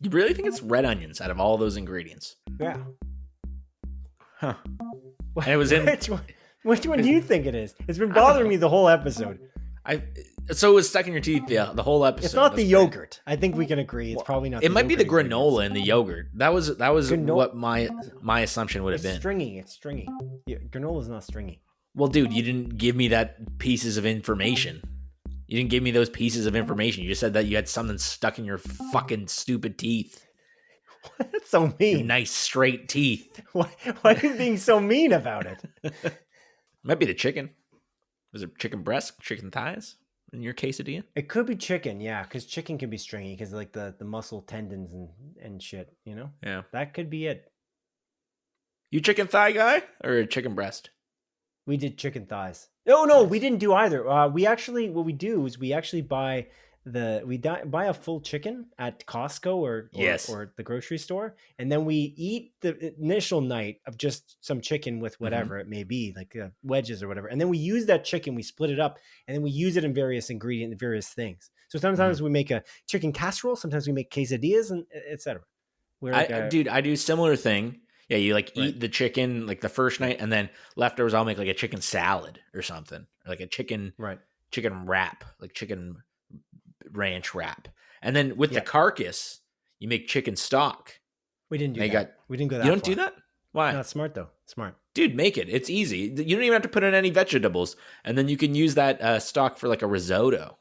You really think it's red onions out of all those ingredients? Yeah. Huh. And it was in. Which one do you think it is? It's been bothering me the whole episode. So it was stuck in your teeth the whole episode. It's not the yogurt. I think we can agree. It's probably not. It might be the granola and the yogurt. That was what my assumption would have been. It's stringy. Yeah, granola's not stringy. Well, dude, you didn't give me that pieces of information. You didn't give me those pieces of information. You just said that you had something stuck in your fucking stupid teeth. That's so mean. Your nice straight teeth. Why are you being so mean about it? Might be the chicken. Was it chicken breast, chicken thighs in your quesadilla? It could be chicken, yeah, because chicken can be stringy because like the muscle tendons and shit, you know? Yeah. That could be it. You chicken thigh guy or chicken breast? We did chicken thighs. Oh no, we didn't do either. What we do is we actually buy buy a full chicken at Costco or the grocery store, and then we eat the initial night of just some chicken with whatever it may be, like wedges or whatever, and then we use that chicken, we split it up, and then we use it in various things. So sometimes we make a chicken casserole, sometimes we make quesadillas, and etc. I do similar thing. Yeah, you eat the chicken like the first night, and then leftovers I'll make like a chicken salad or something, or like a chicken wrap, like chicken ranch wrap. And then with the carcass, you make chicken stock. We didn't do that. We didn't go that You don't far. do that? Why? No, it's smart though. Smart. Dude, make it. It's easy. You don't even have to put in any vegetables. And then you can use that stock for like a risotto.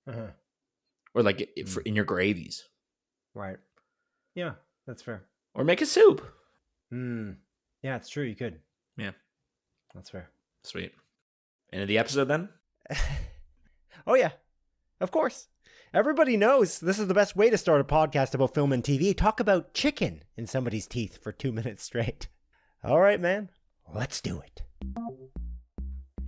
Uh-huh. Or like in your gravies. Right. Yeah, that's fair. Or make a soup. Yeah, it's true. You could. Yeah. That's fair. Sweet. End of the episode then? Oh, yeah. Of course. Everybody knows this is the best way to start a podcast about film and TV. Talk about chicken in somebody's teeth for 2 minutes straight. All right, man. Let's do it.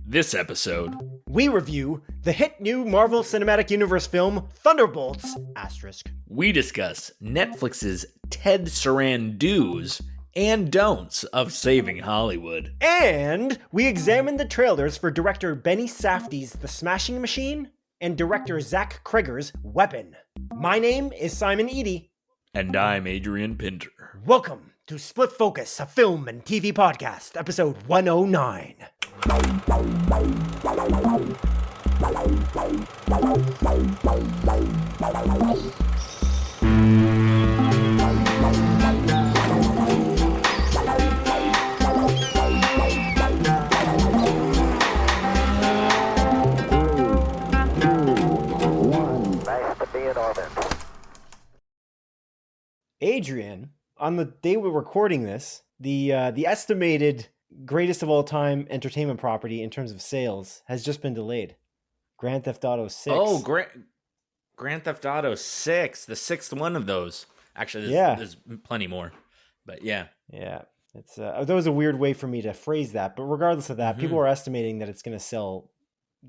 This episode, we review the hit new Marvel Cinematic Universe film, Thunderbolts, *. We discuss Netflix's Ted Serandos and don'ts of saving Hollywood. And we examine the trailers for director Benny Safdies' The Smashing Machine and director Zach Cregger's Weapon. My name is Simon Eady. And I'm Adrian Pinter. Welcome to Split Focus, a film and TV podcast, episode 109. Adrian, on the day we're recording this, the estimated greatest of all time entertainment property in terms of sales has just been delayed. Grand Theft Auto 6. Oh, Grand Theft Auto 6, the sixth one of those. Actually, there's plenty more, but yeah. Yeah, it's that was a weird way for me to phrase that, but regardless of that, people are estimating that it's going to sell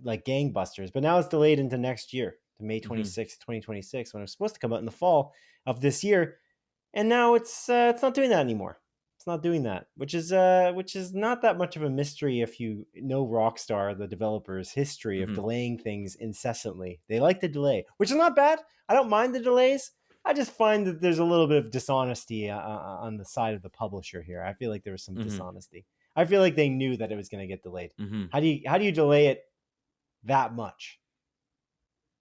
like gangbusters, but now it's delayed into next year, to May 26th, 2026, when it was supposed to come out in the fall of this year. And now it's not doing that anymore. It's not doing that, which is not that much of a mystery if you know Rockstar, the developer's history of delaying things incessantly. They like to delay, which is not bad. I don't mind the delays. I just find that there's a little bit of dishonesty on the side of the publisher here. I feel like there was some dishonesty. I feel like they knew that it was going to get delayed. How do you delay it that much?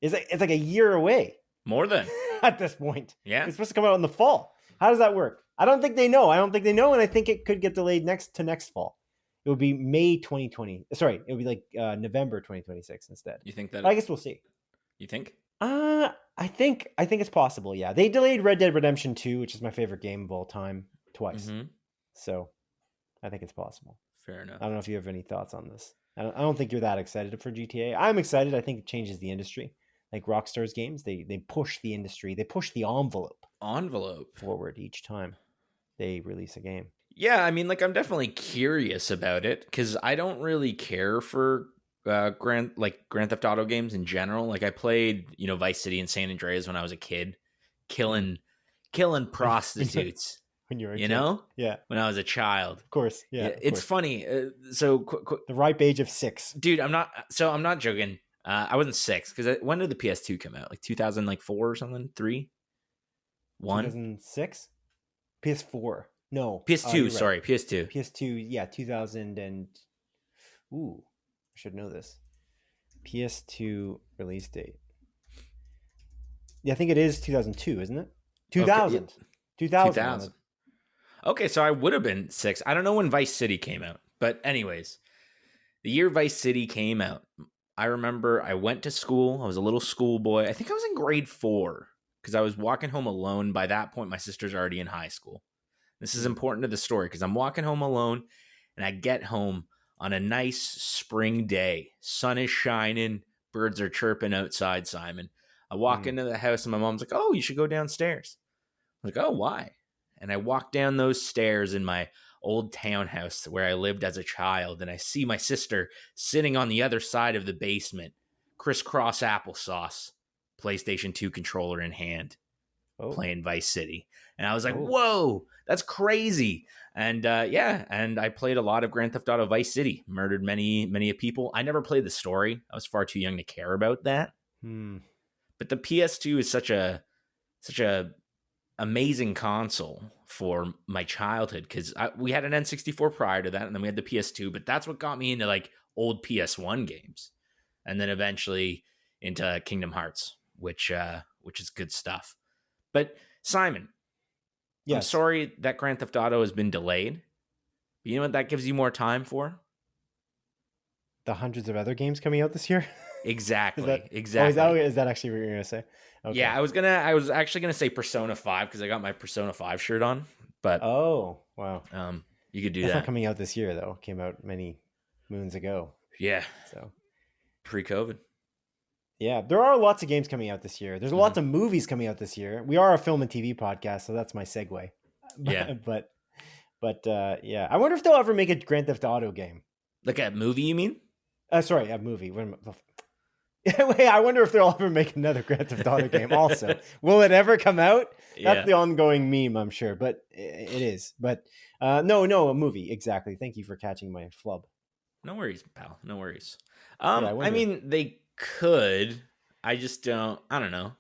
It's like a year away. More than at this point. Yeah, it's supposed to come out in the fall. How does that work? I don't think they know. And I think it could get delayed next fall. It would be May 2020. Sorry, it would be like November 2026 instead. You think that? I guess we'll see. You think? I think it's possible. Yeah, they delayed Red Dead Redemption 2, which is my favorite game of all time, twice. So I think it's possible. Fair enough. I don't know if you have any thoughts on this. I don't think you're that excited for GTA. I'm excited. I think it changes the industry. Like Rockstar's games, they push the industry. They push the envelope forward each time they release a game. Yeah, I mean, like, I'm definitely curious about it because I don't really care for Grand Theft Auto games in general. Like, I played, Vice City and San Andreas when I was a kid, killing prostitutes. When you were a kid. Yeah. When I was a child. Of course. Yeah. It's funny. The ripe age of 6. Dude, I'm not joking. I wasn't 6 because when did the PS2 come out? Like 2004 or something? 3? One? 2006? PS4. No. PS2, You're right. sorry, PS2. PS2, yeah, 2000 and... Ooh, I should know this. PS2 release date. Yeah, I think it is 2002, isn't it? 2000. Okay, 2000. Okay, so I would have been 6. I don't know when Vice City came out. But anyways, the year Vice City came out, I remember I went to school. I was a little schoolboy. I think I was in grade 4 because I was walking home alone. By that point, my sister's already in high school. This is important to the story because I'm walking home alone and I get home on a nice spring day. Sun is shining. Birds are chirping outside, Simon. I walk into the house and my mom's like, oh, you should go downstairs. I'm like, oh, why? And I walk down those stairs in my old townhouse where I lived as a child, and I see my sister sitting on the other side of the basement, crisscross applesauce, PlayStation 2 controller in hand, playing Vice City. And I was like, whoa, that's crazy. And and I played a lot of Grand Theft Auto Vice City, murdered many people. I never played the story. I was far too young to care about that. But the PS2 is such a amazing console for my childhood because we had an N64 prior to that, and then we had the PS2. But that's what got me into like old PS1 games, and then eventually into Kingdom Hearts, which is good stuff. But Simon, I'm sorry that Grand Theft Auto has been delayed. But you know what that gives you more time for? The hundreds of other games coming out this year. Exactly. Exactly. Is that actually what you're gonna say? Okay. Yeah, I was actually gonna say Persona 5 because I got my Persona 5 shirt on. But wow. You could do That's that. not coming out this year though. It came out many moons ago. Yeah. So pre-COVID. Yeah, there are lots of games coming out this year. There's lots of movies coming out this year. We are a film and TV podcast, so that's my segue. But yeah, I wonder if they'll ever make a Grand Theft Auto game. Like a movie, you mean? Sorry, a movie. Wait, I wonder if they'll ever make another Grand Theft Auto game also. Will it ever come out? That's the ongoing meme, I'm sure, but it is. But no, a movie. Exactly. Thank you for catching my flub. No worries, pal. No worries. I mean, they could. I just don't. I don't know.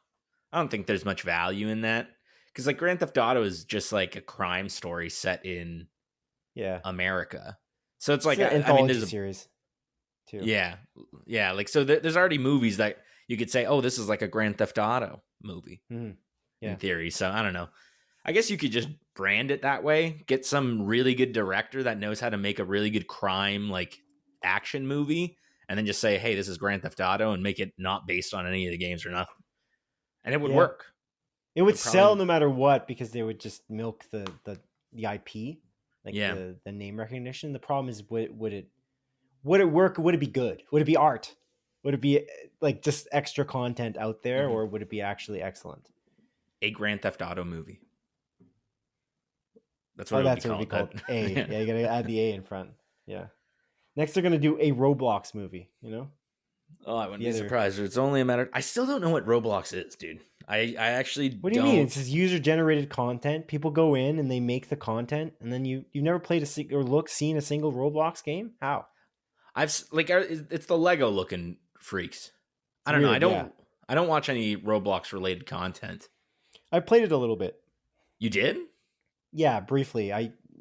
I don't think there's much value in that because like Grand Theft Auto is just like a crime story set in America. So it's like an anthology series too. Yeah. Like so, there's already movies that you could say, oh, this is like a Grand Theft Auto movie in theory. So I don't know. I guess you could just brand it that way. Get some really good director that knows how to make a really good crime like action movie. And then just say, hey, this is Grand Theft Auto and make it not based on any of the games or nothing. And it would work. It would sell no matter what because they would just milk the IP, like the name recognition. The problem is, would it work? Would it be good? Would it be art? Would it be like just extra content out there or would it be actually excellent? A Grand Theft Auto movie. That's what it would be called. A. Yeah, you got to add the A in front. Yeah. Next, they're going to do a Roblox movie, you know? Oh, I wouldn't be surprised. It's only a matter... I still don't know what Roblox is, dude. I actually What do you mean? It's just user-generated content. People go in and they make the content, and then you've never played seen a single Roblox game? How? It's the Lego-looking freaks. I don't know. I don't watch any Roblox-related content. I played it a little bit. You did? Yeah, briefly.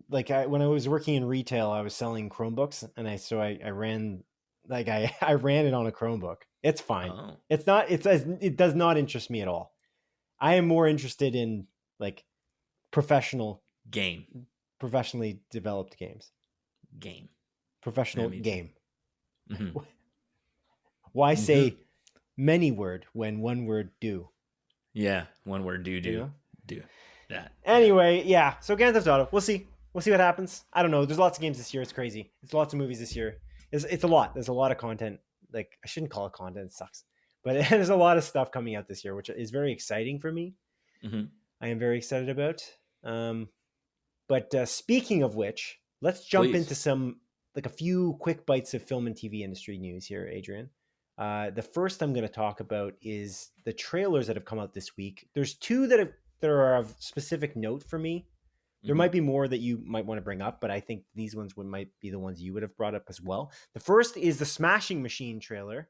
When I was working in retail, I was selling Chromebooks, and I ran I ran it on a Chromebook. It's fine. Oh. It does not interest me at all. I am more interested in like professionally developed games. Professional game. Mm-hmm. Why say many word when one word do? Yeah, one word do that. Anyway, yeah. So Grand Theft Auto, we'll see. We'll see what happens. I don't know. There's lots of games this year. It's crazy. There's lots of movies this year. It's a lot. There's a lot of content. Like I shouldn't call it content. It sucks. But there's a lot of stuff coming out this year, which is very exciting for me. Mm-hmm. I am very excited about. But speaking of which, let's jump into a few quick bites of film and TV industry news here, Adrian. The first I'm going to talk about is the trailers that have come out this week. There's two that are of specific note for me. There might be more that you might want to bring up, but I think these ones might be the ones you would have brought up as well. The first is the Smashing Machine trailer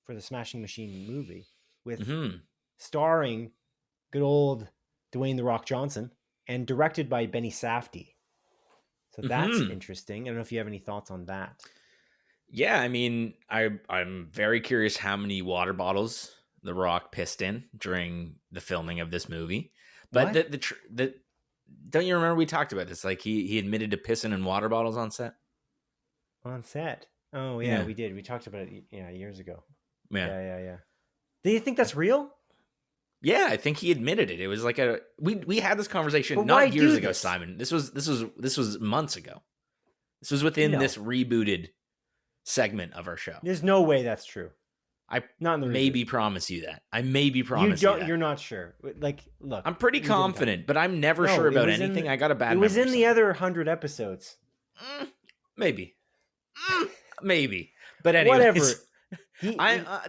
for the Smashing Machine movie with starring good old Dwayne The Rock Johnson, and directed by Benny Safdie. So that's interesting. I don't know if you have any thoughts on that. Yeah, I mean, I'm very curious how many water bottles The Rock pissed in during the filming of this movie. But the don't you remember we talked about this? Like he admitted to pissing in water bottles on set. On set. Oh yeah, we did. We talked about it years ago. Yeah. Do you think that's real? Yeah, I think he admitted it. It was like we had this conversation not years ago, Simon. This was months ago. This was within this rebooted segment of our show. There's no way that's true. I maybe promise you that. I maybe promise you that. You're not sure. Like, look. I'm pretty confident, but I'm never sure about anything. I got a bad memory. It was in the other 100 episodes. Maybe. Maybe. But anyway. Whatever.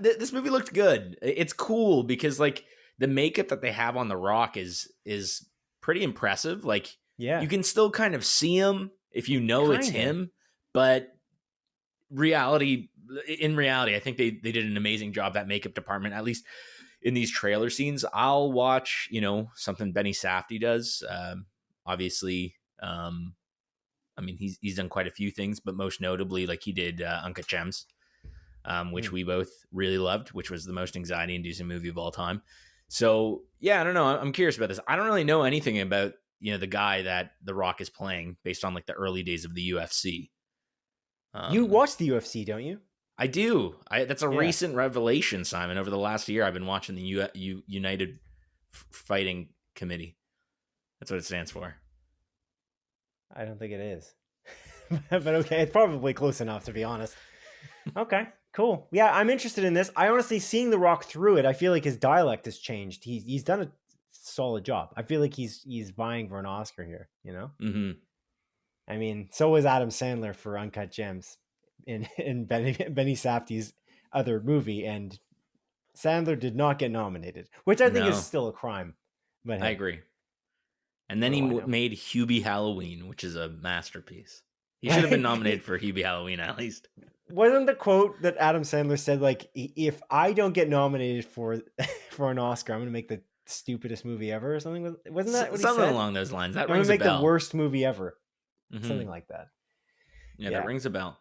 This movie looked good. It's cool because like the makeup that they have on The Rock is pretty impressive. Like you can still kind of see him if you know it's him, but in reality, I think they did an amazing job, that makeup department, at least in these trailer scenes. I'll watch, something Benny Safdie does. Obviously, I mean, he's done quite a few things, but most notably, like he did Uncut Gems, which we both really loved, which was the most anxiety-inducing movie of all time. So, yeah, I don't know. I'm curious about this. I don't really know anything about, the guy that The Rock is playing based on like the early days of the UFC. You watch the UFC, don't you? I do. That's a recent revelation, Simon. Over the last year, I've been watching the United Fighting Committee. That's what it stands for. I don't think it is. But okay, it's probably close enough, to be honest. Okay, cool. Yeah, I'm interested in this. I honestly, seeing The Rock through it, I feel like his dialect has changed. He's done a solid job. I feel like he's vying for an Oscar here, Mm-hmm. I mean, so was Adam Sandler for Uncut Gems in Benny Safdie's other movie, and Sandler did not get nominated, which I think is still a crime. But hey. I agree. And then he made Hubie Halloween, which is a masterpiece. He should have been nominated for Hubie Halloween at least. Wasn't the quote that Adam Sandler said, like, if I don't get nominated for an Oscar, I'm going to make the stupidest movie ever or something? Wasn't that what he said? Something along those lines. That I'm rings going to a bell. make the worst movie ever. Mm-hmm. Something like that. Yeah, that rings a bell.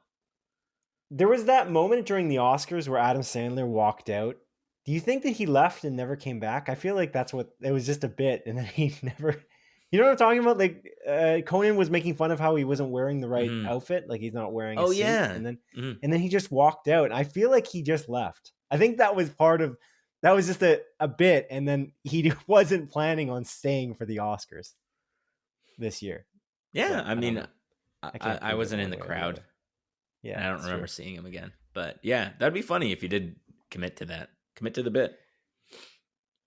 There was that moment during the Oscars where Adam Sandler walked out. Do you think that he left and never came back? I feel like that's what it was, just a bit, and then he never. You know what I'm talking about? Like Conan was making fun of how he wasn't wearing the right outfit, like he's not wearing a suit. And then he just walked out. And I feel like he just left. I think that was just a bit, and then he wasn't planning on staying for the Oscars this year. Yeah, I mean, I wasn't in the crowd. Yeah, and I don't remember seeing him again. But yeah, that'd be funny if you did commit to that. Commit to the bit.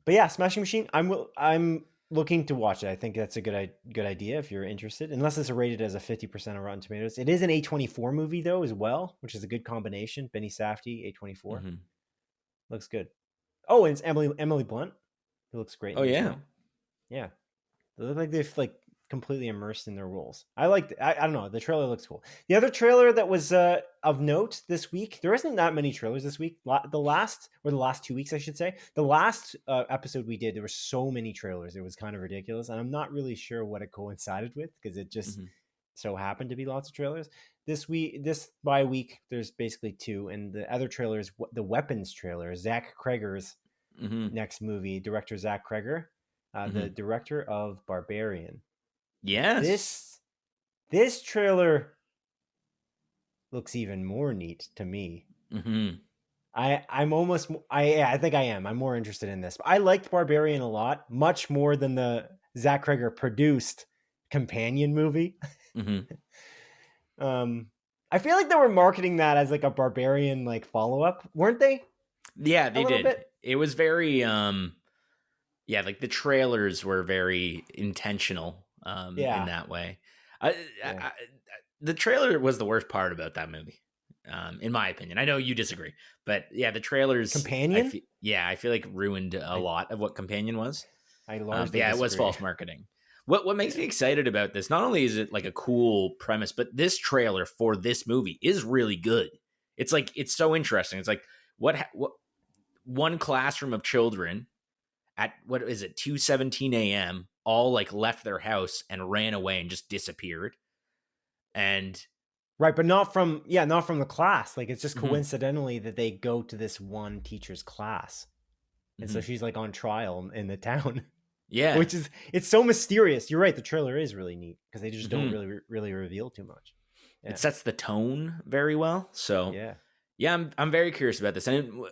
But yeah, Smashing Machine, I'm looking to watch it. I think that's a good idea if you're interested. Unless it's rated as a 50% on Rotten Tomatoes. It is an A24 movie though as well, which is a good combination. Benny Safdie, A24. Mm-hmm. Looks good. Oh, and it's Emily Blunt. Who looks great. Oh yeah. Yeah. They look like they've completely immersed in their roles. I don't know. The trailer looks cool. The other trailer that was of note this week, there isn't that many trailers this week. The last 2 weeks, I should say. The last episode we did, there were so many trailers. It was kind of ridiculous. And I'm not really sure what it coincided with because it just so happened to be lots of trailers. This bye week, there's basically 2. And the other trailer is the Weapons trailer, Zach Cregger's next movie, director Zach Cregger, the director of Barbarian. Yes. This trailer looks even more neat to me. Mm-hmm. I think I am. I'm more interested in this. I liked Barbarian a lot, much more than the Zach Cregger produced companion movie. Mm-hmm. I feel like they were marketing that as like a Barbarian follow-up, weren't they? Yeah, they did. It was very like the trailers were very intentional. In that way. The trailer was the worst part about that movie, in my opinion. I know you disagree, but yeah, the trailers... Companion? I feel like ruined a lot of what Companion was. I largely disagree. It was false marketing. What makes me excited about this, not only is it like a cool premise, but this trailer for this movie is really good. It's so interesting. It's like what one classroom of children at, what is it, 2:17 a.m., all like left their house and ran away and just disappeared. And right, but not from the class. Like, it's just coincidentally that they go to this one teacher's class. And so she's like on trial in the town. Yeah. Which is, it's so mysterious. You're right. The trailer is really neat because they just don't really reveal too much. Yeah. It sets the tone very well. So yeah, I'm very curious about this. And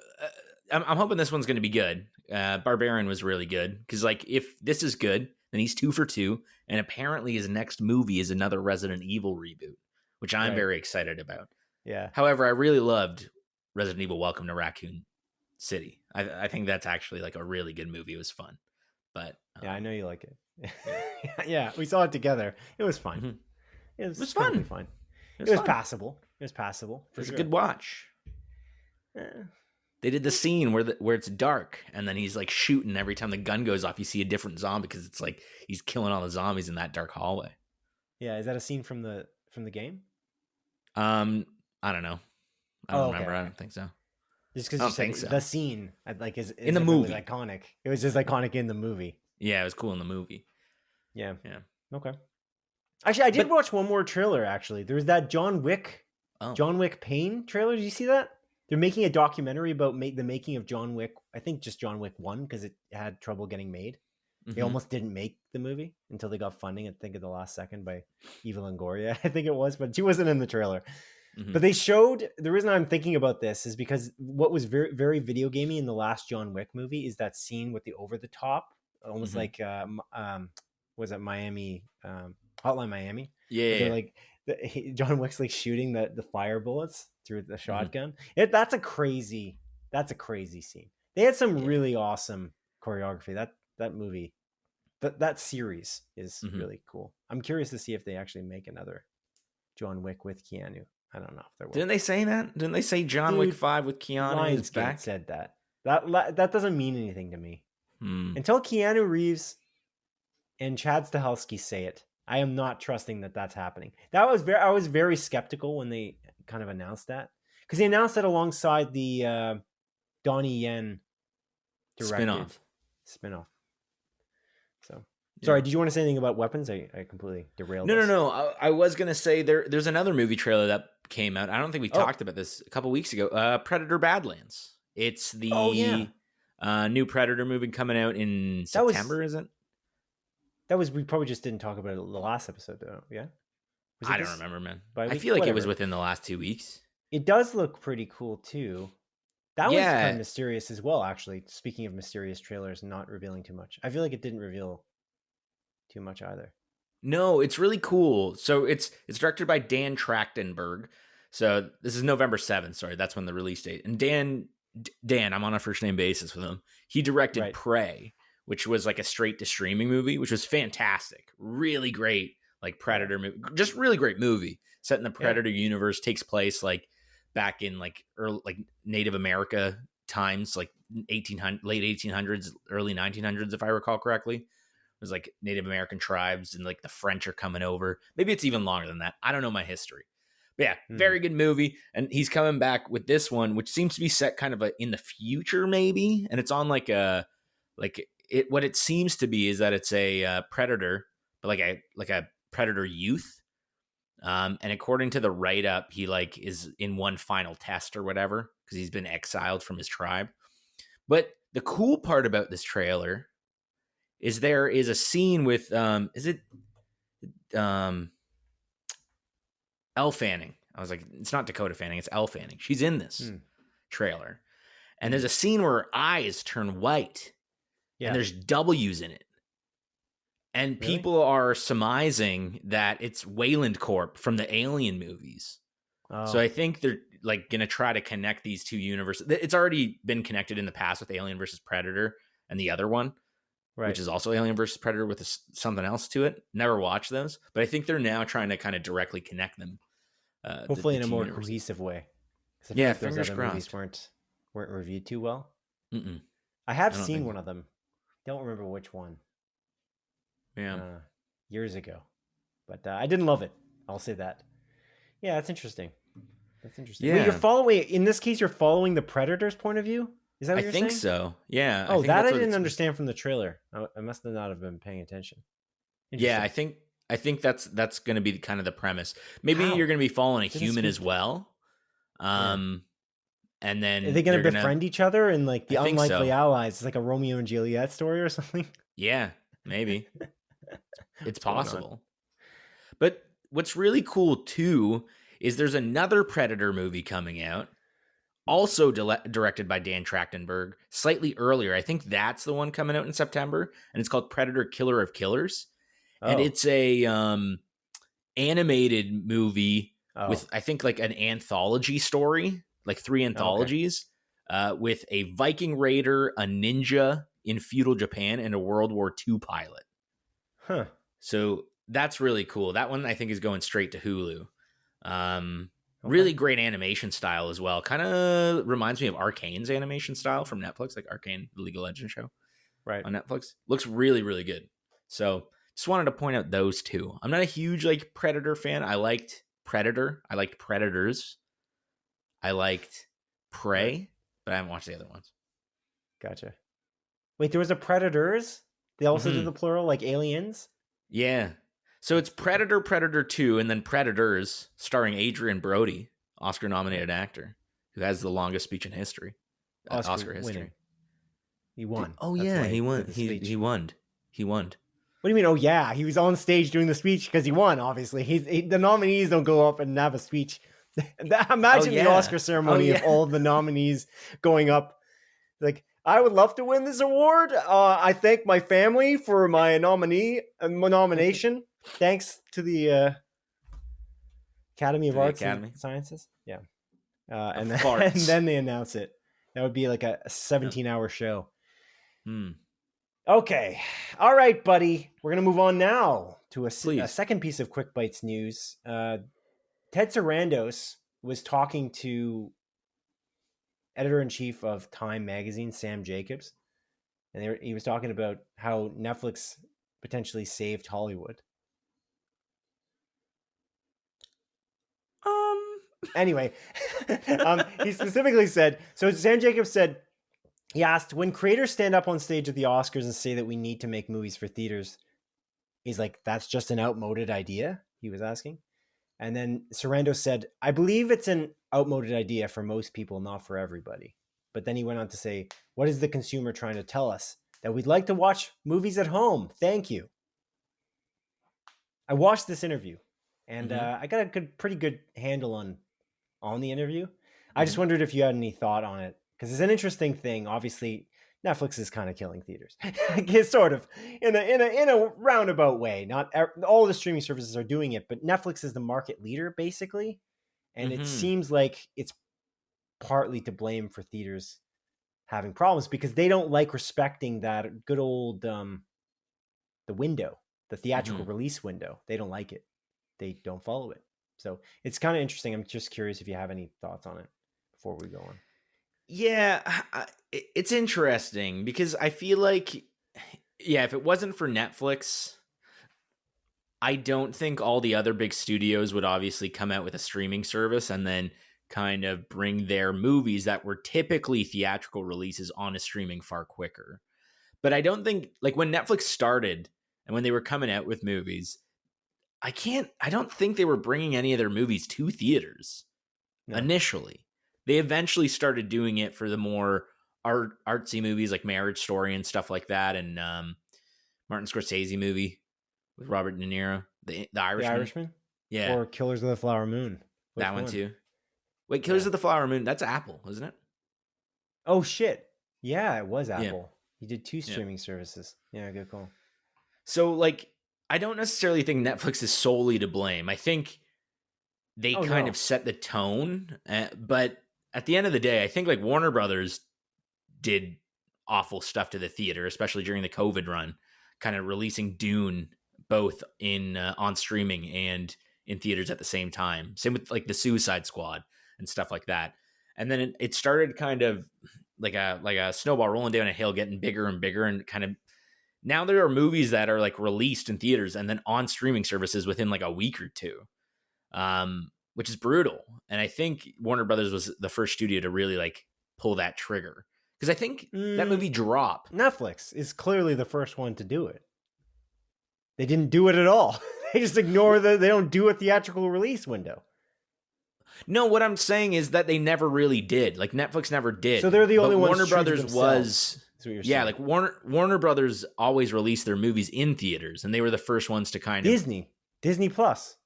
I'm hoping this one's going to be good. Barbarian was really good because, like, if this is good, then he's 2 for 2. And apparently his next movie is another Resident Evil reboot, which I'm very excited about. Yeah. However, I really loved Resident Evil Welcome to Raccoon City. I think that's actually like a really good movie. It was fun. But yeah, I know you like it. Yeah, we saw it together. It was fun. It was fun. Fun. It was passable. It was passable. It was a good watch. They did the scene where it's dark and then he's like shooting every time the gun goes off. You see a different zombie because it's like he's killing all the zombies in that dark hallway. Yeah, is that a scene from the game? I don't know. I don't remember. Okay. I don't think so. Just because you said the scene, like, is in the movie iconic. It was just iconic in the movie. Yeah, it was cool in the movie. Yeah. Okay. Actually, I did watch one more trailer. Actually, there was that John Wick Pain trailer. Did you see that? They're making a documentary about the making of John Wick. I think just John Wick 1 because it had trouble getting made. They almost didn't make the movie until they got funding. I think at the last second by Eva Longoria. I think it was, but she wasn't in the trailer. But they showed, the reason I'm thinking about this is because what was very, very video gamey in the last John Wick movie is that scene with the over the top, almost like, was it Miami, Hotline Miami? Yeah. Like John Wick's like shooting the fire bullets through the shotgun. That's a crazy scene. They had some really awesome choreography. That movie, that series is really cool. I'm curious to see if they actually make another John Wick with Keanu. I don't know if there will. Didn't they say that? Didn't they say John Wick 5 with Keanu is back? Said that. That doesn't mean anything to me. Until Keanu Reeves and Chad Stahelski say it, I am not trusting that that's happening. I was very skeptical when they kind of announced that because they announced that alongside the Donnie Yen directed spinoff. So. Sorry, did you want to say anything about weapons? I completely derailed. No. I was going to say there's another movie trailer that came out. I don't think we talked about this a couple weeks ago. Predator Badlands. It's the new Predator movie coming out in September, isn't it? We probably just didn't talk about it the last episode, though. Yeah? I don't remember, man. I feel like it was within the last 2 weeks. It does look pretty cool, too. That was kind of mysterious as well, actually. Speaking of mysterious trailers, not revealing too much. I feel like it didn't reveal too much either. No, it's really cool. So it's directed by Dan Trachtenberg. So this is November 7th. Sorry, that's when the release date. And Dan, I'm on a first name basis with him. He directed Prey, which was like a straight to streaming movie, which was fantastic. Really great, like Predator movie. Just really great movie. Set in the Predator universe, takes place like back in like early, like Native America times, like late 1800s, early 1900s, if I recall correctly. It was like Native American tribes and like the French are coming over. Maybe it's even longer than that. I don't know my history. But yeah, very good movie. And he's coming back with this one, which seems to be set kind of in the future, maybe. And it's on what it seems to be is that it's a predator, but like a predator youth. And according to the write-up, he like is in one final test or whatever because he's been exiled from his tribe. But the cool part about this trailer is there is a scene with Elle Fanning. I was like, it's not Dakota Fanning, it's Elle Fanning. She's in this trailer. And there's a scene where her eyes turn white. Yeah. And there's W's in it. And people are surmising that it's Wayland Corp from the Alien movies. Oh. So I think they're like going to try to connect these two universes. It's already been connected in the past with Alien versus Predator and the other one. Right. Which is also Alien versus Predator with something else to it. Never watched those, but I think they're now trying to kind of directly connect them. Hopefully in a more cohesive way. Yeah, fingers crossed. Movies weren't reviewed too well. I have seen one of them. Don't remember which one. Yeah, years ago, but I didn't love it. I'll say that. Yeah, that's interesting. Yeah. Wait, you're following. In this case, you're following the Predator's point of view. Is that what I you're think saying? so. Yeah. Oh, that I didn't understand from the trailer. I must not have been paying attention. Yeah, I think that's going to be kind of the premise. Maybe you're going to be following a human as well. And then are they going to befriend each other and like the unlikely allies? It's like a Romeo and Juliet story or something. Yeah, maybe. It's possible. But what's really cool too is there's another Predator movie coming out, also directed by Dan Trachtenberg, slightly earlier. I think that's the one coming out in September, and it's called Predator: Killer of Killers. And it's a animated movie with, I think, like an anthology story, like 3 anthologies, with a Viking raider, a ninja in feudal Japan, and a World War II pilot. Huh. So that's really cool. That one I think is going straight to Hulu. Really great animation style as well. Kind of reminds me of Arcane's animation style from Netflix, like Arcane, the League of Legends show, right, on Netflix. Looks really, really good. So just wanted to point out those two. I'm not a huge like Predator fan. I liked Predator. I liked Predators. I liked Prey, but I haven't watched the other ones. Gotcha. Wait, there was a Predators? They also did the plural, like Aliens? Yeah. So it's Predator, Predator 2, and then Predators, starring Adrian Brody, Oscar-nominated actor, who has the longest speech in history. Oscar history. Winning. He won. Oh, yeah, he won. He won. He won. What do you mean, oh, yeah? He was on stage doing the speech because he won, obviously. The nominees don't go up and have a speech. Imagine the Oscar ceremony of all the nominees going up. Like, I would love to win this award. I thank my family for my nomination. Thanks to the Academy of Arts and Sciences. Yeah. And then they announce it. That would be like a 17-hour show. Okay. All right, buddy. We're going to move on now to a second piece of Quick Bites news. Ted Serandos was talking to editor-in-chief of Time magazine, Sam Jacobs. And he was talking about how Netflix potentially saved Hollywood. Anyway, he specifically said, so Sam Jacobs said, he asked, when creators stand up on stage at the Oscars and say that we need to make movies for theaters, he's like, that's just an outmoded idea, he was asking. And then Saran-Doos said, I believe it's an outmoded idea for most people, not for everybody. But then he went on to say, what is the consumer trying to tell us? That we'd like to watch movies at home. Thank you. I watched this interview, and I got a pretty good handle on the interview. I just wondered if you had any thought on it, because it's an interesting thing. Obviously, Netflix is kind of killing theaters, sort of in a roundabout way. Not all the streaming services are doing it, but Netflix is the market leader basically, and it seems like it's partly to blame for theaters having problems because they don't like respecting that good old the window, the theatrical release window. They don't like it. They don't follow it. So it's kind of interesting. I'm just curious if you have any thoughts on it before we go on. Yeah, it's interesting because I feel like, if it wasn't for Netflix, I don't think all the other big studios would obviously come out with a streaming service and then kind of bring their movies that were typically theatrical releases on a streaming far quicker. But I don't think, like, when Netflix started and when they were coming out with movies, I don't think they were bringing any of their movies to theaters initially. They eventually started doing it for the more artsy movies like Marriage Story and stuff like that, and Martin Scorsese movie with Robert De Niro, the Irishman. The Irishman? Yeah. Or Killers of the Flower Moon. That one too. Wait, Killers of the Flower Moon, that's Apple, isn't it? Oh, shit. Yeah, it was Apple. He did 2 streaming services. Yeah, good call. So, like, I don't necessarily think Netflix is solely to blame. I think they kind of set the tone, but at the end of the day, I think like Warner Brothers did awful stuff to the theater, especially during the COVID run, kind of releasing Dune both in on streaming and in theaters at the same time. Same with like the Suicide Squad and stuff like that. And then it started kind of like a snowball rolling down a hill, getting bigger and bigger, and kind of now there are movies that are like released in theaters and then on streaming services within like a week or two. Which is brutal. And I think Warner Brothers was the first studio to really like pull that trigger Because I think that movie dropped. Netflix is clearly the first one to do it. They didn't do it at all. They just ignore they don't do a theatrical release window. No, what I'm saying is that they never really did. Like Netflix never did. So they're the only ones. Warner Brothers was. Yeah, like Warner Brothers always released their movies in theaters, and they were the first ones to kind of Disney Plus.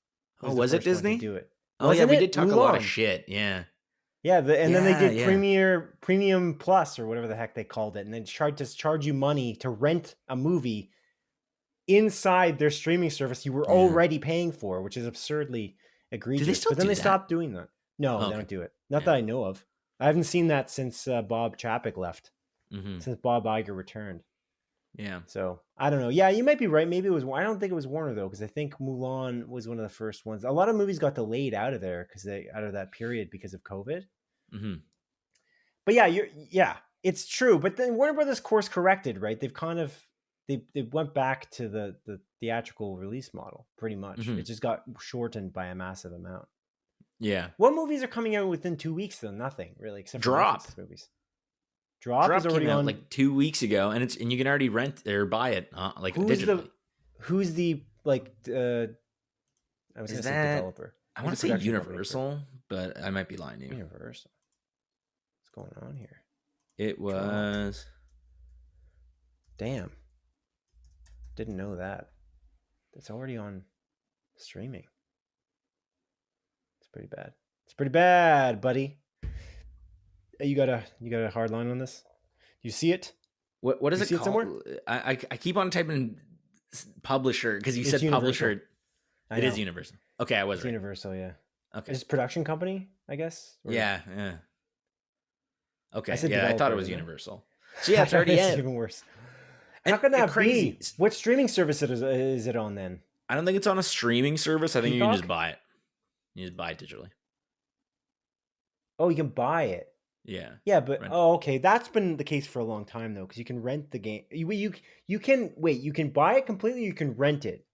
Was it Disney? Do it. Oh yeah, we did talk a lot of shit. Yeah. Yeah, then they did Premium Plus or whatever the heck they called it, and they tried to charge you money to rent a movie inside their streaming service you were already paying for, which is absurdly egregious. But then they stopped doing that. No, they don't do it. Not that I know of. I haven't seen that since Bob Chapek left. Since Bob Iger returned. Yeah. So I don't know. Yeah, you might be right. Maybe it was. I don't think it was Warner though, because I think Mulan was one of the first ones. A lot of movies got delayed out of there out of that period because of COVID. But yeah, it's true. But then Warner Brothers course corrected, right? They've kind of they went back to the theatrical release model pretty much. It just got shortened by a massive amount. Yeah. What movies are coming out within 2 weeks though? Nothing really, except for Netflix movies. Drop is already on like 2 weeks ago, and you can already rent or buy it digitally. Who's the like? I was going to say developer. I want to say Universal, but I might be lying to you. Universal. What's going on here? It was. Damn. Didn't know that. It's already on streaming. It's pretty bad. It's pretty bad, buddy. You got a hard line on this? You see it? What is it called? Somewhere? I keep on typing publisher because you said Universal. Publisher. It is Universal. Okay, I was right. Universal, yeah. Okay. It's production company, I guess. Yeah. Okay. I thought it was Universal. So yeah, it's already it's even worse. How can that be? What streaming service is it on then? I don't think it's on a streaming service. I think you can just buy it. You just buy it digitally. Oh, you can buy it. Yeah, but okay, that's been the case for a long time though, because you can rent the game. You can buy it completely. You can rent it.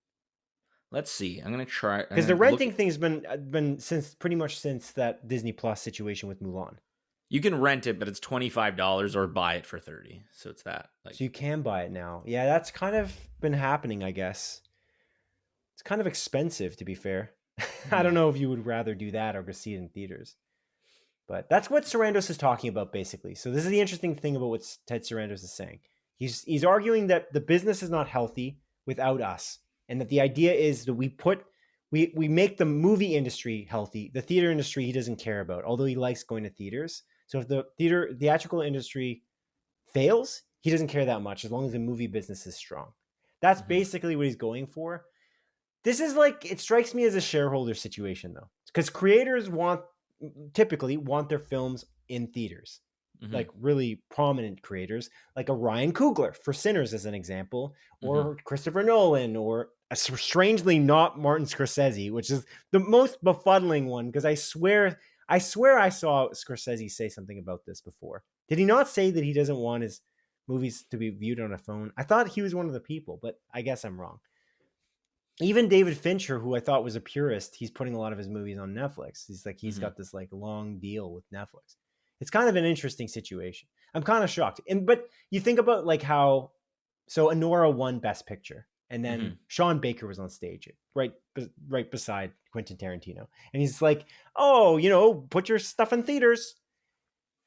Let's see. I'm gonna try because the renting thing's been pretty much since that Disney Plus situation with Mulan. You can rent it, but it's $25 or buy it for $30. So it's that. So you can buy it now. Yeah, that's kind of been happening, I guess. It's kind of expensive, to be fair. I don't know if you would rather do that or go see it in theaters. But that's what Sarandos is talking about, basically. So this is the interesting thing about what Ted Serandos is saying. He's arguing that the business is not healthy without us, and that the idea is that we make the movie industry healthy. The theater industry he doesn't care about, although he likes going to theaters. So if the theatrical industry fails, he doesn't care that much as long as the movie business is strong. That's basically what he's going for. This is it strikes me as a shareholder situation though, because creators typically want their films in theaters, like really prominent creators, like a Ryan Coogler for Sinners as an example, or Christopher Nolan, or strangely not Martin Scorsese, which is the most befuddling one because I swear I saw Scorsese say something about this before. Did he not say that he doesn't want his movies to be viewed on a phone? I thought he was one of the people, but I guess I'm wrong. Even David Fincher, who I thought was a purist, he's putting a lot of his movies on Netflix. He's got this long deal with Netflix. It's kind of an interesting situation. I'm kind of shocked. But you think about how Anora won Best Picture, and then Sean Baker was on stage, right beside Quentin Tarantino, and he's like, "Oh, put your stuff in theaters."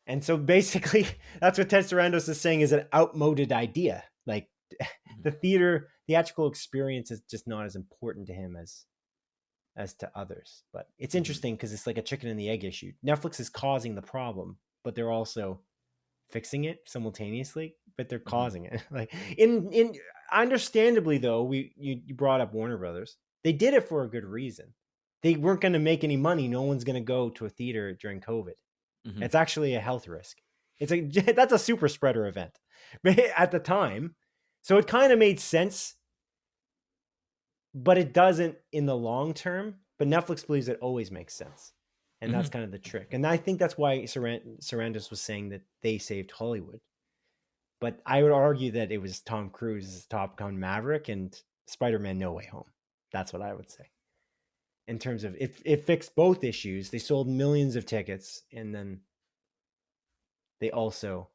And so basically, that's what Ted Serandos is saying is an outmoded idea. The theatrical experience is just not as important to him as to others. But it's interesting because it's like a chicken and the egg issue. Netflix is causing the problem, but they're also fixing it simultaneously. But they're causing it. In understandably though, you brought up Warner Brothers. They did it for a good reason. They weren't going to make any money. No one's going to go to a theater during COVID. It's actually a health risk. That's a super spreader event at the time. So it kind of made sense, but it doesn't in the long term. But Netflix believes it always makes sense. And that's kind of the trick. And I think that's why Sarandos was saying that they saved Hollywood. But I would argue that it was Tom Cruise's Top Gun Maverick and Spider-Man No Way Home. That's what I would say. In terms of it fixed both issues. They sold millions of tickets, and then they also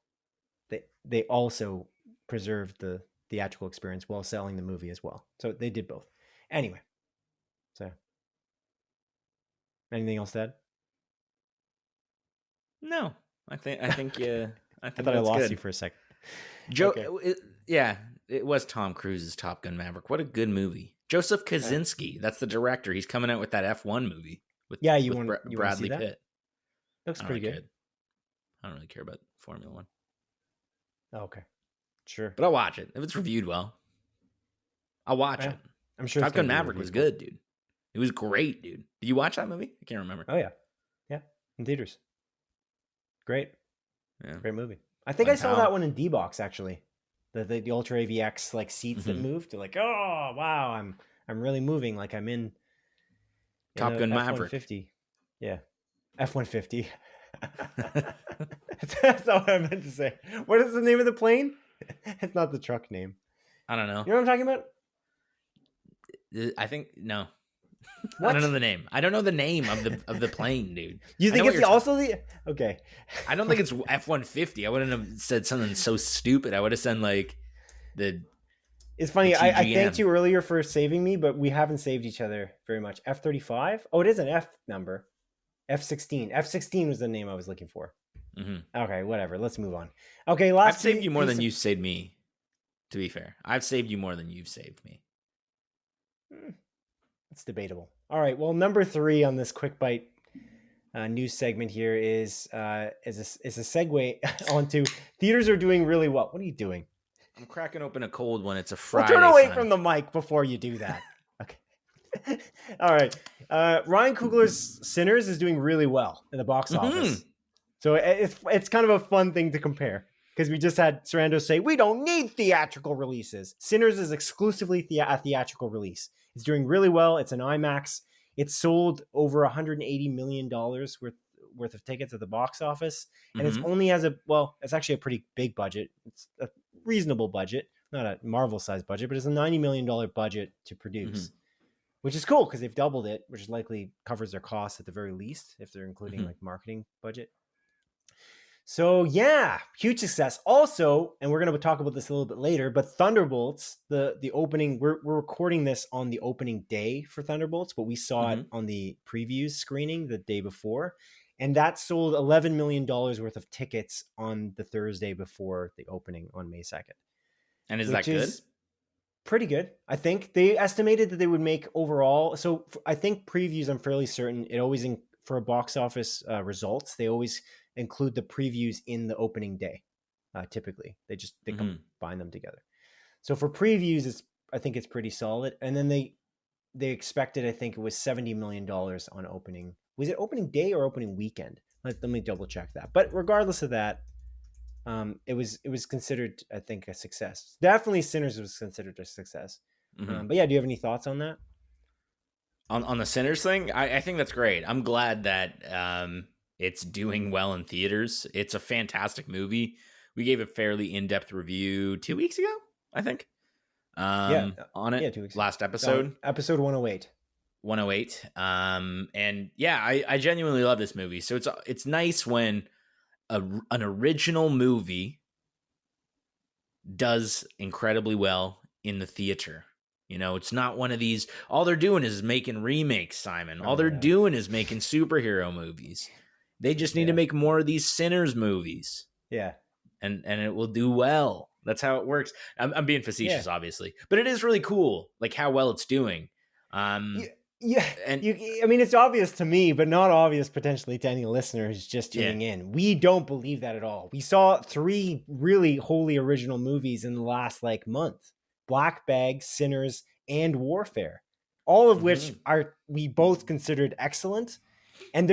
they also preserved the theatrical experience while selling the movie as well. So they did both. Anyway, so anything else to add? No, I think I think I thought I lost you for a second. Joe, okay. It was Tom Cruise's Top Gun Maverick. What a good movie. Joseph Kosinski, that's the director. He's coming out with that F1 movie with Bradley Pitt. Looks pretty good. I don't really care about Formula One. Oh, okay, sure, but I'll watch it if it's reviewed well. I'll watch it. I'm sure Top Gun Maverick was good, dude. It was great, dude. Did you watch that movie? I can't remember. Oh yeah, in theaters. Great, yeah, great movie. I think I saw that one in D-Box actually. The Ultra AVX like seats that moved. They're like, oh wow, I'm really moving. Like I'm in Top Gun Maverick. F-150. Yeah, F-150. That's not what I meant to say. What is the name of the plane? It's not the truck name. I don't know. You know what I'm talking about? I think no. I don't know the name. I don't know the name of the plane, dude. You think it's also the okay? I don't think it's F-150. I wouldn't have said something so stupid. I would have said like the. It's funny. I thanked you earlier for saving me, but we haven't saved each other very much. F-35. Oh, it is an F number. F-16. F-16 was the name I was looking for. Mm-hmm. Okay, whatever. Let's move on. Okay, I've saved you more than you've saved me. To be fair, I've saved you more than you've saved me. It's debatable. All right. Well, number 3 on this quick bite news segment here is a segue onto theaters are doing really well. What are you doing? I'm cracking open a cold one. It's a Friday. Well, turn away from the mic before you do that. Okay. All right. Ryan Coogler's Sinners is doing really well in the box office. So it's kind of a fun thing to compare because we just had Saran-Doos say we don't need theatrical releases. Sinners is exclusively a theatrical release. It's doing really well. It's an IMAX. It's sold over $180 million worth of tickets at the box office. And it's only it's actually a pretty big budget. It's a reasonable budget, not a Marvel-sized budget, but it's a $90 million budget to produce, which is cool because they've doubled it, which likely covers their costs at the very least if they're including like marketing budget. So yeah, huge success. Also, and we're going to talk about this a little bit later, but Thunderbolts, the opening, we're recording this on the opening day for Thunderbolts, but we saw it on the previews screening the day before, and that sold $11 million worth of tickets on the Thursday before the opening on May 2nd. And is that good? Pretty good. I think they estimated that they would make overall. So I think previews, I'm fairly certain it always for a box office results, they always include the previews in the opening day. Typically, they combine them together. So for previews, I think it's pretty solid. And then they expected, I think it was $70 million on opening. Was it opening day or opening weekend? Let me double check that. But regardless of that, it was considered, I think, a success. Definitely, Sinners was considered a success. But yeah, do you have any thoughts on that? On the Sinners thing, I think that's great. I'm glad that it's doing well in theaters. It's a fantastic movie. We gave a fairly in-depth review 2 weeks ago, I think. On it. 2 weeks last episode. Episode 108. 108. And yeah, I genuinely love this movie. So it's nice when an original movie does incredibly well in the theater. You know, it's not one of these, all they're doing is making remakes, Simon. All they're doing is making superhero movies. They just need to make more of these Sinners movies. Yeah. And it will do well. That's how it works. I'm being facetious, obviously. But it is really cool, like how well it's doing. Yeah. And I mean, it's obvious to me, but not obvious potentially to any listeners just tuning in. We don't believe that at all. We saw 3 really wholly original movies in the last month. Black Bag, Sinners, and Warfare. All of which we both considered excellent. And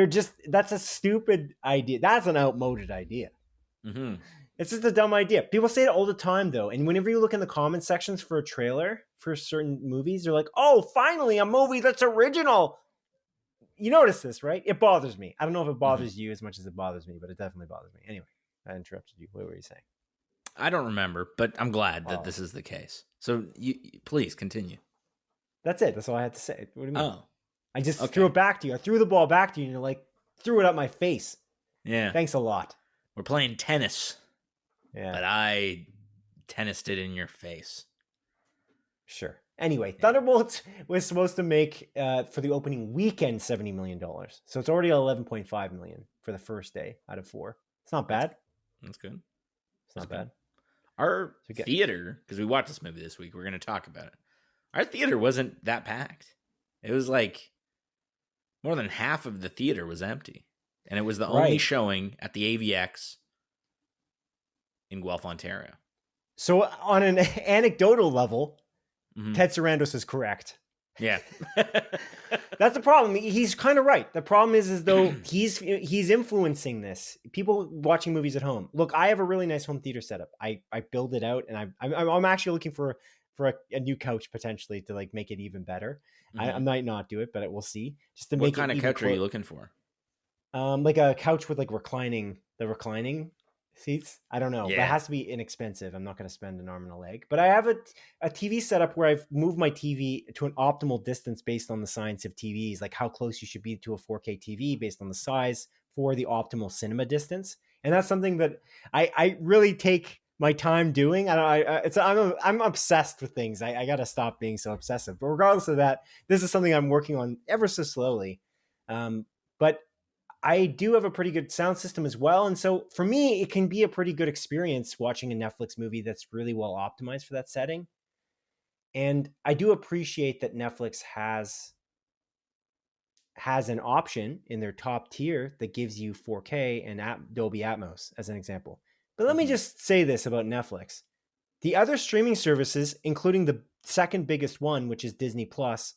that's a stupid idea. That's an outmoded idea. It's just a dumb idea. People say it all the time, though. And whenever you look in the comment sections for a trailer for certain movies, they're like, oh, finally, a movie that's original. You notice this, right? It bothers me. I don't know if it bothers you as much as it bothers me, but it definitely bothers me. Anyway, I interrupted you. What were you saying? I don't remember, but I'm glad that this is the case. So you please continue. That's it. That's all I had to say. What do you mean? Oh. I just threw it back to you. I threw the ball back to you, and you're like, threw it up my face. Yeah. Thanks a lot. We're playing tennis. but I tennised it in your face. Sure. Anyway, Thunderbolts was supposed to make for the opening weekend $70 million. So it's already $11.5 million for the first day out of 4. It's not bad. That's good. It's not bad. Our theater, because we watched this movie this week, we're going to talk about it. Our theater wasn't that packed. It was like more than half of the theater was empty. And it was the only showing at the AVX in Guelph, Ontario. So on an anecdotal level, Ted Serandos is correct. Yeah. That's the problem. He's kind of right. The problem is though he's influencing this. People watching movies at home. Look, I have a really nice home theater setup. I build it out, and I'm actually looking for a new couch potentially to like make it even better. I might not do it, but we'll see. Just to what kind of couch are you looking for? Like a couch with like reclining seats. I don't know. But it has to be inexpensive. I'm not going to spend an arm and a leg. But I have a TV setup where I've moved my TV to an optimal distance based on the science of TVs, like how close you should be to a 4K TV based on the size for the optimal cinema distance. And that's something that I really take my time doing. I'm obsessed with things. I got to stop being so obsessive. But regardless of that, this is something I'm working on ever so slowly. But I do have a pretty good sound system as well. And so for me, it can be a pretty good experience watching a Netflix movie that's really well optimized for that setting. And I do appreciate that Netflix has an option in their top tier that gives you 4K and Dolby Atmos as an example. But let me just say this about Netflix. The other streaming services, including the second biggest one, which is Disney Plus,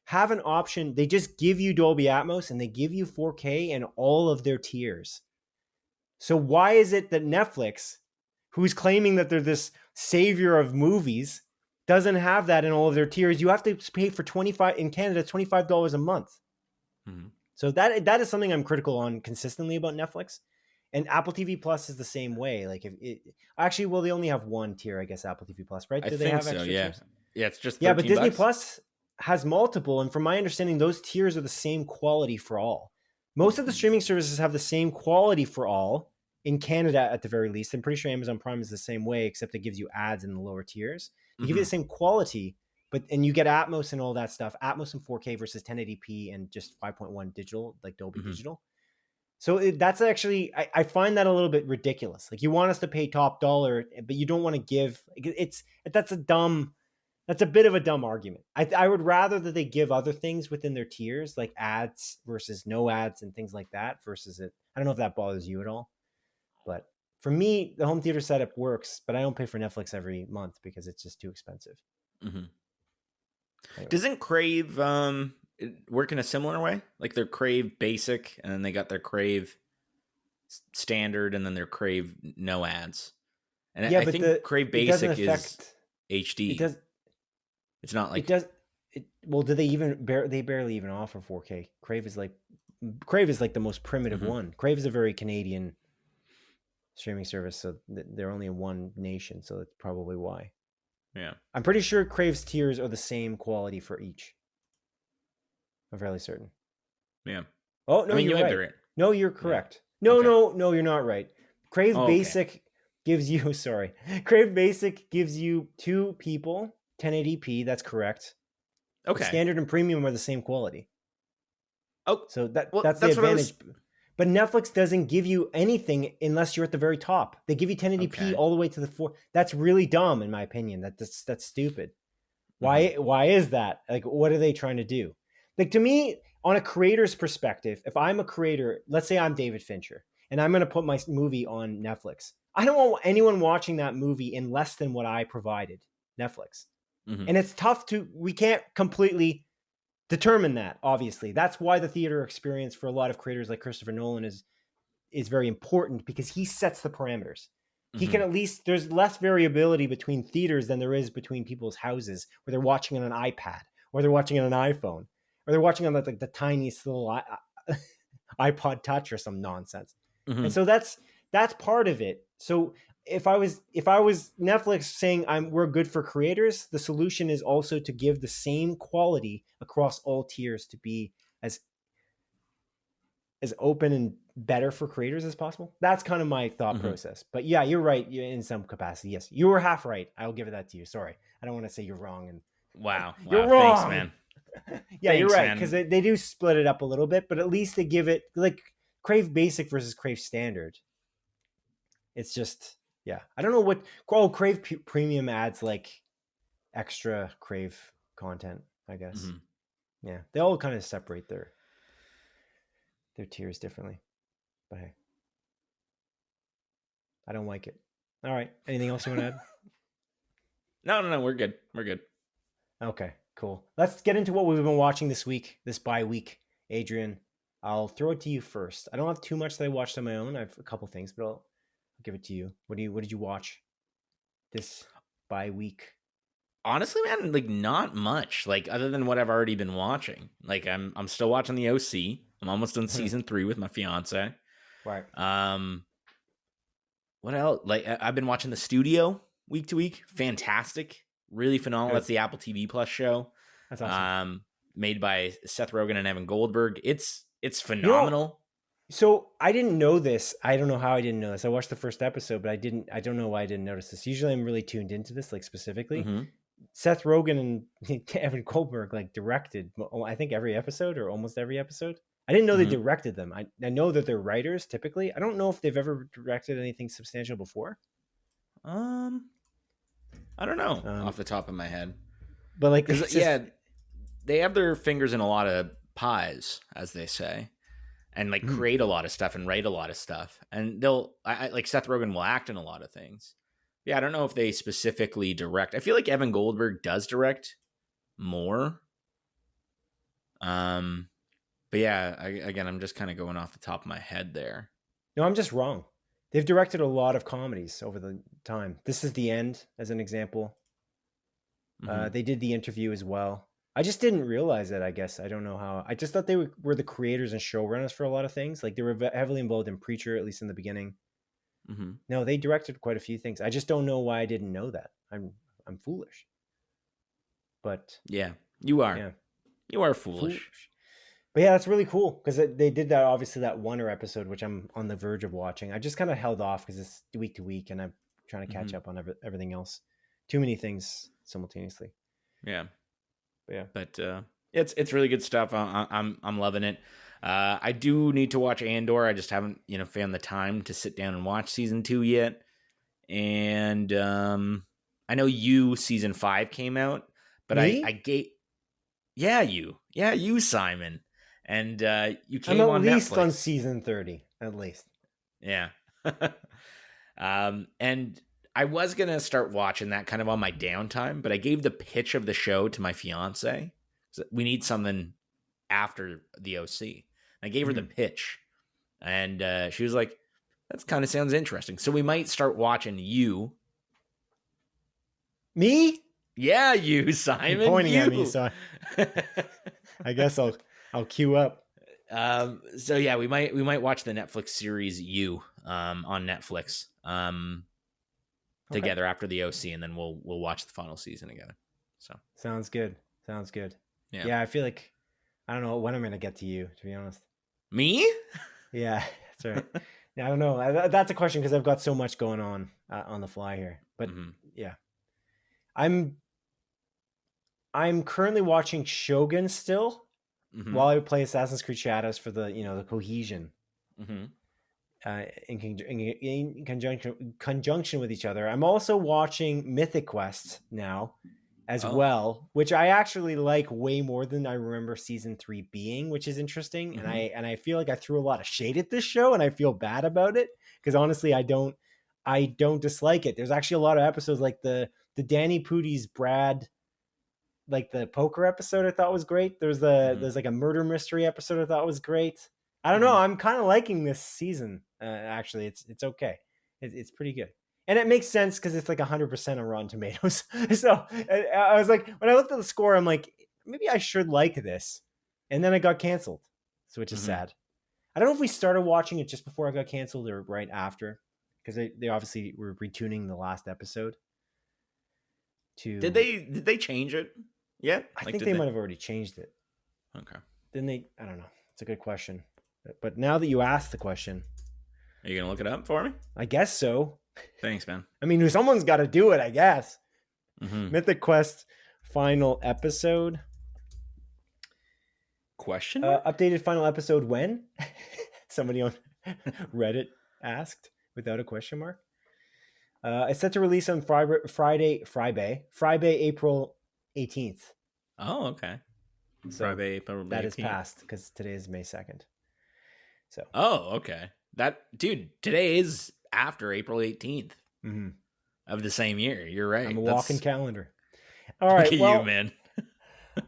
have an option. They just give you Dolby Atmos and they give you 4K in all of their tiers. So why is it that Netflix, who's claiming that they're this savior of movies, doesn't have that in all of their tiers? You have to pay for $25 a month. So that is something I'm critical on consistently about Netflix. And Apple TV Plus is the same way. Like they only have one tier, I guess, Apple TV Plus, right? Do they have extra tiers? Yeah, it's just $13. Yeah, but Disney Plus has multiple, and from my understanding, those tiers are the same quality for all. Most of the streaming services have the same quality for all in Canada, at the very least. I'm pretty sure Amazon Prime is the same way, except it gives you ads in the lower tiers. They give you the same quality, and you get Atmos and all that stuff. Atmos and 4K versus 1080p and just 5.1 digital, like Dolby Digital. So that's actually, I find that a little bit ridiculous. Like, you want us to pay top dollar, but you don't want to give. That's a bit of a dumb argument. I would rather that they give other things within their tiers, like ads versus no ads and things like that, versus it. I don't know if that bothers you at all. But for me, the home theater setup works, but I don't pay for Netflix every month because it's just too expensive. Anyway. Doesn't Crave work in a similar way? Like their Crave Basic, and then they got their Crave Standard, and then their Crave No Ads. And I think Crave Basic is HD. It's not like well, do they even they barely even offer 4K? Crave is like the most primitive one. Crave is a very Canadian streaming service, so they're only in one nation, so that's probably why. Yeah, I'm pretty sure Crave's tiers are the same quality for each. I'm fairly certain. Yeah. Oh no, you're right. No, you're correct. Yeah. No, you're not right. Crave Basic gives you. Sorry, Crave Basic gives you 2 people. 1080p, that's correct. Okay. Standard and premium are the same quality. Oh, so that's the advantage. But Netflix doesn't give you anything unless you're at the very top. They give you 1080p all the way to the 4. That's really dumb, in my opinion. That's stupid. Why is that? Like, what are they trying to do? Like, to me, on a creator's perspective, if I'm a creator, let's say I'm David Fincher, and I'm going to put my movie on Netflix. I don't want anyone watching that movie in less than what I provided Netflix. And it's tough we can't completely determine that, obviously. That's why the theater experience for a lot of creators like Christopher Nolan is very important, because he sets the parameters. He can at least, there's less variability between theaters than there is between people's houses, where they're watching on an iPad, or they're watching on an iPhone, or they're watching on the tiniest little iPod Touch or some nonsense. And so that's part of it. So if I was Netflix saying we're good for creators, the solution is also to give the same quality across all tiers, to be as open and better for creators as possible. That's kind of my thought process. But yeah, you're right. You're in some capacity. Yes, you were half right. I'll give that to you. Sorry, I don't want to say you're wrong. And wow, you're wrong. Thanks, man. Yeah, you're right, because they do split it up a little bit, but at least they give it like Crave Basic versus Crave Standard. It's just, yeah, I don't know what. Oh, Crave Premium adds like extra Crave content, I guess. Yeah, they all kind of separate their tiers differently. But hey, I don't like it. All right, anything else you want to add? No, we're good. Okay, cool. Let's get into what we've been watching this week, this bye week. Adrian, I'll throw it to you first. I don't have too much that I watched on my own. I have a couple things, but I'll give it to you. What did you watch this bye week? Honestly, man, like not much. Like other than what I've already been watching. Like I'm still watching the OC. I'm almost on season 3 with my fiance. Right. What else? Like I've been watching The Studio week to week. Fantastic. Really phenomenal. Good. That's the Apple TV Plus show. That's awesome. Made by Seth Rogen and Evan Goldberg. It's phenomenal. So I didn't know this. I don't know how I didn't know this. I watched the first episode, but I don't know why I didn't notice this. Usually I'm really tuned into this, like specifically. Seth Rogen and Evan Goldberg like directed, I think every episode or almost every episode. I didn't know they directed them. I know that they're writers typically. I don't know if they've ever directed anything substantial before. I don't know off the top of my head, but like, they have their fingers in a lot of pies, as they say, and like create a lot of stuff and write a lot of stuff. And like Seth Rogen will act in a lot of things. Yeah, I don't know if they specifically direct. I feel like Evan Goldberg does direct more. But yeah, I'm just kind of going off the top of my head there. No, I'm just wrong. They've directed a lot of comedies over the time. This Is the End, as an example. They did The Interview as well. I just didn't realize that, I guess. I don't know how. I just thought they were the creators and showrunners for a lot of things. Like they were heavily involved in Preacher, at least in the beginning. No, they directed quite a few things. I just don't know why I didn't know that. I'm foolish. But yeah, you are. Yeah. You are foolish. But yeah, that's really cool because they did that, obviously, that Wonder episode, which I'm on the verge of watching. I just kind of held off because it's week to week and I'm trying to catch up on everything else. Too many things simultaneously. Yeah. But it's really good stuff. I'm loving it. I do need to watch Andor. I just haven't, found the time to sit down and watch season 2 yet. And I know season 5 came out, but I gave you Simon. And you came on Netflix. At least on season 30, at least. Yeah. And I was going to start watching that kind of on my downtime, but I gave the pitch of the show to my fiance. So we need something after the OC. I gave her the pitch, and she was like, that kind of sounds interesting. So we might start watching you. Me? Yeah, you, Simon. You're pointing at me, so I guess I'll queue up. So yeah, we might watch the Netflix series You on Netflix together after the OC, and then we'll watch the final season together. So sounds good. Yeah, I feel like I don't know when I'm gonna get to you, to be honest. Me? Yeah, that's right. Yeah, I don't know. That's a question because I've got so much going on the fly here. But yeah, I'm currently watching Shogun still. While I play Assassin's Creed Shadows for the the cohesion in conjunction with each other. I'm also watching Mythic Quest now as well, which I actually like way more than I remember season 3 being, which is interesting. And I feel like I threw a lot of shade at this show, and I feel bad about it because honestly, I don't dislike it. There's actually a lot of episodes like the Danny Pudi's Brad. Like the poker episode I thought was great. There's like a murder mystery episode I thought was great. I don't know. I'm kind of liking this season. Actually, it's okay. It's pretty good. And it makes sense because it's like 100% on Rotten Tomatoes. So I was like, when I looked at the score, I'm like, maybe I should like this. And then it got canceled, so which is sad. I don't know if we started watching it just before I got canceled or right after, because they obviously were retuning the last episode. Did they change it? Yeah, I think they might have already changed it. Okay. Then I don't know. It's a good question. But now that you asked the question, are you gonna look it up for me? I guess so. Thanks, man. I mean, someone's got to do it, I guess. Mm-hmm. Mythic Quest final episode. Question mark? Updated final episode when? Somebody on Reddit asked without a question mark. It's set to release on Friday, April 18th. Oh, okay. So Friday, April 18th. That is past because today is May 2nd. So. Oh, okay. Today is after April 18th of the same year. You're right. I'm a walking calendar. All right. Look at you, man.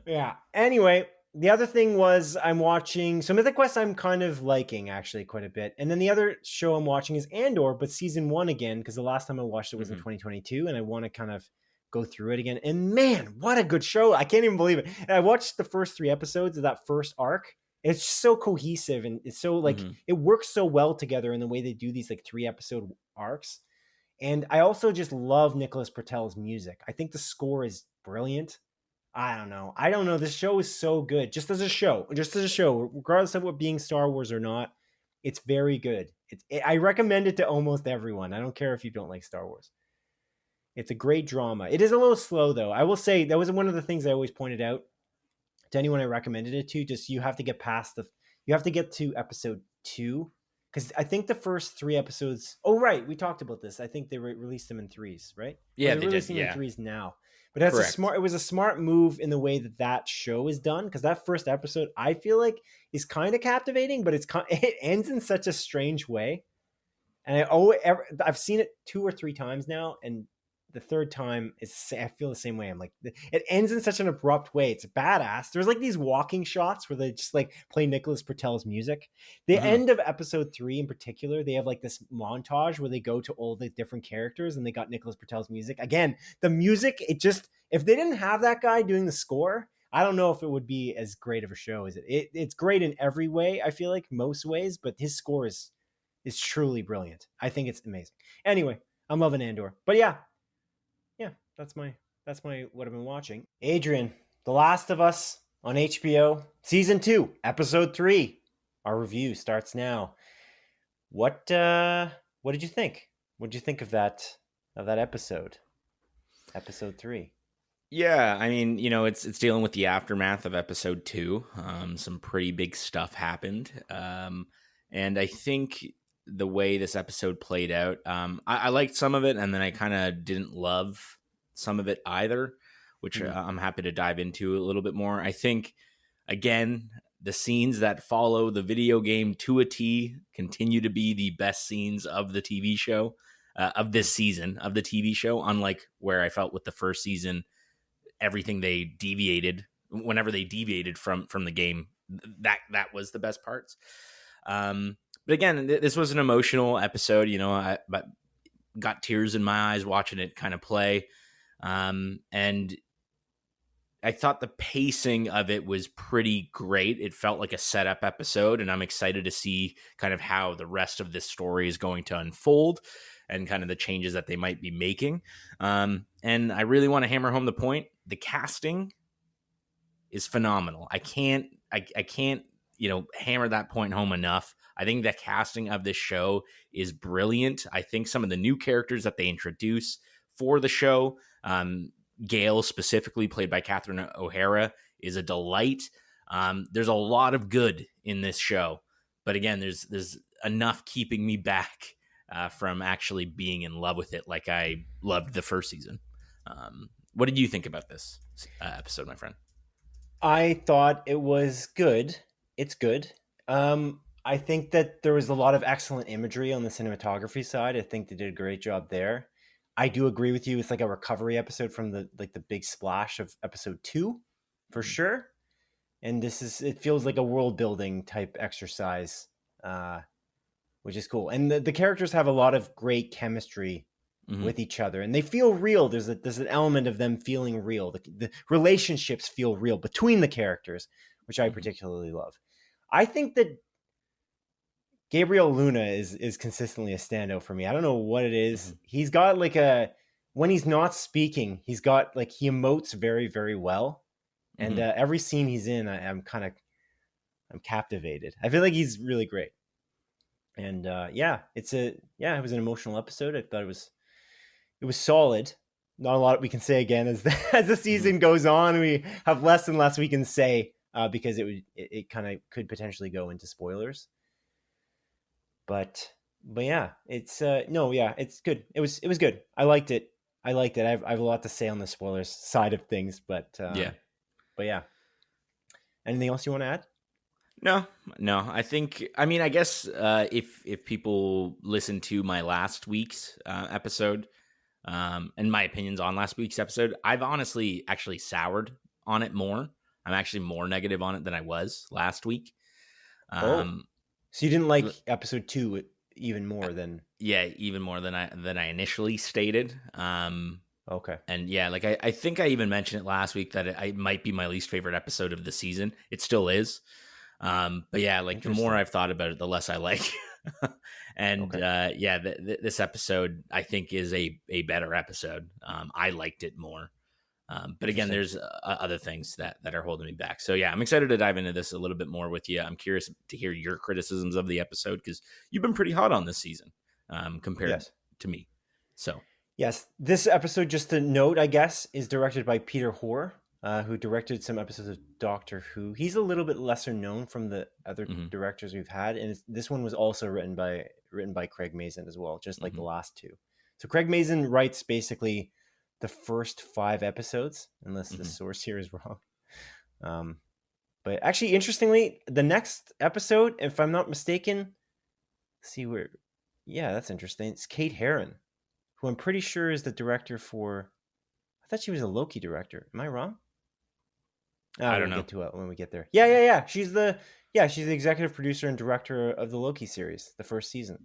Yeah. Anyway, the other thing was I'm watching. So Mythic Quest I'm kind of liking actually quite a bit. And then the other show I'm watching is Andor, but season 1 again, because the last time I watched it was in 2022 and I want to kind of go through it again. And man, what a good show. I can't even believe it. And I watched the first 3 episodes of that first arc. It's so cohesive and it's so like it works so well together in the way they do these like 3 episode arcs. And I also just love Nicholas Britell's music. I think the score is brilliant. I don't know. This show is so good. Just as a show, regardless of what being Star Wars or not, it's very good. I recommend it to almost everyone. I don't care if you don't like Star Wars. It's a great drama. It is a little slow though. I will say that was one of the things I always pointed out to anyone I recommended it to. Just you have to get to episode 2. Because I think the first 3 episodes. Oh, right. We talked about this. I think they released them in 3s, right? Yeah, they're releasing them in 3s now. But it was a smart move in the way that show is done. Because that first episode, I feel like, is kind of captivating, but it ends in such a strange way. And I've seen it 2 or 3 times now, and the third time I feel the same way. I'm like, it ends in such an abrupt way. It's badass. There's like these walking shots where they just like play Nicholas Britell's music. The end of episode 3 in particular, they have like this montage where they go to all the different characters and they got Nicholas Britell's music. Again, the music, if they didn't have that guy doing the score, I don't know if it would be as great of a show as it. It's great in every way, I feel like, most ways, but his score is truly brilliant. I think it's amazing. Anyway, I'm loving Andor. But yeah, that's my what I've been watching. Adrian, The Last of Us on HBO, season 2, episode 3. Our review starts now. What did you think? What did you think of that episode? Episode 3. Yeah, I mean, it's dealing with the aftermath of episode 2. Some pretty big stuff happened. And I think the way this episode played out, I liked some of it, and then I kind of didn't love some of it either, which I'm happy to dive into a little bit more. I think, again, the scenes that follow the video game to a T continue to be the best scenes of the TV show, of this season of the TV show, unlike where I felt with the first season, everything whenever they deviated from the game, that was the best parts. But again, this was an emotional episode, but got tears in my eyes watching it kind of play. And I thought the pacing of it was pretty great. It felt like a setup episode, and I'm excited to see kind of how the rest of this story is going to unfold and kind of the changes that they might be making. And I really want to hammer home the point. The casting is phenomenal. I can't, hammer that point home enough. I think the casting of this show is brilliant. I think some of the new characters that they introduce for the show, Gale specifically, played by Catherine O'Hara, is a delight. There's a lot of good in this show, but again, there's enough keeping me back from actually being in love with it like I loved the first season. What did you think about this episode, my friend? I thought it was good. It's good. I think that there was a lot of excellent imagery on the cinematography side. I think they did a great job there. I do agree with you. It's like a recovery episode from the big splash of episode 2 for sure. And it feels like a world building type exercise, which is cool. And the characters have a lot of great chemistry with each other, and they feel real. There's an element of them feeling real. The relationships feel real between the characters, which I particularly love. I think that Gabriel Luna is consistently a standout for me. I don't know what it is. He's got when he's not speaking, he's got he emotes very, very well. And every scene he's in, I'm kind of I'm captivated. I feel like he's really great. And it was an emotional episode. I thought it was solid. Not a lot we can say again as the season goes on. We have less and less we can say because it kind of could potentially go into spoilers. But yeah, it's it's good. It was good. I liked it. I have a lot to say on the spoilers side of things, but yeah. Anything else you want to add? No. I guess if people listen to my last week's episode and my opinions on last week's episode, I've honestly actually soured on it more. I'm actually more negative on it than I was last week. So you didn't like episode 2 even more than even more than I initially stated. Okay. And yeah, like I think I even mentioned it last week that it might be my least favorite episode of the season. It still is. But yeah, like the more I've thought about it, the less I like. And this episode I think is a better episode. I liked it more. But again, there's other things that are holding me back. So yeah, I'm excited to dive into this a little bit more with you. I'm curious to hear your criticisms of the episode because you've been pretty hot on this season compared to me. So yes, this episode, just to note, I guess, is directed by Peter Hoare, who directed some episodes of Doctor Who. He's a little bit lesser known from the other directors we've had, and this one was also written by Craig Mazin as well, just like the last two. So Craig Mazin writes basically the first 5 episodes, unless the source here is wrong. But actually, interestingly, the next episode, if I'm not mistaken, that's interesting. It's Kate Herron, who I'm pretty sure is the director for. I thought she was a Loki director. Am I wrong? I don't know. Get to it when we get there. Yeah. She's the executive producer and director of the Loki series, the first season.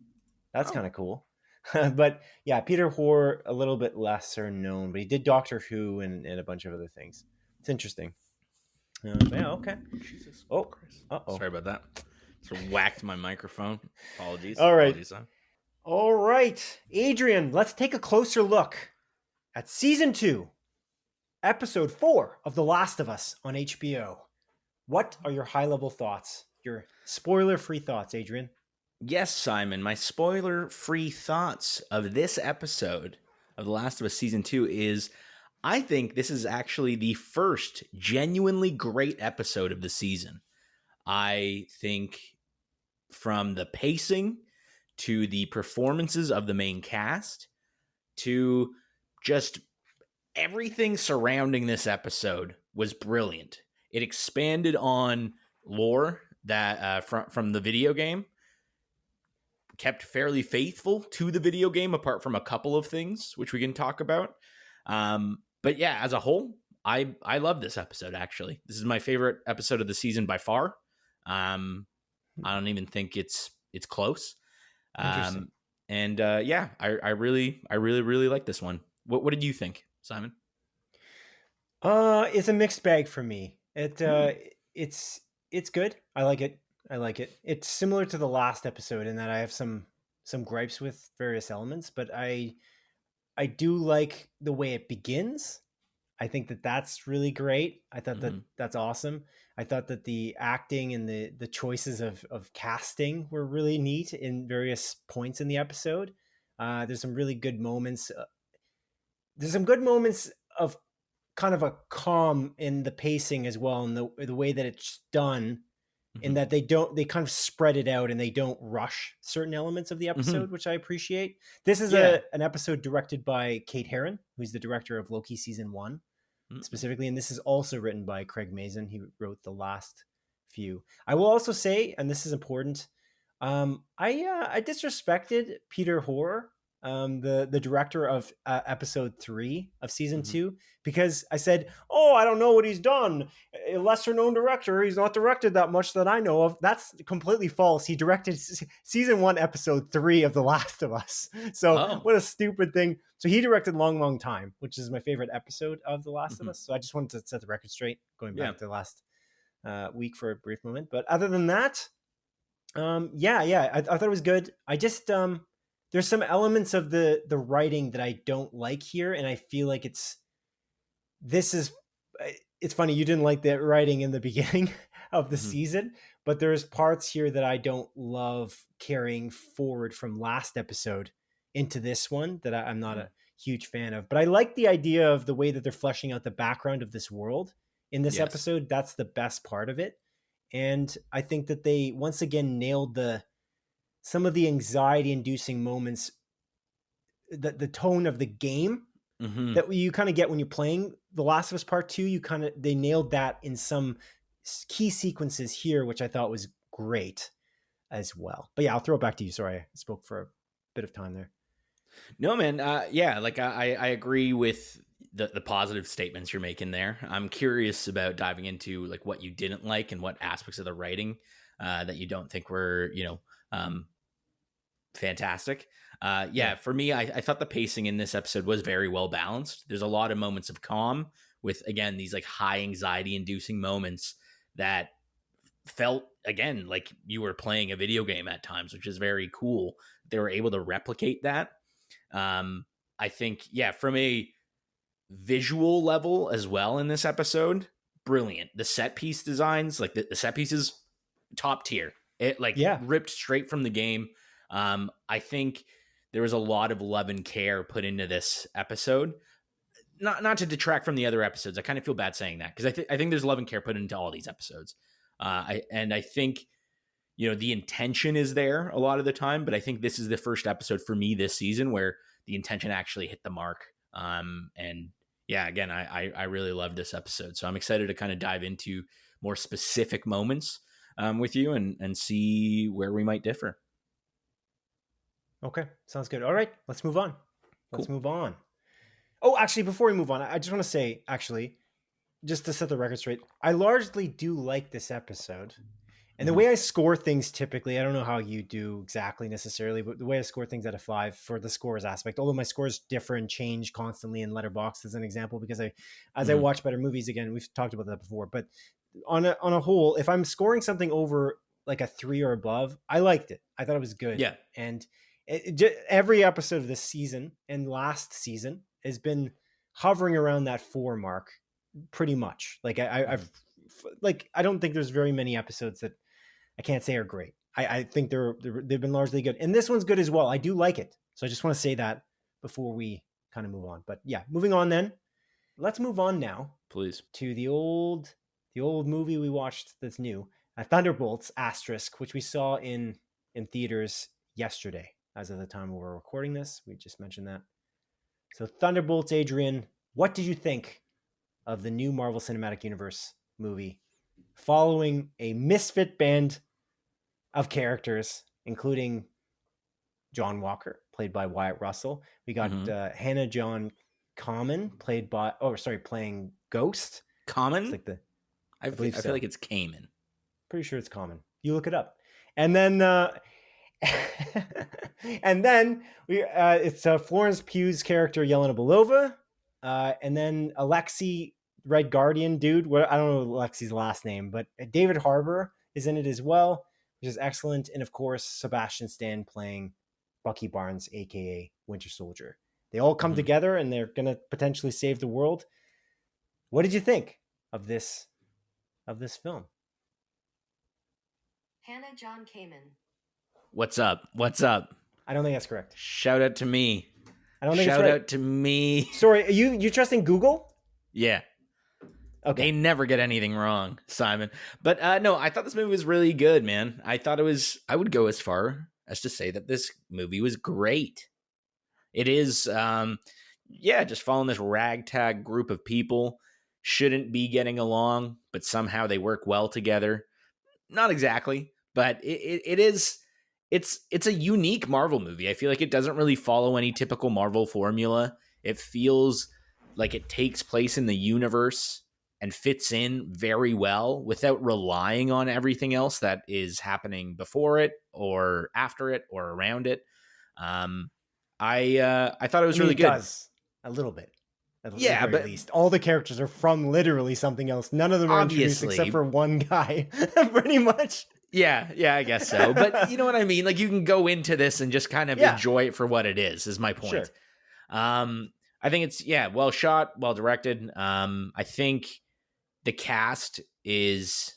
That's kind of cool. But yeah, Peter Hoare, a little bit lesser known, but he did Doctor Who and a bunch of other things. It's interesting. Okay. Jesus. Oh, Chris. Sorry about that. Just whacked my microphone. Apologies. All right. Apologies, son. All right, Adrian, let's take a closer look at season 2, episode 4 of The Last of Us on HBO. What are your high-level thoughts? Your spoiler-free thoughts, Adrian? Yes, Simon. My spoiler-free thoughts of this episode of The Last of Us Season 2 is I think this is actually the first genuinely great episode of the season. I think from the pacing to the performances of the main cast to just everything surrounding this episode was brilliant. It expanded on lore that from the video game, kept fairly faithful to the video game, apart from a couple of things, which we can talk about. But yeah, as a whole, I love this episode, actually. This is my favorite episode of the season by far. I don't even think it's close. Interesting. I really like this one. What did you think, Simon? It's a mixed bag for me. It's good. I like it. It's similar to the last episode in that I have some gripes with various elements, but I do like the way it begins. I think that's really great. I thought that's awesome. I thought that the acting and the choices of casting were really neat in various points in the episode. There's some really good moments. There's some good moments of kind of a calm in the pacing as well, and the way that it's done, in that they kind of spread it out and they don't rush certain elements of the episode, which I appreciate. This is an episode directed by Kate Herron, who's the director of Loki season 1 specifically, and this is also written by Craig Mazin. He wrote the last few. I will also say, and this is important, I disrespected Peter Hoare, the director of episode 3 of season 2, because I said, I don't know what he's done. A lesser known director. He's not directed that much that I know of. That's completely false. He directed season 1, episode 3 of The Last of Us. So what a stupid thing. So he directed Long Time, which is my favorite episode of The Last of Us. So I just wanted to set the record straight, going back to the last week for a brief moment. But other than that, I thought it was good. I just there's some elements of the writing that I don't like here, and I feel like it's funny, you didn't like the writing in the beginning of the Mm-hmm. season, but there's parts here that I don't love carrying forward from last episode into this one that I'm not a huge fan of. But I like the idea of the way that they're fleshing out the background of this world in this episode. That's the best part of it. And I think that they once again nailed some of the anxiety inducing moments, the tone of the game that you kind of get when you're playing The Last of Us Part 2. They nailed that in some key sequences here, which I thought was great as well. But yeah, I'll throw it back to you. Sorry, I spoke for a bit of time there. No, man. Yeah, like I agree with the positive statements you're making there. I'm curious about diving into like what you didn't like and what aspects of the writing that you don't think were, fantastic. For me, I thought the pacing in this episode was very well balanced. There's a lot of moments of calm with, again, these like high anxiety inducing moments that felt, again, like you were playing a video game at times, which is very cool. They were able to replicate that. I think, from a visual level as well in this episode, brilliant. The set piece designs, like the set pieces, top tier. It ripped straight from the game. I think there was a lot of love and care put into this episode. Not to detract from the other episodes. I kind of feel bad saying that because I think there's love and care put into all these episodes. I think, the intention is there a lot of the time, but I think this is the first episode for me this season where the intention actually hit the mark. Again, I really love this episode. So I'm excited to kind of dive into more specific moments with you and see where we might differ. Okay, sounds good. All right, let's move on. Let's move on. Oh, actually, before we move on, I just want to say, just to set the record straight, I largely do like this episode. And the way I score things typically, I don't know how you do exactly necessarily, but the way I score things out of 5 for the scores aspect, although my scores differ and change constantly in Letterboxd as an example, because I watch better movies, again, we've talked about that before, but on a whole, if I'm scoring something over like a 3 or above, I liked it. I thought it was good. Yeah. And every episode of this season and last season has been hovering around that 4 mark pretty much. Like I don't think there's very many episodes that I can't say are great. I think they've been largely good. And this one's good as well. I do like it. So I just want to say that before we kind of move on. But yeah, moving on then. Let's move on now. Please. To the old movie we watched that's new. Thunderbolts **, which we saw in theaters yesterday. As of the time we're recording this, we just mentioned that. So Thunderbolts, Adrian, what did you think of the new Marvel Cinematic Universe movie following a misfit band of characters, including John Walker, played by Wyatt Russell. We got Hannah John Kamen, playing Ghost. Common? Like I feel like it's Kamen. Pretty sure it's Common. You look it up. And then it's Florence Pugh's character Yelena Belova, and then Alexei Red Guardian dude. I don't know Alexi's last name, but David Harbour is in it as well, which is excellent. And of course, Sebastian Stan playing Bucky Barnes, aka Winter Soldier. They all come together and they're gonna potentially save the world. What did you think of this film? Hannah John Kamen. What's up? I don't think that's correct. Shout out to me. I don't think Shout it's right. out to me. Sorry, are you trusting Google? Yeah. Okay. They never get anything wrong, Simon. But no, I thought this movie was really good, man. I would go as far as to say that this movie was great. It is, just following this ragtag group of people. Shouldn't be getting along, but somehow they work well together. Not exactly, but it's a unique Marvel movie. I feel like it doesn't really follow any typical Marvel formula. It feels like it takes place in the universe and fits in very well without relying on everything else that is happening before it or after it or around it. I thought it was really good. It does a little bit. At least all the characters are from literally something else. None of them are introduced except for one guy, pretty much. Yeah, I guess so. But you know what I mean? Like you can go into this and just kind of enjoy it for what it is my point. Sure. I think it's well shot, well directed. I think the cast is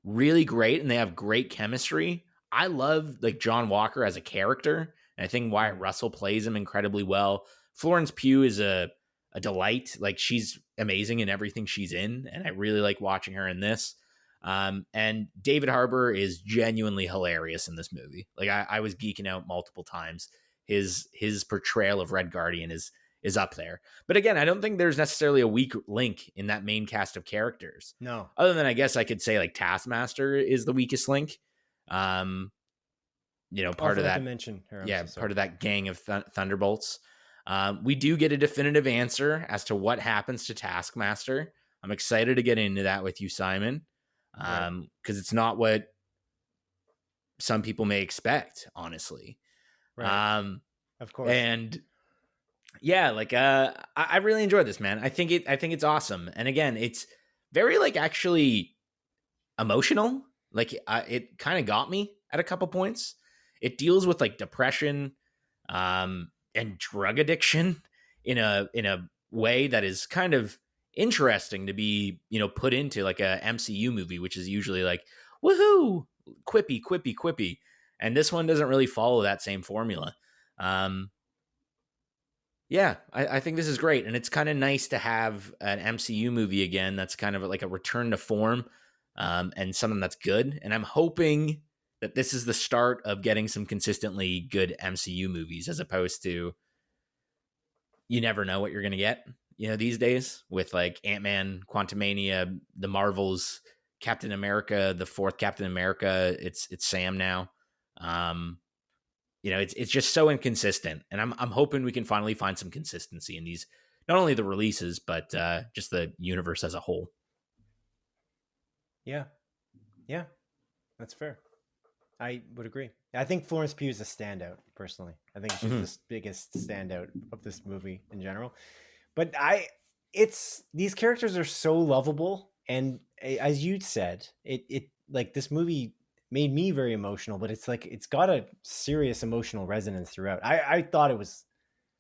really great and they have great chemistry. I love like John Walker as a character, and I think Wyatt Russell plays him incredibly well. Florence Pugh is a delight. Like, she's amazing in everything she's in, and I really like watching her in this. And David Harbour is genuinely hilarious in this movie. Like, I was geeking out multiple times. His portrayal of Red Guardian is up there. But again, I don't think there's necessarily a weak link in that main cast of characters. No. Other than, I guess I could say like Taskmaster is the weakest link. Part of that dimension. Part of that gang of Thunderbolts. We do get a definitive answer as to what happens to Taskmaster. I'm excited to get into that with you, Simon, because it's not what some people may expect, honestly. Right. Of course. And yeah, like I really enjoyed this, man. I think it's awesome. And again, it's very like actually emotional. Like it kind of got me at a couple points. It deals with like depression and drug addiction in a way that is kind of interesting to be, put into like a MCU movie, which is usually like woohoo, quippy. And this one doesn't really follow that same formula. Yeah, I think this is great. And it's kind of nice to have an MCU movie again that's kind of like a return to form, and something that's good. And I'm hoping that this is the start of getting some consistently good MCU movies, as opposed to you never know what you're going to get, these days with like Ant-Man, Quantumania, the Marvels, Captain America, the fourth Captain America. It's Sam now. It's just so inconsistent, and I'm hoping we can finally find some consistency in these, not only the releases, but just the universe as a whole. Yeah, that's fair. I would agree. I think Florence Pugh is a standout, personally. I think she's the biggest standout of this movie in general. But these characters are so lovable, and as you said, it like this movie made me very emotional, but it's like it's got a serious emotional resonance throughout. I thought it was,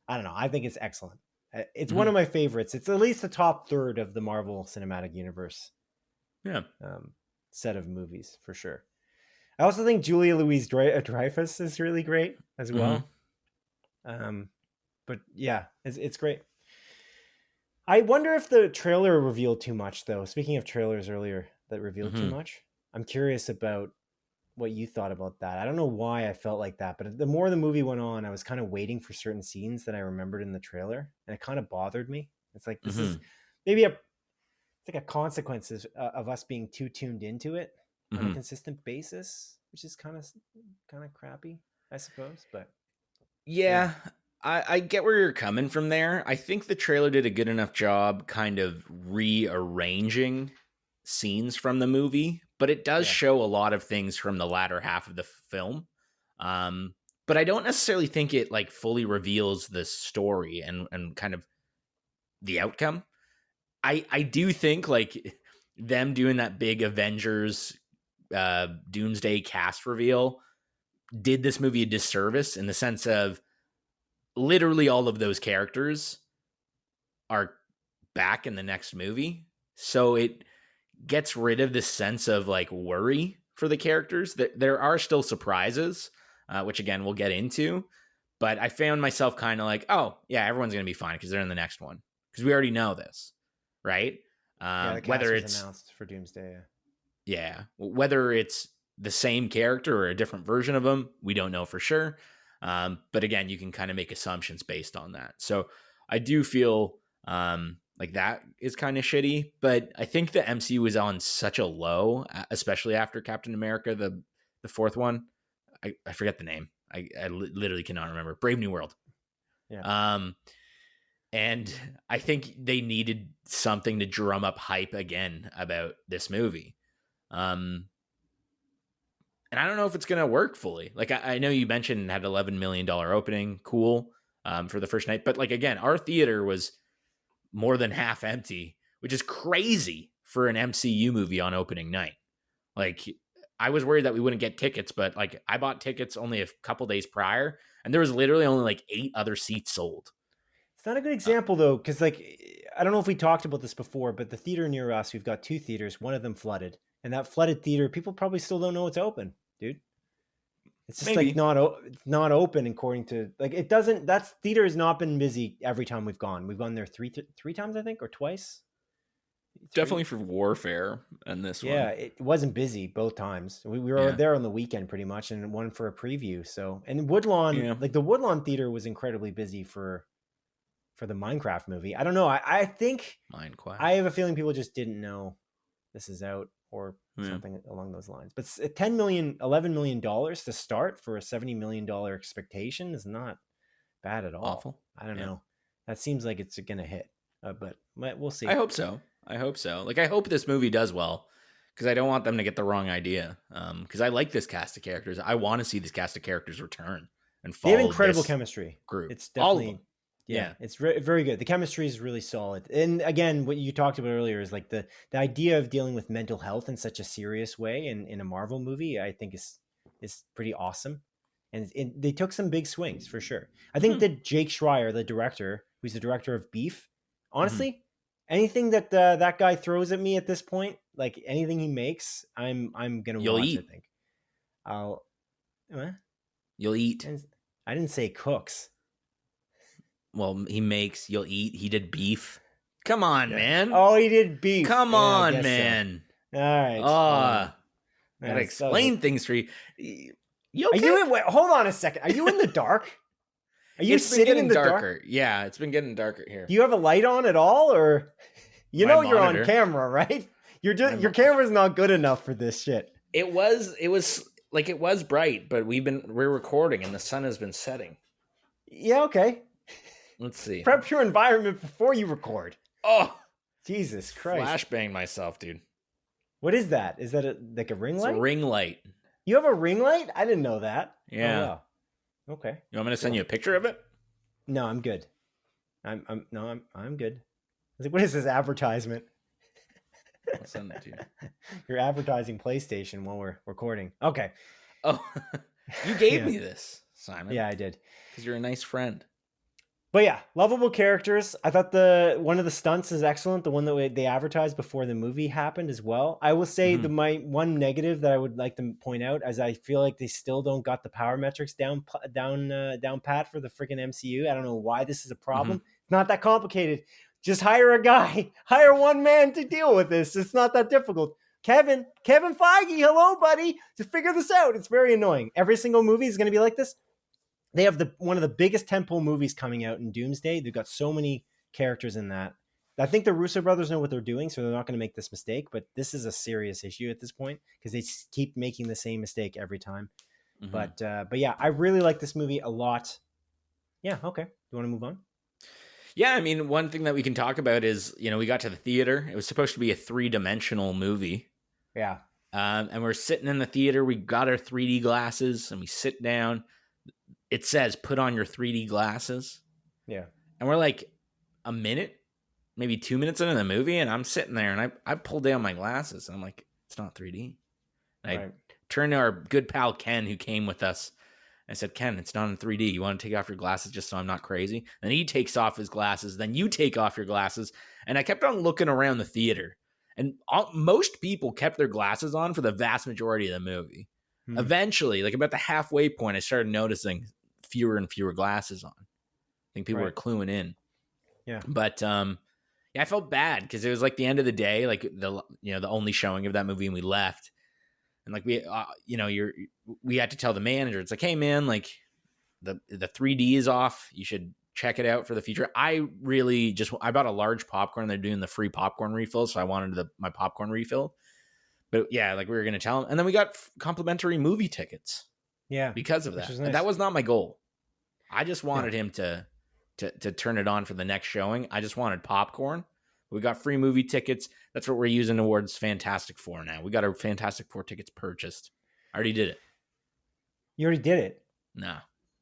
I don't know, I think it's excellent. It's one of my favorites. It's at least the top third of the Marvel Cinematic Universe. Yeah. Set of movies for sure. I also think Julia Louis-Dreyfus is really great as well. But yeah, it's great. I wonder if the trailer revealed too much, though. Speaking of trailers earlier that revealed too much, I'm curious about what you thought about that. I don't know why I felt like that, but the more the movie went on, I was kind of waiting for certain scenes that I remembered in the trailer, and it kind of bothered me. It's like this is maybe it's like a consequence of us being too tuned into it on a consistent basis, which is kind of crappy, I suppose. But yeah. I get where you're coming from there. I think the trailer did a good enough job kind of rearranging scenes from the movie, but it does show a lot of things from the latter half of the film. But I don't necessarily think it like fully reveals the story and kind of the outcome. I do think like them doing that big Avengers Doomsday cast reveal did this movie a disservice, in the sense of literally all of those characters are back in the next movie. So it gets rid of this sense of like worry for the characters. There are still surprises, which again, we'll get into. But I found myself kind of like, oh yeah, everyone's going to be fine because they're in the next one. Because we already know this, right? The cast whether it's announced for Doomsday. Yeah. Whether it's the same character or a different version of them, we don't know for sure. But again, you can kind of make assumptions based on that. So I do feel like that is kind of shitty, but I think the MCU is on such a low, especially after Captain America, the fourth one. I forget the name. I literally cannot remember. Brave New World. Yeah. And I think they needed something to drum up hype again about this movie. And I don't know if it's going to work fully. Like, I know you mentioned it had $11 million opening. Cool. For the first night. But like, again, our theater was more than half empty, which is crazy for an MCU movie on opening night. Like, I was worried that we wouldn't get tickets, but like I bought tickets only a couple days prior, and there was literally only like 8 other seats sold. It's not a good example though, because like I don't know if we talked about this before, but the theater near us, we've got 2 theaters. One of them flooded, and that flooded theater, people probably still don't know it's open, dude. It's just Maybe. like not open according to like it doesn't. That theater has not been busy every time we've gone. We've gone there three times, I think, or twice. Definitely for Warfare and this one. Yeah, it wasn't busy both times. We were there on the weekend pretty much, and one for a preview. So, and Woodlawn, like the Woodlawn Theater was incredibly busy for the Minecraft movie. I don't know. I think Minecraft. I have a feeling people just didn't know this is out or something along those lines. But $11 million to start for a $70 million expectation is not bad at all. Awful. I don't know. That seems like it's going to hit, but we'll see. I hope so. Like, I hope this movie does well, because I don't want them to get the wrong idea. Because I like this cast of characters. I want to see this cast of characters return and follow. They have incredible chemistry. Group. It's definitely it's very good. The chemistry is really solid. And again, what you talked about earlier is like the idea of dealing with mental health in such a serious way in a Marvel movie, I think is pretty awesome. And they took some big swings for sure. I think that Jake Schreier, the director, who's the director of Beef, honestly, anything that that guy throws at me at this point, like anything he makes, I'm gonna watch. Eat. I think I'll. What? You'll eat. I didn't say cooks. Well, he makes. You'll eat. He did Beef. Come on, man. Oh, he did Beef. Come on, man. So. All right. Gotta explain things for you. You okay? Hold on a second. Are you in the dark? Are you sitting in the dark? Yeah, it's been getting darker here. Do you have a light on at all, or you're on camera, right? Your camera's not good enough for this shit. It was bright, but we're recording and the sun has been setting. Yeah, okay. Let's see. Prep your environment before you record. Oh, Jesus Christ! Flashbang myself, dude. What is that? Is that like a ring light? It's a ring light. You have a ring light? I didn't know that. Yeah. Oh, wow. Okay. You want me to send you a picture of it? No, I'm good. I'm good. I was like, what is this advertisement? I'll send it to you. You're advertising PlayStation while we're recording. Okay. Oh, you gave me this, Simon. Yeah, I did. Because you're a nice friend. But yeah, lovable characters. I thought one of the stunts is excellent. The one that they advertised before the movie happened as well. I will say my one negative that I would like to point out is I feel like they still don't got the power metrics down pat for the freaking MCU. I don't know why this is a problem. It's not that complicated. Just hire a guy, hire one man to deal with this. It's not that difficult. Kevin Feige, hello, buddy. To figure this out, it's very annoying. Every single movie is going to be like this. They have one of the biggest tentpole movies coming out in Doomsday. They've got so many characters in that. I think the Russo brothers know what they're doing, so they're not going to make this mistake. But this is a serious issue at this point because they keep making the same mistake every time. But yeah, I really like this movie a lot. Yeah, okay. Do you want to move on? Yeah, I mean, one thing that we can talk about is, we got to the theater. It was supposed to be a 3-dimensional movie. Yeah. And we're sitting in the theater. We got our 3D glasses and we sit down. It says, put on your 3D glasses. Yeah. And we're like a minute, maybe 2 minutes into the movie. And I'm sitting there and I pull down my glasses. And I'm like, it's not 3D. And I turned to our good pal, Ken, who came with us. I said, Ken, it's not in 3D. You want to take off your glasses just so I'm not crazy? Then he takes off his glasses. Then you take off your glasses. And I kept on looking around the theater. And most people kept their glasses on for the vast majority of the movie. Eventually, like about the halfway point, I started noticing fewer and fewer glasses on. I think people were cluing in. Yeah. But I felt bad because it was like the end of the day, like the only showing of that movie, and we left. And like we had to tell the manager, it's like, hey man, like the 3D is off. You should check it out for the future. I bought a large popcorn. They're doing the free popcorn refill, so I wanted my popcorn refill. But yeah, like we were going to tell him. And then we got complimentary movie tickets. Yeah. Because of that. Nice. And that was not my goal. I just wanted him to turn it on for the next showing. I just wanted popcorn. We got free movie tickets. That's what we're using towards Fantastic Four now. We got our Fantastic Four tickets purchased. I already did it. You already did it? No.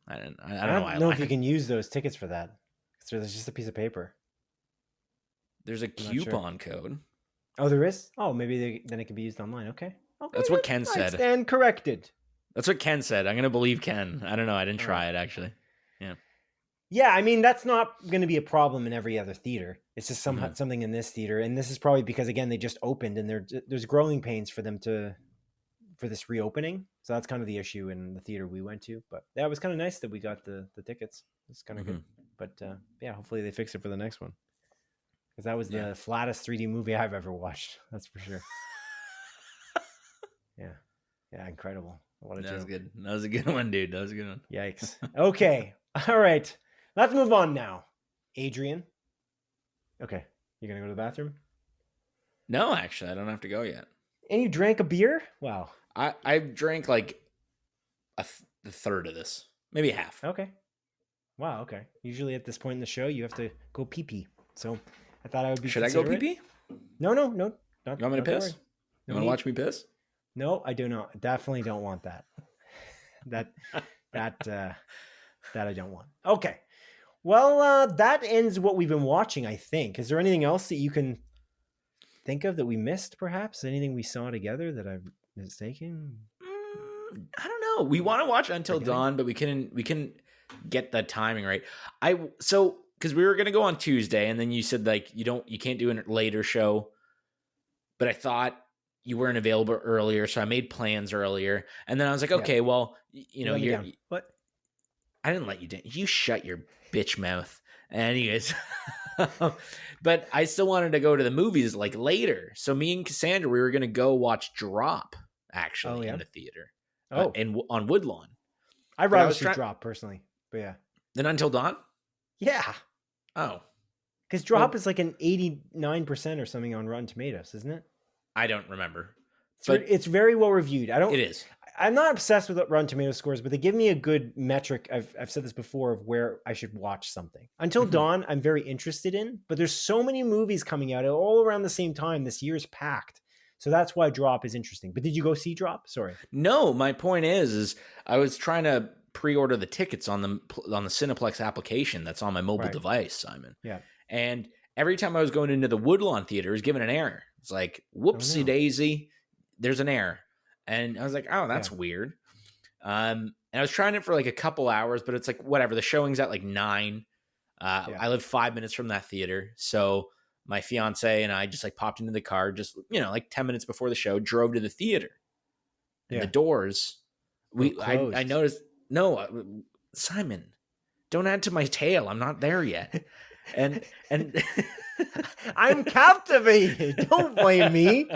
I don't know if you can use those tickets for that. So there's just a piece of paper. There's a coupon code. Oh, there is? Oh, maybe then it can be used online. Okay. That's what Ken said. I stand corrected. That's what Ken said. I'm going to believe Ken. I don't know. I didn't try it, actually. Yeah. Yeah, I mean, that's not going to be a problem in every other theater. It's just something in this theater. And this is probably because, again, they just opened and there's growing pains for them for this reopening. So that's kind of the issue in the theater we went to. But yeah, it was kind of nice that we got the tickets. It's kind of good. But yeah, hopefully they fix it for the next one. Because that was the flattest 3D movie I've ever watched. That's for sure. Yeah. Yeah, incredible. That was good. That was a good one, dude. That was a good one. Yikes. Okay. All right. Let's move on now. Adrian. Okay. You going to go to the bathroom? No, actually. I don't have to go yet. And you drank a beer? Wow. I drank like a third of this. Maybe half. Okay. Wow, okay. Usually at this point in the show, you have to go pee-pee. So I thought I would be Should I go pee-pee? No. Not, you want me to piss? You want to watch me piss? No, I do not. Definitely don't want that. That I don't want. Okay. Well, that ends what we've been watching, I think. Is there anything else that you can think of that we missed, perhaps? Anything we saw together that I'm mistaken? I don't know. We want to watch Until Dawn, but we couldn't get the timing right. Because we were gonna go on Tuesday, and then you said like you can't do a later show. But I thought you weren't available earlier, so I made plans earlier. And then I was like, okay, well, you're what? I didn't let you down. You shut your bitch mouth. Anyways, but I still wanted to go to the movies like later. So me and Cassandra, we were gonna go watch Drop actually in the theater. On Woodlawn. I'd rather see Drop personally, but yeah. Then Until Dawn? Yeah. Oh. Because Drop is like an 89% or something on Rotten Tomatoes, isn't it? I don't remember. But it's very well reviewed. It is. I'm not obsessed with Rotten Tomatoes scores, but they give me a good metric. I've said this before of where I should watch something. Until Dawn, I'm very interested in, but there's so many movies coming out all around the same time. This year's packed. So that's why Drop is interesting. But did you go see Drop? Sorry. No, my point is I was trying to pre-order the tickets on the Cineplex application that's on my mobile device, Simon. Yeah. And every time I was going into the Woodlawn theater, it was given an error. It's like, whoopsie daisy, there's an error. And I was like, oh, that's weird. And I was trying it for like a couple hours, but it's like, whatever. The showing's at like 9. I live 5 minutes from that theater. So my fiance and I just like popped into the car, just, like 10 minutes before the show, drove to the theater. And the doors, I noticed, no, Simon, don't add to my tale. I'm not there yet. And I'm captivated. Don't blame me.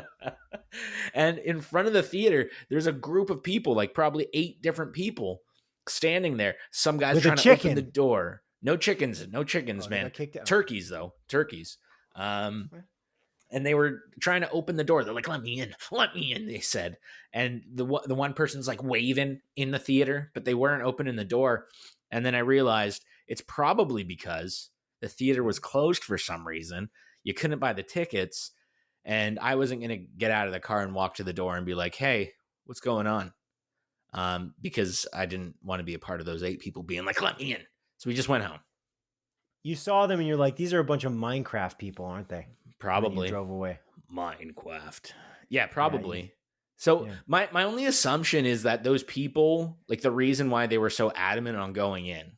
And in front of the theater, there's a group of people, like probably 8 different people standing there. Some guys trying to open the door. No chickens, man. Turkeys, though. Turkeys. And they were trying to open the door. They're like, let me in, they said. And the one person's like waving in the theater, but they weren't opening the door. And then I realized it's probably because the theater was closed for some reason. You couldn't buy the tickets. And I wasn't going to get out of the car and walk to the door and be like, hey, what's going on? Because I didn't want to be a part of those 8 people being like, let me in. So we just went home. You saw them and you're like, these are a bunch of Minecraft people, aren't they? Probably. You drove away. Minecraft. Yeah, probably. So my only assumption is that those people, like the reason why they were so adamant on going in,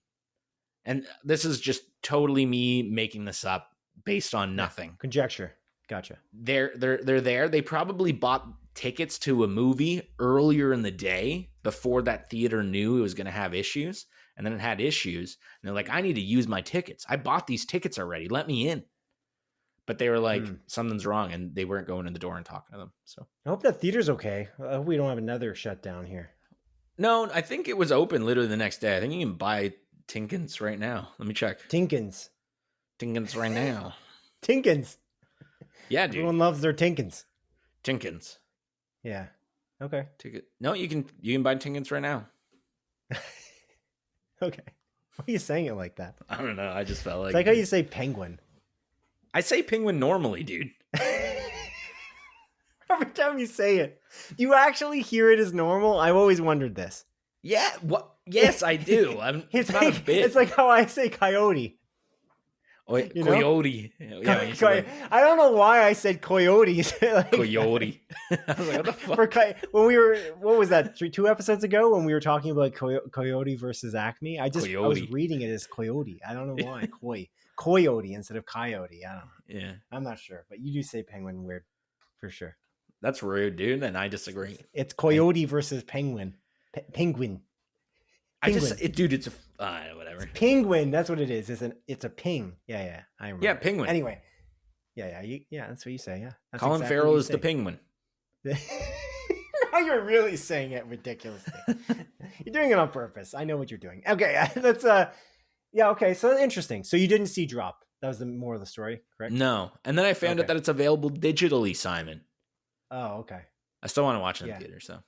and this is just totally me making this up based on nothing. Conjecture. Gotcha. They're there. They probably bought tickets to a movie earlier in the day before that theater knew it was going to have issues. And then it had issues. And they're like, I need to use my tickets. I bought these tickets already. Let me in. But they were like, something's wrong. And they weren't going in the door and talking to them. So I hope that theater's okay. I hope we don't have another shutdown here. No, I think it was open literally the next day. I think you can buy Tinkins right now. Let me check. Tinkins right now. Tinkins. Yeah, dude. Everyone loves their Tinkins. Tinkins. Yeah. Okay. No, you can buy Tinkins right now. Okay. Why are you saying it like that? I don't know. I just felt like... It's like how you say penguin. I say penguin normally, dude. Every time you say it. Do you actually hear it as normal? I've always wondered this. Yeah. What? Yes, I do. It's not a bit. It's like how I say coyote. Coyote. Yeah, I don't know why I said coyotes. Coyote. I was like, what the fuck? When we were, what was that? 2 episodes ago when we were talking about Coyote versus Acme, I was reading it as coyote. I don't know why. Coyote instead of coyote. I don't know. Yeah. I'm not sure, but you do say penguin weird for sure. That's rude, dude. And I disagree. It's coyote versus penguin. Penguin. Dude, it's whatever. It's penguin. That's what it is. It's a ping. Yeah. I remember. Yeah, penguin. Anyway. Yeah. That's what you say. Yeah. That's Colin exactly Farrell is the penguin. Now you're really saying it ridiculously. You're doing it on purpose. I know what you're doing. Okay. That's yeah. Okay. So interesting. So you didn't see Drop. That was the moral of the story, correct? No. And then I found out that it's available digitally, Simon. Oh, okay. I still want to watch it in the theater, so.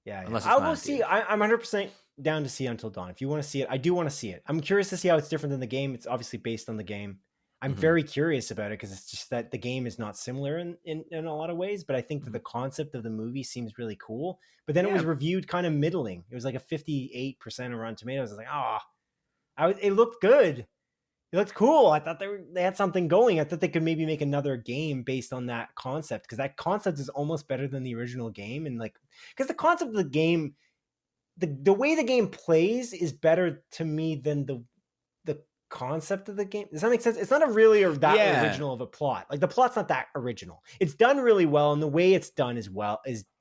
Yeah. I will see. I'm 100% down to see Until Dawn. If you want to see it, I do want to see it. I'm curious to see how it's different than the game. It's obviously based on the game. I'm very curious about it because it's just that the game is not similar in a lot of ways, but I think that the concept of the movie seems really cool. But then it was reviewed kind of middling. It was like a 58% on Rotten Tomatoes. I was like, it looked good. It looked cool. I thought they had something going. I thought they could maybe make another game based on that concept because that concept is almost better than the original game. And because the concept of the game, the way the game plays is better to me than the concept of the game. Does that make sense? It's not original of a plot. Like the plot's not that original. It's done really well, and the way it's done is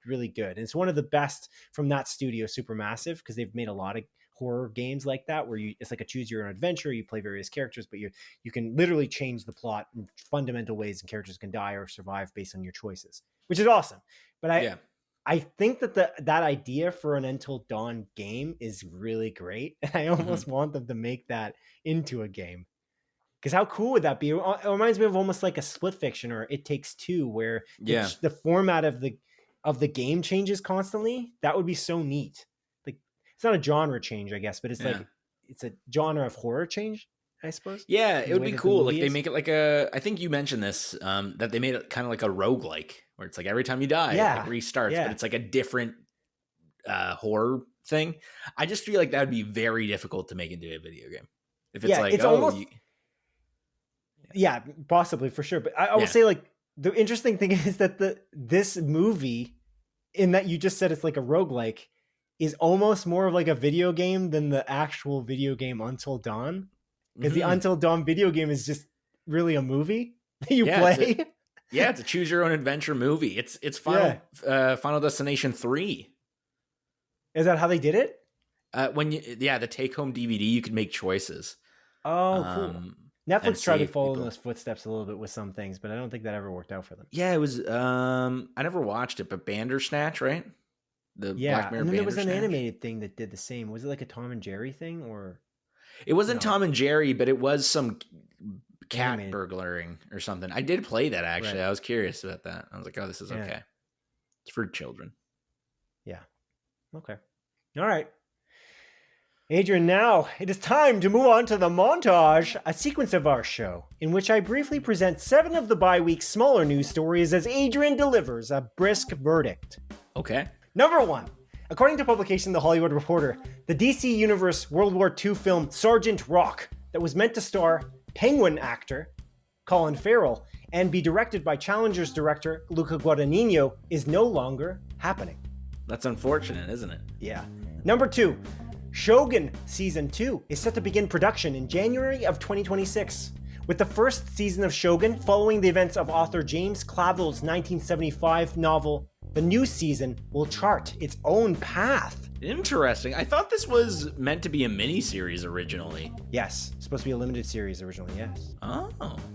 really good. And it's one of the best from that studio, Supermassive, because they've made a lot of horror games like that where it's like a choose your own adventure. You play various characters, but you can literally change the plot in fundamental ways, and characters can die or survive based on your choices, which is awesome. But I think that that idea for an Until Dawn game is really great. And I almost want them to make that into a game. Because how cool would that be? It reminds me of almost like a Split Fiction or It Takes Two, where the format of the game changes constantly. That would be so neat. Like it's not a genre change, I guess, but it's like it's a genre of horror change, I suppose. Yeah, it would be cool. Like they make it like I think you mentioned this, that they made it kind of like a roguelike, where it's like every time you die, it restarts, but it's like a different horror thing. I just feel like that would be very difficult to make into a video game. If it's almost, possibly for sure. But I will say, like, the interesting thing is that this movie, in that you just said it's like a roguelike, is almost more of like a video game than the actual video game Until Dawn. Because the Until Dawn video game is just really a movie that you play. It's a choose your own adventure movie. It's Final Destination 3. Is that how they did it? The take home DVD, you could make choices. Oh, cool. Netflix tried to follow in those footsteps a little bit with some things, but I don't think that ever worked out for them. Yeah, it was. I never watched it, but Bandersnatch, right? The Black Mirror. And then there was an animated thing that did the same. Was it like a Tom and Jerry thing, or? It wasn't Tom and Jerry, but it was some cat burglaring or something. I did play that, actually. Right. I was curious about that. I was like, oh, this is okay. It's for children. Yeah. Okay. All right. Adrian, now it is time to move on to the montage, a sequence of our show in which I briefly present 7 of the bi-week's smaller news stories as Adrian delivers a brisk verdict. Okay. Number 1. According to publication The Hollywood Reporter, the DC Universe World War II film Sergeant Rock, that was meant to star Penguin actor Colin Farrell and be directed by Challengers director Luca Guadagnino, is no longer happening. That's unfortunate, isn't it? Yeah. Number 2. Shogun Season 2 is set to begin production in January of 2026, with the first season of Shogun following the events of author James Clavell's 1975 novel. The new season will chart its own path. Interesting. I thought this was meant to be a mini-series originally. Yes. It's supposed to be a limited series originally, yes. Oh.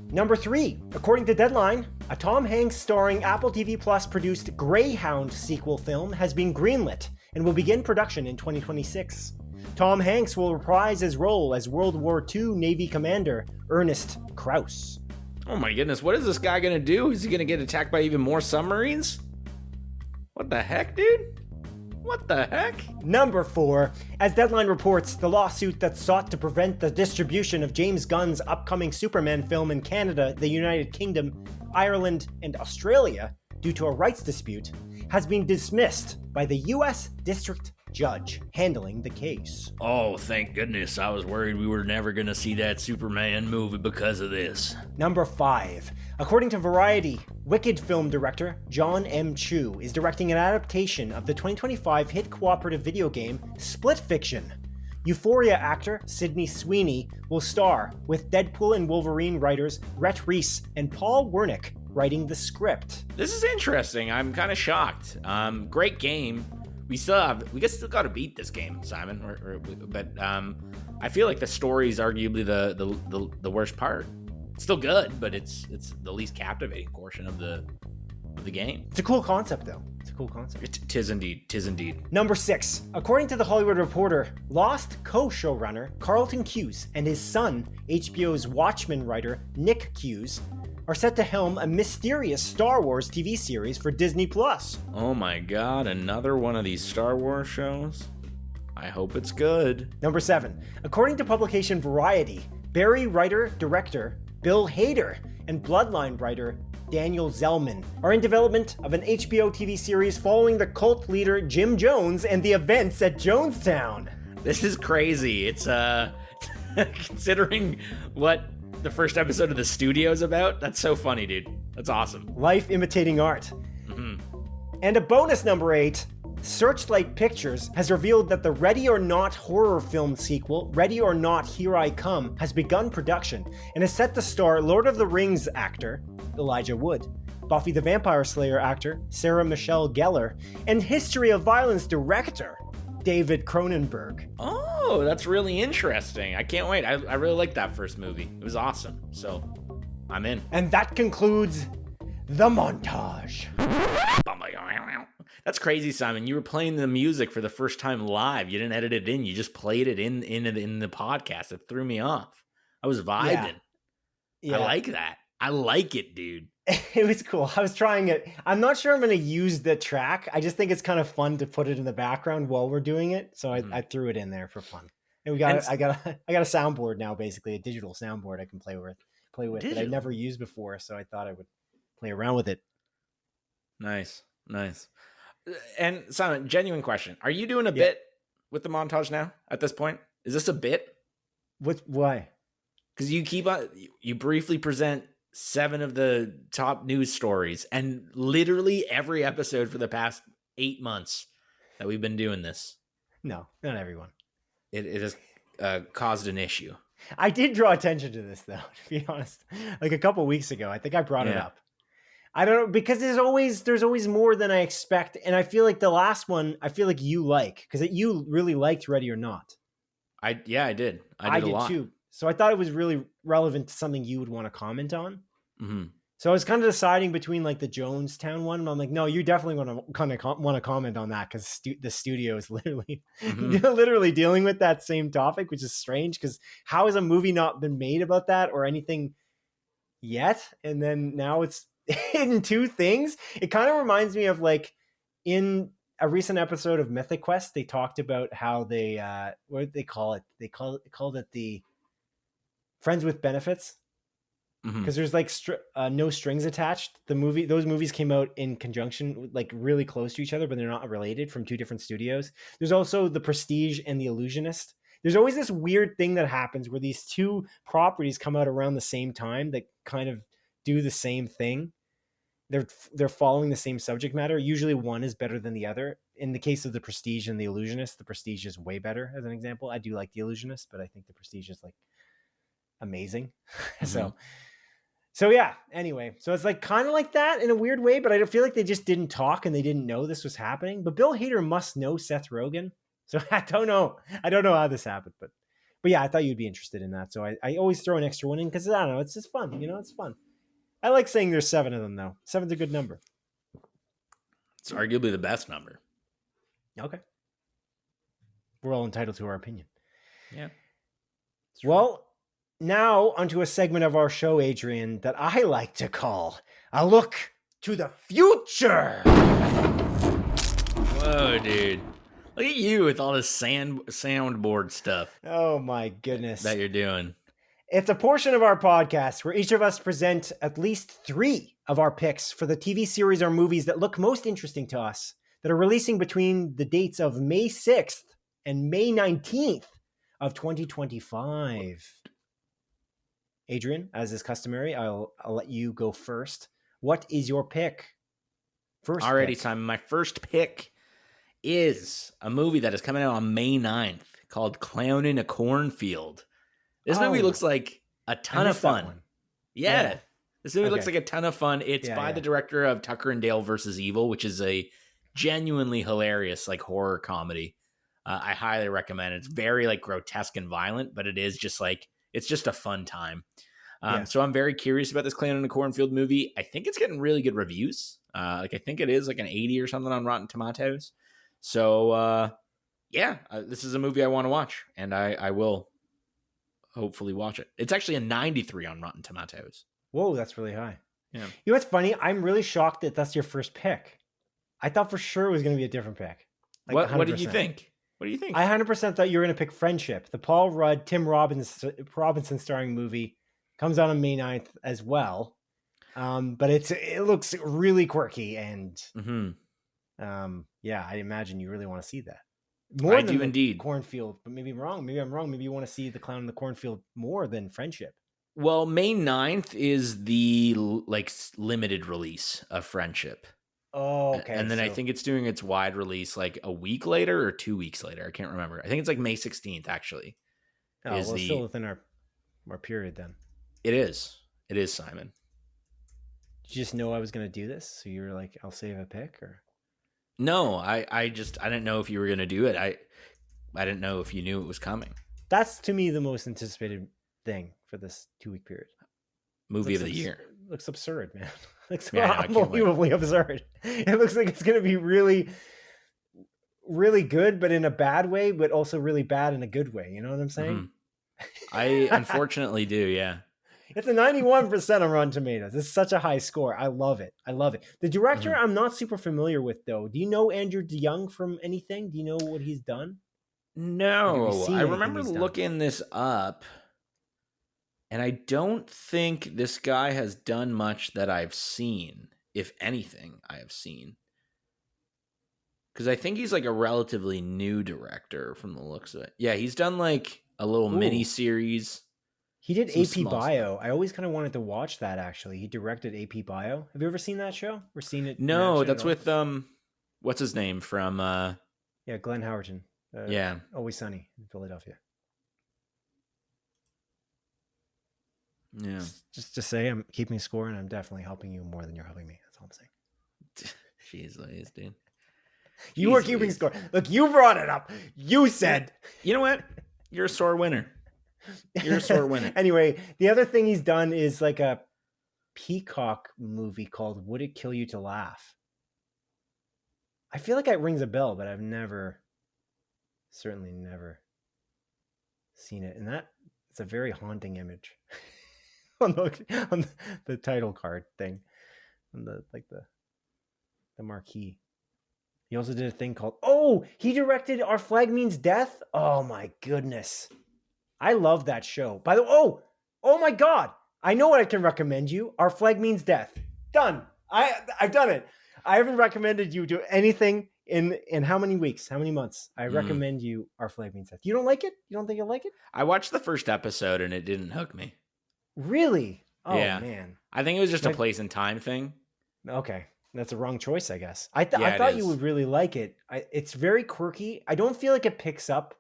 Number 3. According to Deadline, a Tom Hanks starring Apple TV Plus produced Greyhound sequel film has been greenlit and will begin production in 2026. Tom Hanks will reprise his role as World War II Navy Commander Ernest Krause. Oh my goodness, what is this guy gonna do? Is he gonna get attacked by even more submarines? What the heck, dude? What the heck? Number 4. As Deadline reports, the lawsuit that sought to prevent the distribution of James Gunn's upcoming Superman film in Canada, the United Kingdom, Ireland, and Australia due to a rights dispute has been dismissed by the U.S. District judge handling the case. Oh, thank goodness. I was worried we were never going to see that Superman movie because of this. Number 5. According to Variety, Wicked film director John M. Chu is directing an adaptation of the 2025 hit cooperative video game Split Fiction. Euphoria actor Sydney Sweeney will star, with Deadpool and Wolverine writers Rhett Reese and Paul Wernick writing the script. This is interesting. I'm kind of shocked. Great game. We still got to beat this game, Simon. But I feel like the story is arguably the worst part. It's still good, but it's the least captivating portion of the game. It's a cool concept, though. It's a cool concept. Tis indeed. Number 6. According to The Hollywood Reporter, Lost co-showrunner Carlton Cuse and his son, HBO's Watchmen writer Nick Cuse, are set to helm a mysterious Star Wars TV series for Disney+. Oh my god, another one of these Star Wars shows? I hope it's good. Number 7. According to publication Variety, Barry writer-director Bill Hader and Bloodline writer Daniel Zellman are in development of an HBO TV series following the cult leader Jim Jones and the events at Jonestown. This is crazy. It's considering what the first episode of The Studio is about, that's so funny, dude. That's awesome. Life imitating art. Mm-hmm. And a bonus number 8. Searchlight Pictures has revealed that the Ready or Not horror film sequel, Ready or Not Here I Come, has begun production and is set to star Lord of the Rings actor Elijah Wood, Buffy the Vampire Slayer actor Sarah Michelle Gellar, and History of Violence director David Cronenberg. Oh, that's really interesting. I can't wait. I really liked that first movie. It was awesome. So, I'm in. And that concludes the montage. That's crazy, Simon. You were playing the music for the first time live. You didn't edit it in. You just played it in the podcast. It threw me off. I was vibing. Yeah. I like that. I like it, dude. It was cool. I was trying it. I'm not sure I'm going to use the track. I just think it's kind of fun to put it in the background while we're doing it. So I threw it in there for fun. And I got a soundboard now, basically a digital soundboard I can play with that I've never used before. So I thought I would play around with it. Nice. And Simon, genuine question. Are you doing a bit with the montage now at this point? Is this a bit? Why? Because you briefly present 7 of the top news stories, and literally every episode for the past 8 months that we've been doing this. No, not everyone. It has caused an issue. I did draw attention to this, though, to be honest. Like a couple weeks ago, I think I brought it up. I don't know, because there's always more than I expect, and I feel like the last one, I feel like you like, because you really liked Ready or Not. I did. I did a lot too. So I thought it was really relevant to something you would want to comment on. Mm-hmm. So I was kind of deciding between like the Jonestown one, and I'm like, no, you definitely want to comment on that, because the studio is literally literally dealing with that same topic, which is strange, because how has a movie not been made about that or anything yet? And then now it's in 2 things. It kind of reminds me of like in a recent episode of Mythic Quest, they talked about how they what did they call it? They called it the Friends with Benefits, because there's like no strings attached. Those movies came out in conjunction, like really close to each other, but they're not related, from 2 different studios. There's also The Prestige and The Illusionist. There's always this weird thing that happens where these 2 properties come out around the same time that kind of do the same thing. They're following the same subject matter. Usually one is better than the other. In the case of The Prestige and The Illusionist, The Prestige is way better, as an example. I do like The Illusionist, but I think The Prestige is like amazing. So yeah, anyway, so it's like kind of like that in a weird way, but I feel like they just didn't talk and they didn't know this was happening. But Bill Hader must know Seth Rogen. So I don't know how this happened, but yeah, I thought you'd be interested in that. So I always throw an extra one in, because I don't know, it's just fun, it's fun. I like saying there's 7 of them, though. 7's a good number. It's arguably the best number. Okay. We're all entitled to our opinion. Yeah. Well, now onto a segment of our show, Adrian, that I like to call A Look to the Future. Whoa, dude. Look at you with all this soundboard stuff. Oh, my goodness. That you're doing. It's a portion of our podcast where each of us present at least 3 of our picks for the TV series or movies that look most interesting to us that are releasing between the dates of May 6th and May 19th of 2025. Adrian, as is customary, I'll let you go first. What is your pick? Alrighty, Simon. My first pick is a movie that is coming out on May 9th called Clown in a Cornfield. This movie looks like a ton of fun. Yeah. This movie looks like a ton of fun. It's by the director of Tucker and Dale versus Evil, which is a genuinely hilarious like horror comedy. I highly recommend it. It's very like grotesque and violent, but it is just like, it's just a fun time. So I'm very curious about this Clown in a Cornfield movie. I think it's getting really good reviews. I think it is like an 80 or something on Rotten Tomatoes. So this is a movie I want to watch, and I will hopefully watch it. It's actually a 93 on Rotten Tomatoes. Whoa, that's really high. Yeah. You know what's funny? I'm really shocked that that's your first pick. I thought for sure it was going to be a different pick. Like what did you think? What do you think? I 100% thought you were going to pick Friendship. The Paul Rudd, Tim Robinson starring movie comes out on May 9th as well. But it looks really quirky and I imagine you really want to see that. More than indeed. Cornfield, but maybe I'm wrong. Maybe I'm wrong. Maybe you want to see The Clown in the Cornfield more than Friendship. Well, May 9th is the like limited release of Friendship. Oh, okay. And then I think it's doing its wide release like a week later or 2 weeks later. I can't remember. I think it's like May 16th actually. Still within our period then. It is. It is, Simon. Did you just know I was going to do this? So you were like, I'll save a pick or? No, I didn't know if you were going to do it. I didn't know if you knew it was coming. That's to me the most anticipated thing for this 2-week period. Movie of the year. Looks absurd, man. Looks unbelievably absurd. It looks like it's going to be really, really good, but in a bad way, but also really bad in a good way. You know what I'm saying? Mm-hmm. I unfortunately do, yeah. It's a 91% on Rotten Tomatoes. It's such a high score. I love it. The director, I'm not super familiar with, though. Do you know Andrew DeYoung from anything? Do you know what he's done? No. I remember looking this up, and I don't think this guy has done much that I've seen, if anything I have seen. Because I think he's like a relatively new director from the looks of it. Yeah, he's done like a little mini series. He did AP Bio. I always kind of wanted to watch that, actually. He directed AP Bio. Have you ever seen that show? Or seen it? No, that's with, what's his name from... Glenn Howerton. Always Sunny in Philadelphia. Yeah. Just to say, I'm keeping score, and I'm definitely helping you more than you're helping me. That's all I'm saying. Jeez Louise, dude. You were keeping score. Look, you brought it up. You said... You know what? You're a sore winner. You're a sore winner. Anyway, the other thing he's done is like a Peacock movie called Would It Kill You to Laugh? I feel like it rings a bell, but I've certainly never seen it. And it's a very haunting image on the title card thing, on the marquee. He also did a thing called, he directed Our Flag Means Death. Oh my goodness. I love that show. By the way, oh my God. I know what I can recommend you. Our Flag Means Death. Done. I've done it. I haven't recommended you to anything in how many weeks, how many months? I recommend you Our Flag Means Death. You don't like it? You don't think you'll like it? I watched the first episode and it didn't hook me. Really? Oh, yeah. Man. I think it was just a place and time thing. Okay. That's the wrong choice, I guess. I thought you would really like it. It's very quirky. I don't feel like it picks up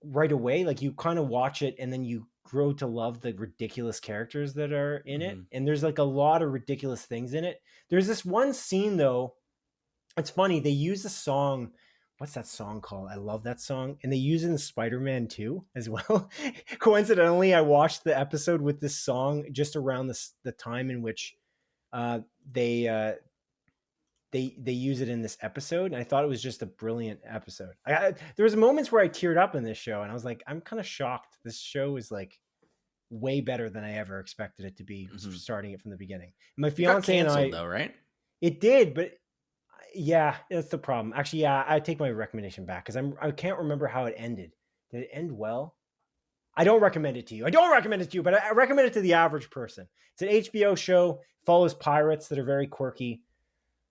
right away. Like you kind of watch it and then you grow to love the ridiculous characters that are in it. And there's like a lot of ridiculous things in it. There's this one scene though. It's funny. They use a song. What's that song called? I love that song. And they use it in Spider-Man 2 as well. Coincidentally, I watched the episode with this song just around the time in which they use it in this episode, and I thought it was just a brilliant episode. There was moments where I teared up in this show, and I was like, I'm kind of shocked. This show is like way better than I ever expected it to be, starting it from the beginning. My fiance and I, though, right? It did, but yeah, that's the problem. Actually, yeah, I take my recommendation back because I can't remember how it ended. Did it end well? I don't recommend it to you. But I recommend it to the average person. It's an HBO show, follows pirates that are very quirky.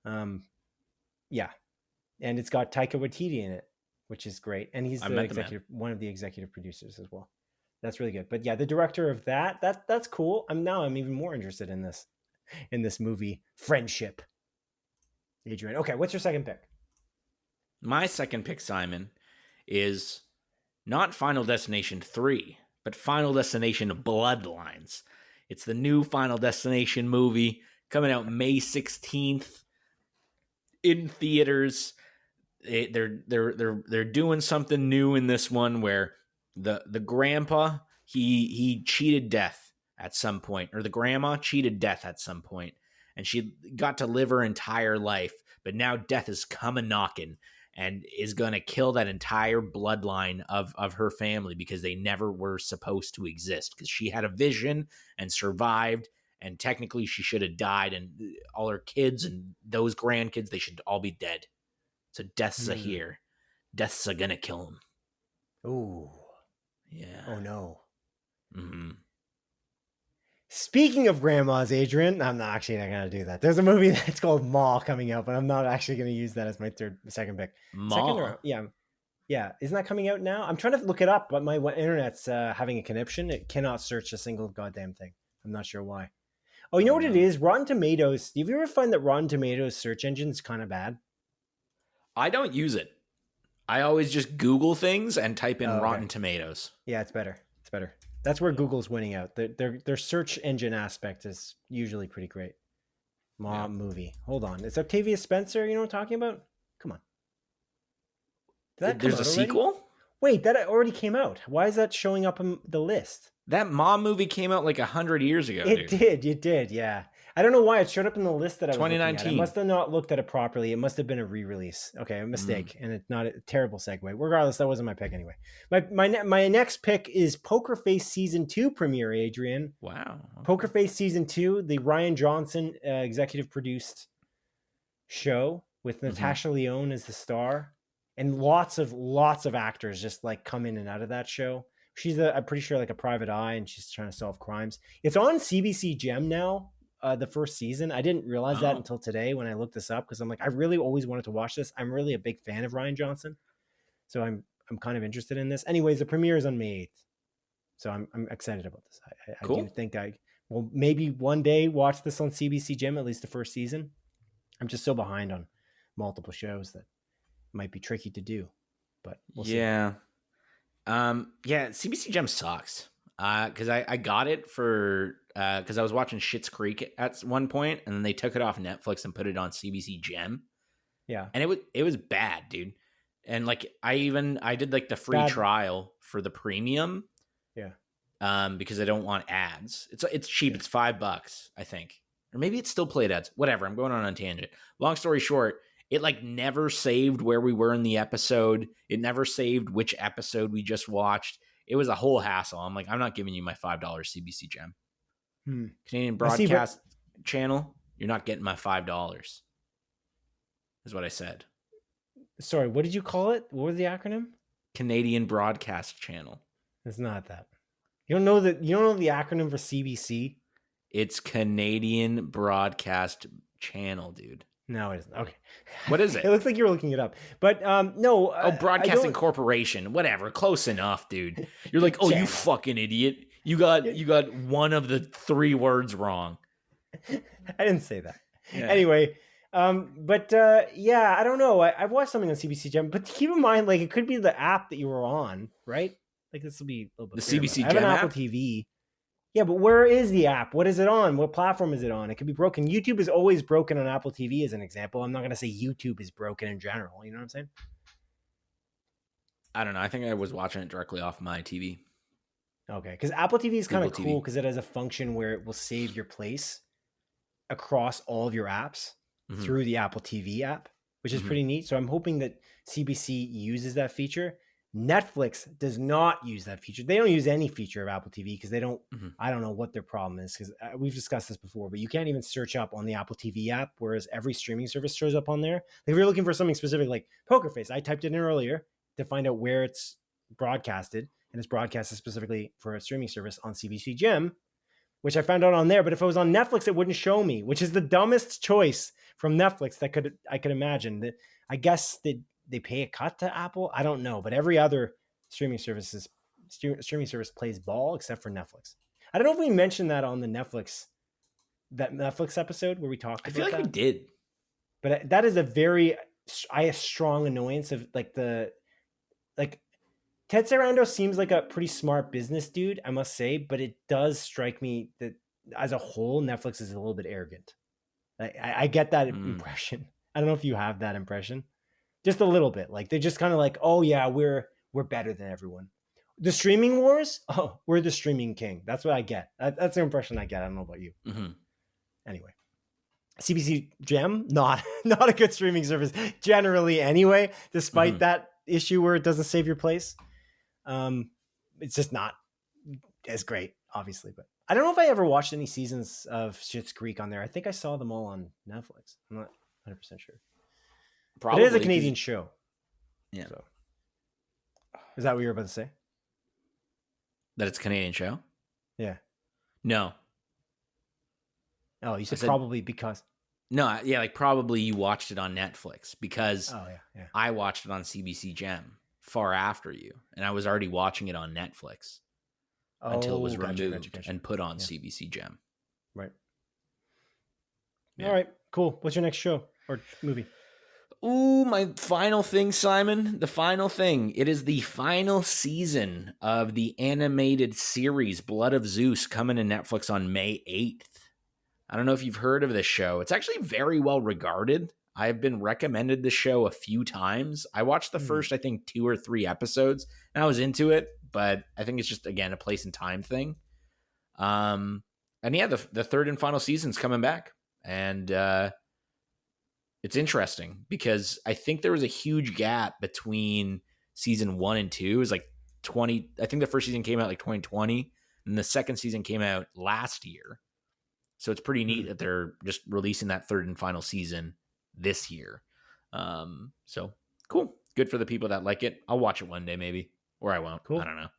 Yeah, and it's got Taika Waititi in it, which is great. And he's one of the executive producers as well. That's really good. But yeah, the director of that's cool. I'm even more interested in this movie, Friendship. Adrian. Okay, what's your second pick? My second pick, Simon, is not Final Destination 3, but Final Destination Bloodlines. It's the new Final Destination movie coming out May 16th in theaters. They're doing something new in this one where the grandpa he cheated death at some point, or the grandma cheated death at some point, and she got to live her entire life, but now death is coming knocking and is going to kill that entire bloodline of her family because they never were supposed to exist, because she had a vision and survived, and technically she should have died, and all her kids and those grandkids, they should all be dead. So death's a here. Death's a gonna kill him. Ooh. Yeah. Oh no. Mm-hmm. Speaking of grandmas, Adrian, I'm not gonna do that. There's a movie that's called Ma coming out, but I'm not actually gonna use that as my second pick. Ma? Yeah. Isn't that coming out now? I'm trying to look it up, but my internet's having a conniption. It cannot search a single goddamn thing. I'm not sure why. Oh, you know what it is? Rotten Tomatoes. Do you ever find that Rotten Tomatoes search engine's kind of bad? I don't use it. I always just Google things and type in Rotten Tomatoes. Yeah, it's better. That's where Google's winning out. Their search engine aspect is usually pretty great. Movie. Hold on. It's Octavia Spencer. You know what I'm talking about? Come on. There's a sequel? Wait, that already came out. Why is that showing up on the list? That Mom movie came out like 100 years ago. It did, yeah. I don't know why it showed up in the list that I was 2019. looking at. I must have not looked at it properly. It must have been a re-release. Okay, a mistake, and it's not a terrible segue. Regardless, that wasn't my pick anyway. My next pick is Poker Face Season 2 premiere, Adrian. Wow. Okay. Poker Face Season 2, the Ryan Johnson executive produced show with Natasha Lyonne as the star, and lots of actors just like come in and out of that show. She's I'm pretty sure like a private eye, and she's trying to solve crimes. It's on CBC Gem now. The first season. I didn't realize that until today when I looked this up, because I'm like, I really always wanted to watch this. I'm really a big fan of Ryan Johnson, so I'm kind of interested in this. Anyways, the premiere is on May 8th, so I'm excited about this. Cool. I do think I will maybe one day watch this on CBC Gem, at least the first season. I'm just so behind on multiple shows that might be tricky to do, but we'll see. CBC Gem sucks. Because I got it for because I was watching Schitt's Creek at one point, and then they took it off Netflix and put it on CBC Gem. Yeah, and it was bad, dude. And like I did like the free trial for the premium. Yeah. Because I don't want ads. It's cheap. Yeah. It's $5, I think, or maybe it's still played ads. Whatever. I'm going on a tangent. Long story short, it like never saved where we were in the episode. It never saved which episode we just watched. It was a whole hassle. I'm like, I'm not giving you my $5 CBC Gem. Canadian Broadcast Channel, you're not getting my $5. Is what I said. Sorry, what did you call it? What was the acronym? Canadian Broadcast Channel. It's not that. You don't know the acronym for CBC? It's Canadian Broadcast Channel, dude. No, it isn't. Okay. What is it? It looks like you were looking it up. But no. Broadcasting Corporation. Whatever. Close enough, dude. You're like, you fucking idiot. You got one of the three words wrong. I didn't say that. Yeah. Anyway, I don't know. I've watched something on CBC Gem, but keep in mind, like, it could be the app that you were on, right? Like, this will be a little bit the CBC Gem I have an Apple TV. Yeah, but where is the app? What is it on? What platform is it on? It could be broken. YouTube is always broken on Apple TV as an example. I'm not going to say YouTube is broken in general. You know what I'm saying? I don't know. I think I was watching it directly off my TV. Okay, because Apple TV is kind of cool because it has a function where it will save your place across all of your apps through the Apple TV app, which is pretty neat. So I'm hoping that CBC uses that feature. Netflix does not use that feature. They don't use any feature of Apple TV because they don't, I don't know what their problem is, because we've discussed this before, but you can't even search up on the Apple TV app, whereas every streaming service shows up on there. Like if you're looking for something specific like Poker Face, I typed it in earlier to find out where it's broadcasted, and it's broadcasted specifically for a streaming service on CBC Gem. which I found out on there. But if it was on Netflix, it wouldn't show me, which is the dumbest choice from Netflix that I could imagine. I guess they pay a cut to Apple. I don't know, but every other streaming service plays ball except for Netflix. I don't know if we mentioned that on the Netflix episode where we talked about that. I feel like we did. But that is a strong annoyance of Ted Serandos seems like a pretty smart business dude, I must say, but it does strike me that as a whole, Netflix is a little bit arrogant. I get that impression. I don't know if you have that impression. Just a little bit. Like they're just kind of like, oh yeah, we're better than everyone. The streaming wars? Oh, we're the streaming king. That's what I get. That's the impression I get. I don't know about you. Mm-hmm. Anyway. CBC Gem, not a good streaming service generally anyway, despite that issue where it doesn't save your place. It's just not as great, obviously. But I don't know if I ever watched any seasons of Schitt's Creek on there. I think I saw them all on Netflix. I'm not 100% sure. Probably. But it is a Canadian show. Yeah. So. Is that what you were about to say? That it's a Canadian show? Yeah. No. Oh, you said probably because... No, yeah, like probably you watched it on Netflix because yeah. I watched it on CBC Gem far after you, and I was already watching it on Netflix until it was removed and put on CBC Gem. Right. Yeah. All right, cool. What's your next show or movie? Ooh, my final thing, Simon. The final thing. It is the final season of the animated series Blood of Zeus coming to Netflix on May 8th. I don't know if you've heard of this show. It's actually very well regarded. I've been recommended the show a few times. I watched the first, I think, 2 or 3 episodes, and I was into it, but I think it's just, again, a place and time thing. And yeah, the third and final season's coming back, and it's interesting because I think there was a huge gap between season 1 and 2. It was like I think the first season came out like 2020, and the second season came out last year. So it's pretty neat that they're just releasing that third and final season this year. So cool. Good for the people that like it. I'll watch it one day maybe, or I won't. Cool. I don't know.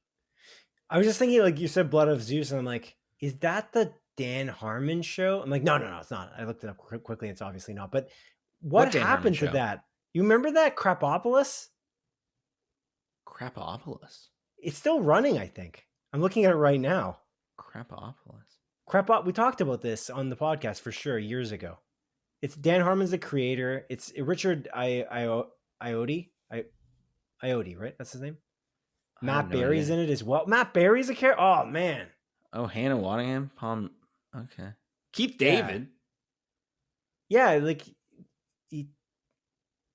I was just thinking, like you said, Blood of Zeus, and I'm like, is that the Dan Harmon show? I'm like, no, it's not. I looked it up quickly. It's obviously not. But what happened to that? You remember that Crapopolis? Crapopolis? It's still running, I think. I'm looking at it right now. Crapopolis. We talked about this on the podcast for sure years ago. It's Dan Harmon's the creator. It's Richard Iotti, right? That's his name. Matt Berry's in it as well. Matt Berry's a character. Oh man. Oh, Hannah Waddingham. Okay. Keith David. Yeah, like.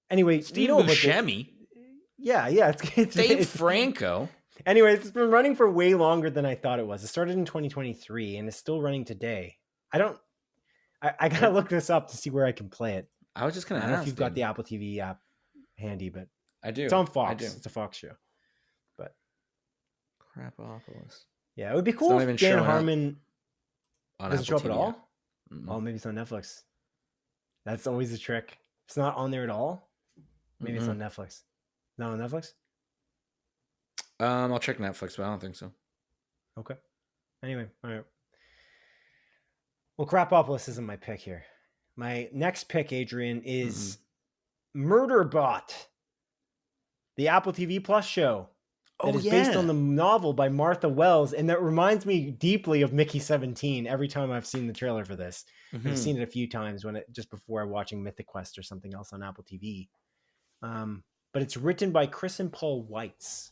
Anyway, Steve Buscemi. Yeah. It's Dave Franco. Anyway, it's been running for way longer than I thought it was. It started in 2023 and it's still running today. I gotta look this up to see where I can play it. I was just gonna ask if you've got the Apple TV app handy, but I do. It's on Fox. It's a Fox show. But Crapopolis. Yeah, it would be cool if Dan Harmon doesn't show up at all. Mm-hmm. Oh, maybe it's on Netflix. That's always a trick. If it's not on there at all, maybe it's on Netflix. Not on Netflix? I'll check Netflix, but I don't think so. Okay. Anyway, all right. Well, Crapopolis isn't my pick here. My next pick, Adrian, is Murderbot, the Apple TV Plus show that is based on the novel by Martha Wells, and that reminds me deeply of Mickey 17 every time I've seen the trailer for this. I've seen it a few times just before watching Mythic Quest or something else on Apple TV. But it's written by Chris and Paul Weitz.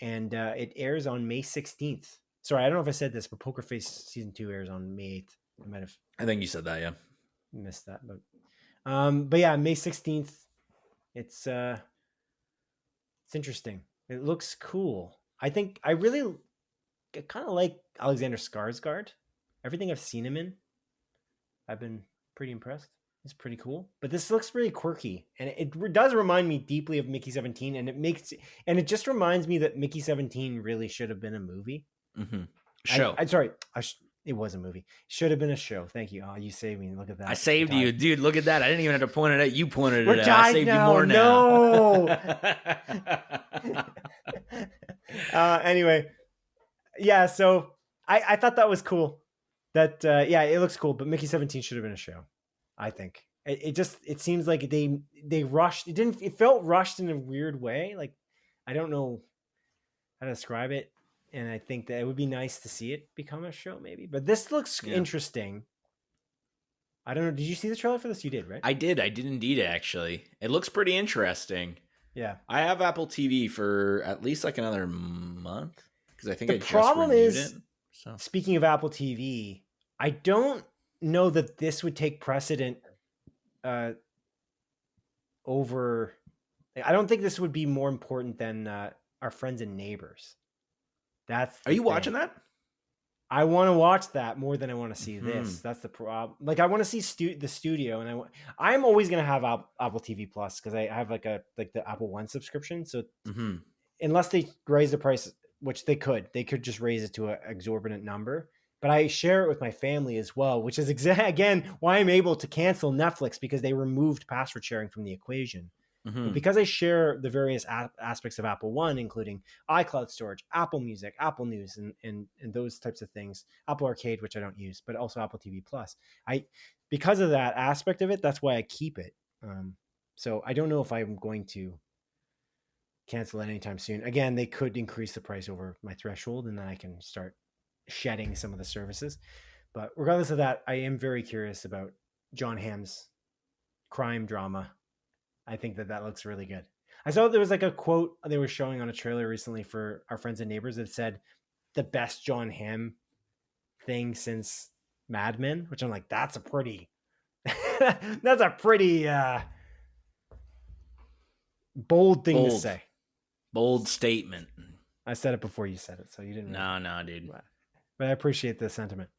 And it airs on May 16th. Sorry, I don't know if I said this, but Poker Face Season 2 airs on May 8th. I think you said that, yeah. Missed that. But yeah, May 16th. It's interesting. It looks cool. I think I really kind of like Alexander Skarsgård. Everything I've seen him in, I've been pretty impressed. It's pretty cool, but this looks really quirky, and it does remind me deeply of Mickey 17, and it just reminds me that Mickey 17 really should have been a movie. Show. It was a movie. Should have been a show. Thank you. Oh, you saved me. Look at that. I saved you, dude. Look at that. I didn't even have to point it out. You pointed it out. I saved now. You more now. No. Anyway, yeah. So I thought that was cool. Yeah, it looks cool, but Mickey 17 should have been a show, I think. It seems like they rushed. It felt rushed in a weird way. Like, I don't know how to describe it. And I think that it would be nice to see it become a show maybe, but this looks interesting. I don't know. Did you see the trailer for this? You did, right? I did indeed, actually. It looks pretty interesting. Yeah. I have Apple TV for at least like another month because I think the problem is, it. So. Speaking of Apple TV, I don't know that this would take precedent over. I don't think this would be more important than Our Friends and Neighbors. Are you watching that? I want to watch that more than I want to see this. That's the problem. Like, I want to see the studio, and I'm always gonna have Apple TV Plus because I have like the Apple One subscription. So unless they raise the price, which they could just raise it to an exorbitant number. But I share it with my family as well, which is again why I'm able to cancel Netflix, because they removed password sharing from the equation. But because I share the various aspects of Apple One, including iCloud storage, Apple Music, Apple News, and those types of things, Apple Arcade, which I don't use, but also Apple TV Plus. Because of that aspect of it, that's why I keep it. So I don't know if I'm going to cancel it anytime soon. Again, they could increase the price over my threshold, and then I can start shedding some of the services. But regardless of that, I am very curious about Jon Hamm's crime drama. I think that looks really good. I saw there was like a quote they were showing on a trailer recently for Our Friends and Neighbors that said the best Jon Hamm thing since Mad Men, which I'm like, that's a pretty bold thing to say. Bold statement. I said it before you said it, so you didn't. No, dude. But I appreciate the sentiment.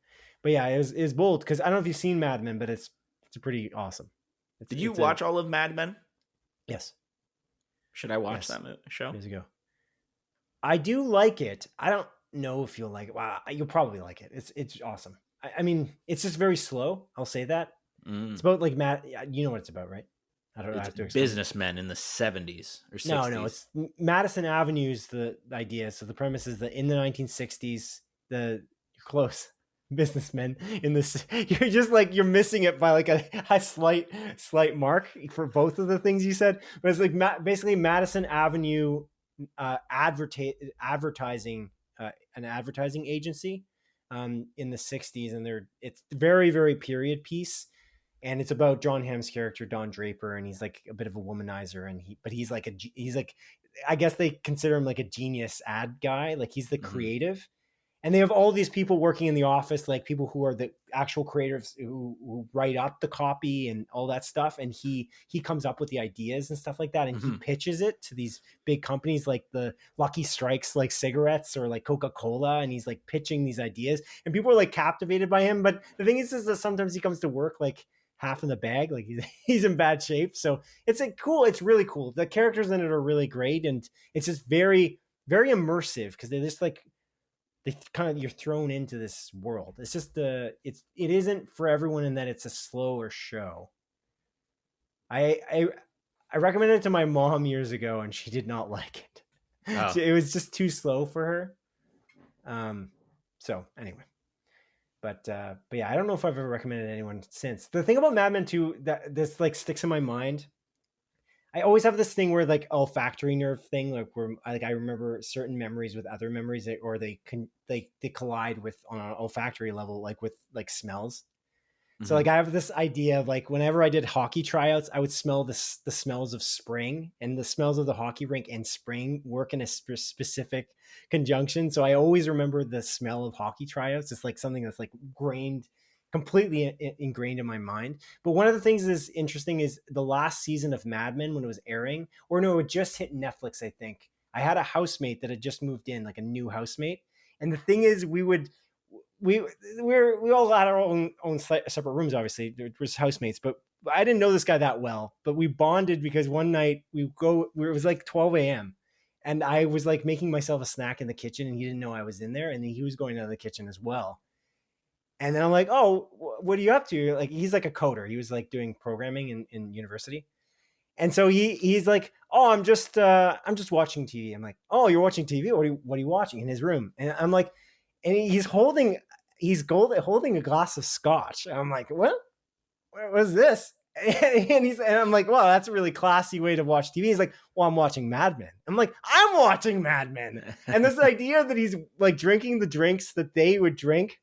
But yeah, it was bold because I don't know if you've seen Mad Men, but it's pretty awesome. Did you watch all of Mad Men? Yes. Should I watch that show? Years ago. I do like it. I don't know if you'll like it. Wow, you'll probably like it. It's awesome. I mean, it's just very slow. I'll say that. It's about like you know what it's about, right? I don't know. It's businessmen in the 70s or 60s. No, it's Madison Avenue's the idea. So the premise is that in the 1960s, you're close. Businessmen in this, you're just like, you're missing it by like a slight mark for both of the things you said, but it's like basically Madison Avenue advertising an advertising agency in the 60s, and it's very, very period piece, and it's about Jon Hamm's character Don Draper, and he's like a bit of a womanizer, but he's like I guess they consider him like a genius ad guy, like he's the creative. And they have all these people working in the office, like people who are the actual creators who write up the copy and all that stuff. And he comes up with the ideas and stuff like that. And he pitches it to these big companies like the Lucky Strikes, like cigarettes, or like Coca-Cola. And he's like pitching these ideas, and people are like captivated by him. But the thing is that sometimes he comes to work like half in the bag, like he's in bad shape. So it's really cool. The characters in it are really great. And it's just very, very immersive because they're just like, you're thrown into this world. It's just it isn't for everyone in that it's a slower show. I recommended it to my mom years ago, and she did not like it. Oh. It was just too slow for her. So anyway, but yeah, I don't know if I've ever recommended anyone since. The thing about Mad Men 2 that this like sticks in my mind, I always have this thing where like olfactory nerve thing, like where I remember certain memories with other memories, or they collide with on an olfactory level, like with like smells. So like I have this idea of like whenever I did hockey tryouts, I would smell the smells of spring, and the smells of the hockey rink and spring work in a specific conjunction. So I always remember the smell of hockey tryouts. It's like something that's like completely ingrained in my mind. But one of the things that's interesting is the last season of Mad Men, when it was airing, or no, it just hit Netflix, I think. I had a housemate that had just moved in, like a new housemate. And the thing is, we all had our own separate rooms, obviously. There was housemates, but I didn't know this guy that well. But we bonded because one night it was like 12 a.m. and I was like making myself a snack in the kitchen, and he didn't know I was in there, and he was going out of the kitchen as well. And then I'm like, oh, what are you up to? Like, he's like a coder. He was like doing programming in university. And so he's like, oh, I'm just watching TV. I'm like, oh, you're watching TV? What are you watching in his room? And I'm like, and he's holding he's holding a glass of scotch. I'm like, what was this? And I'm like, wow, that's a really classy way to watch TV. He's like, well, I'm watching Mad Men. I'm like, I'm watching Mad Men. And this idea that he's like drinking the drinks that they would drink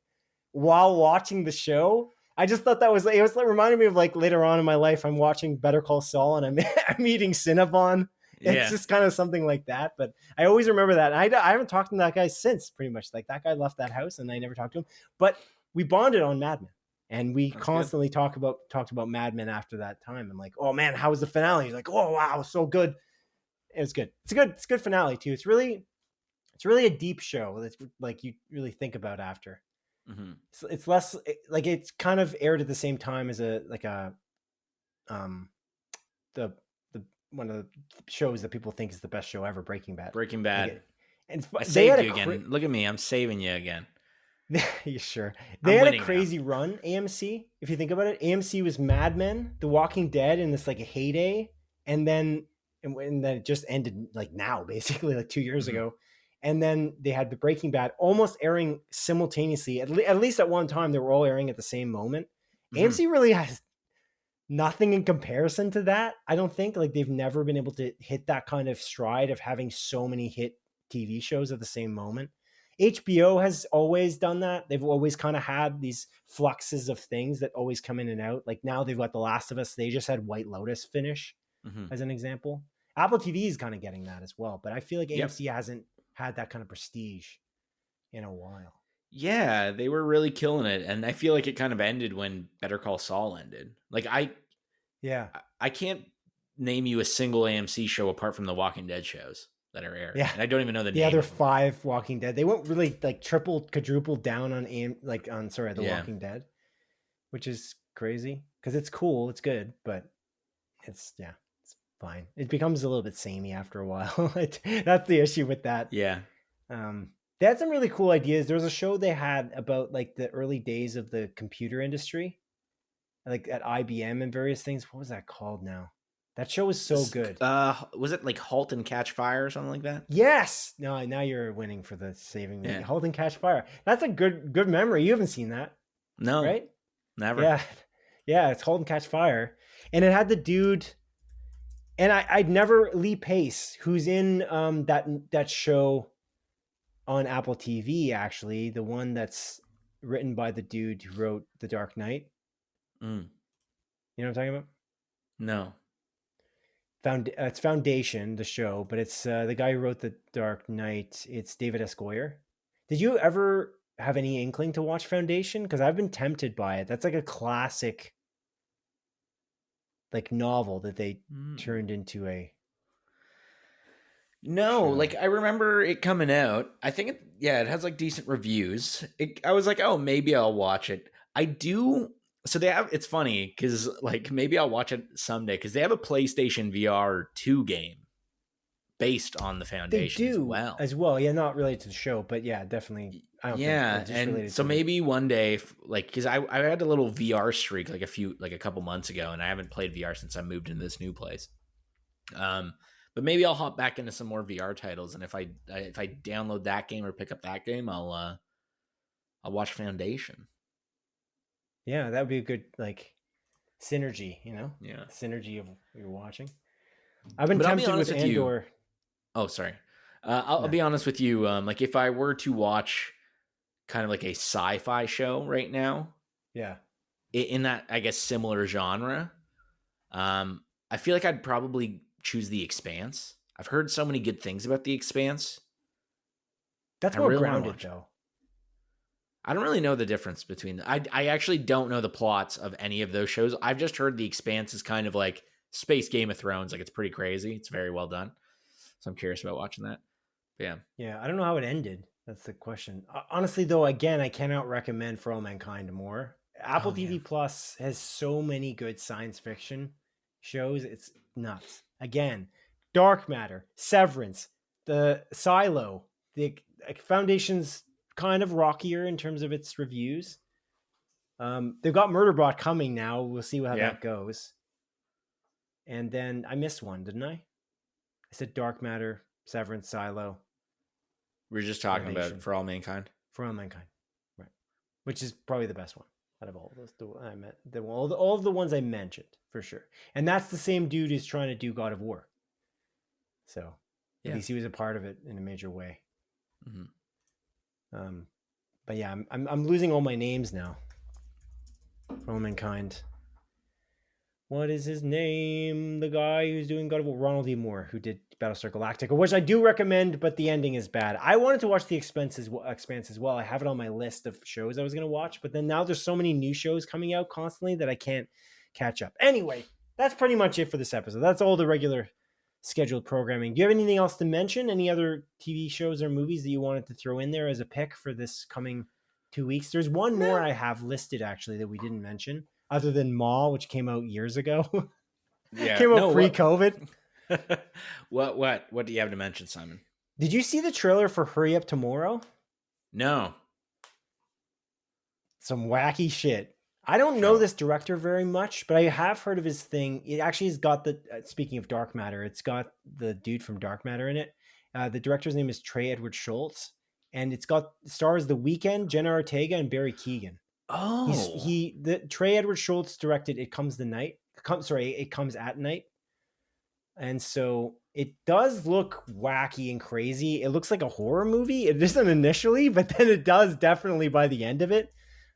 while watching the show, I just thought it was like reminding me of like later on in my life, I'm watching Better Call Saul and I'm eating Cinnabon. It's just kind of something like that. But I always remember that. And I haven't talked to that guy since, pretty much. Like that guy left that house and I never talked to him. But we bonded on Mad Men. And we constantly talked about Mad Men after that time. I'm like, oh man, how was the finale? He's like, oh wow, so good. It was good. It's a good finale too. It's really a deep show that's like you really think about after. Mm-hmm. It's less like it's kind of aired at the same time as the one of the shows that people think is the best show ever, Breaking Bad. Like and I saved you again. Look at me, I'm saving you again. You sure? They had a crazy run, AMC. If you think about it, AMC was Mad Men, The Walking Dead in this like a heyday, and then it just ended like now, basically like 2 years ago. And then they had the Breaking Bad almost airing simultaneously. At least at one time, they were all airing at the same moment. AMC really has nothing in comparison to that. I don't think like they've never been able to hit that kind of stride of having so many hit TV shows at the same moment. HBO has always done that. They've always kind of had these fluxes of things that always come in and out. Like now they've got The Last of Us. They just had White Lotus finish as an example. Apple TV is kind of getting that as well. But I feel like AMC hasn't had that kind of prestige in a while. Yeah, they were really killing it. And I feel like it kind of ended when Better Call Saul ended. Like I can't name you a single AMC show apart from the Walking Dead shows that are aired. Yeah. And I don't even know the name. The other 5 Walking Dead. They went really like quadrupled down on The Walking Dead, which is crazy because it's cool. It's good, but it's fine. It becomes a little bit samey after a while. That's the issue with that. Yeah. They had some really cool ideas. There was a show they had about like the early days of the computer industry, like at IBM and various things. What was that called now? That show was so good. Was it like Halt and Catch Fire or something like that? Yes. No, now you're winning for the saving me. Yeah. Halt and Catch Fire. That's a good memory. You haven't seen that. No. Right? Never. Yeah. Yeah, it's Halt and Catch Fire. And it had the dude, and I'd never, Lee Pace, who's in that show on Apple TV, actually, the one that's written by the dude who wrote The Dark Knight. You know what I'm talking about? No. It's Foundation, the show, but it's the guy who wrote The Dark Knight. It's David S. Goyer. Did you ever have any inkling to watch Foundation? Because I've been tempted by it. That's like a classic, like novel that they turned into a. No, show. Like I remember it coming out. I think it has like decent reviews. I was like, oh, maybe I'll watch it. I do. So it's funny because like maybe I'll watch it someday because they have a PlayStation VR 2 game based on the Foundation as well. Yeah, not related to the show, but yeah, definitely. I don't think and so maybe one day, like because I had a little VR streak like a couple months ago, and I haven't played VR since I moved into this new place. But maybe I'll hop back into some more VR titles, and if I download that game or pick up that game, I'll watch Foundation. Yeah, that would be a good like synergy, you know? Yeah. Synergy of what you're watching. I've been tempted with Andor. Oh, sorry. I'll be honest with you. Like if I were to watch kind of like a sci-fi show right now, in that I guess similar genre, I feel like I'd probably choose The Expanse. I've heard so many good things about The Expanse. That's more grounded though. I don't really know the difference between. I actually don't know the plots of any of those shows. I've just heard The Expanse is kind of like space Game of Thrones. Like it's pretty crazy. It's very well done. So I'm curious about watching that. But yeah. Yeah, I don't know how it ended. That's the question. Honestly, though, again, I cannot recommend For All Mankind more. Apple TV Plus has so many good science fiction shows. It's nuts. Again, Dark Matter, Severance, the Silo, the Foundation's kind of rockier in terms of its reviews. They've got Murderbot coming now. We'll see how that goes. And then I missed one, didn't I? I said Dark Matter, Severance, Silo. We were just talking about For All Mankind. For All Mankind, right? which is probably the best one out of all of those. All of the ones I mentioned for sure, and that's the same dude who's trying to do God of War. So at least he was a part of it in a major way. But yeah, I'm losing all my names now. Womankind. What is his name? The guy who's doing God of War, Ronald D. Moore, who did Battlestar Galactica, which I do recommend, but the ending is bad. I wanted to watch The Expanse as well. I have it on my list of shows I was going to watch, but then now there's so many new shows coming out constantly that I can't catch up. Anyway, that's pretty much it for this episode. That's all the regular scheduled programming. Do you have anything else to mention? Any other TV shows or movies that you wanted to throw in there as a pick for this coming 2 weeks? There's one more I have listed actually that we didn't mention, other than Maw, which came out years ago. Came out pre-COVID. What do you have to mention, Simon? Did you see the trailer for Hurry Up Tomorrow? No. Some wacky shit. I don't know this director very much, but I have heard of his thing. It actually has got the, speaking of Dark Matter, it's got the dude from Dark Matter in it. The director's name is Trey Edward Schultz, and it's got stars The Weeknd, Jenna Ortega, and Barry Keoghan. Oh, Trey Edward Schultz directed It Comes at Night. And so it does look wacky and crazy. It looks like a horror movie. It isn't initially, but then it does definitely by the end of it.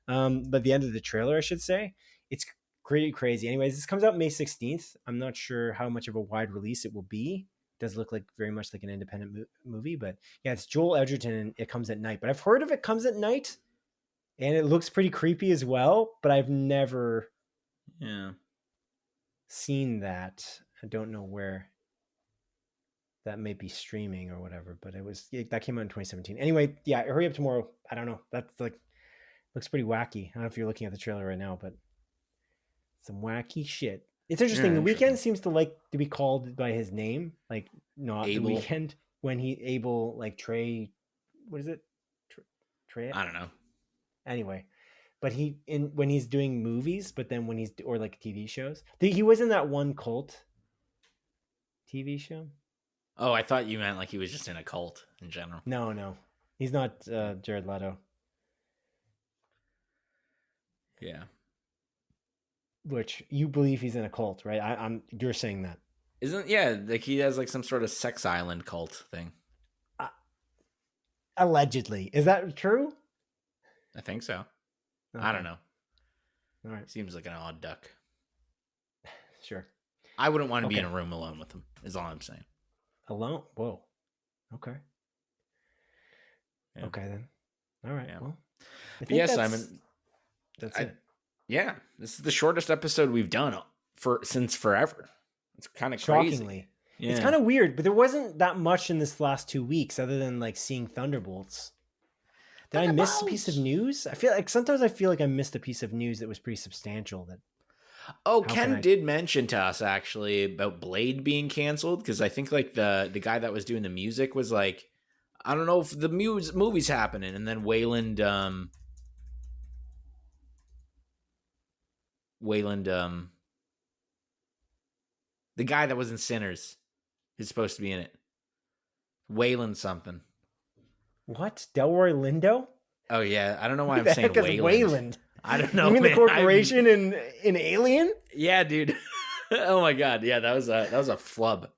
By the end of the trailer, I should say. It's pretty crazy. Anyways, this comes out May 16th. I'm not sure how much of a wide release it will be. It does look like very much like an independent movie, but yeah, it's Joel Edgerton and It Comes at Night. But I've heard of It Comes at Night, and it looks pretty creepy as well, but I've never seen that. I don't know where that may be streaming or whatever, but that came out in 2017. Anyway, yeah, Hurry Up Tomorrow. I don't know. That's like, looks pretty wacky. I don't know if you're looking at the trailer right now, but some wacky shit. It's interesting. The Weeknd seems to like to be called by his name, like not Abel. The Weeknd when like Trey. What is it? Trey? I don't know. Anyway, but when he's doing movies, but then or like TV shows, he was in that one cult TV show. Oh, I thought you meant like he was just in a cult in general. No, he's not Jared Leto. Yeah. Which you believe he's in a cult, right? You're saying that. Like he has like some sort of sex island cult thing. Allegedly. Is that true? I think so. Okay. I don't know. All right. Seems like an odd duck. Sure. I wouldn't want to be in a room alone with him, is all I'm saying. Alone? Whoa. Okay. Yeah. Okay then. All right. Yeah. Well, Simon. That's it. Yeah, this is the shortest episode we've done since forever. It's kind of crazy. Shockingly. Yeah. It's kind of weird, but there wasn't that much in this last 2 weeks other than like seeing Thunderbolts. Did I miss a piece of news? Sometimes I feel like I missed a piece of news that was pretty substantial. Ken did mention to us actually about Blade being canceled, because I think like the guy that was doing the music was like, I don't know if the movie's happening, and then Wayland, the guy that was in Sinners is supposed to be in it. Wayland something. What? Delroy Lindo? Oh yeah, I don't know why I'm saying Wayland. I don't know. You mean the corporation in Alien? Yeah, dude. Oh my god, yeah, that was a flub.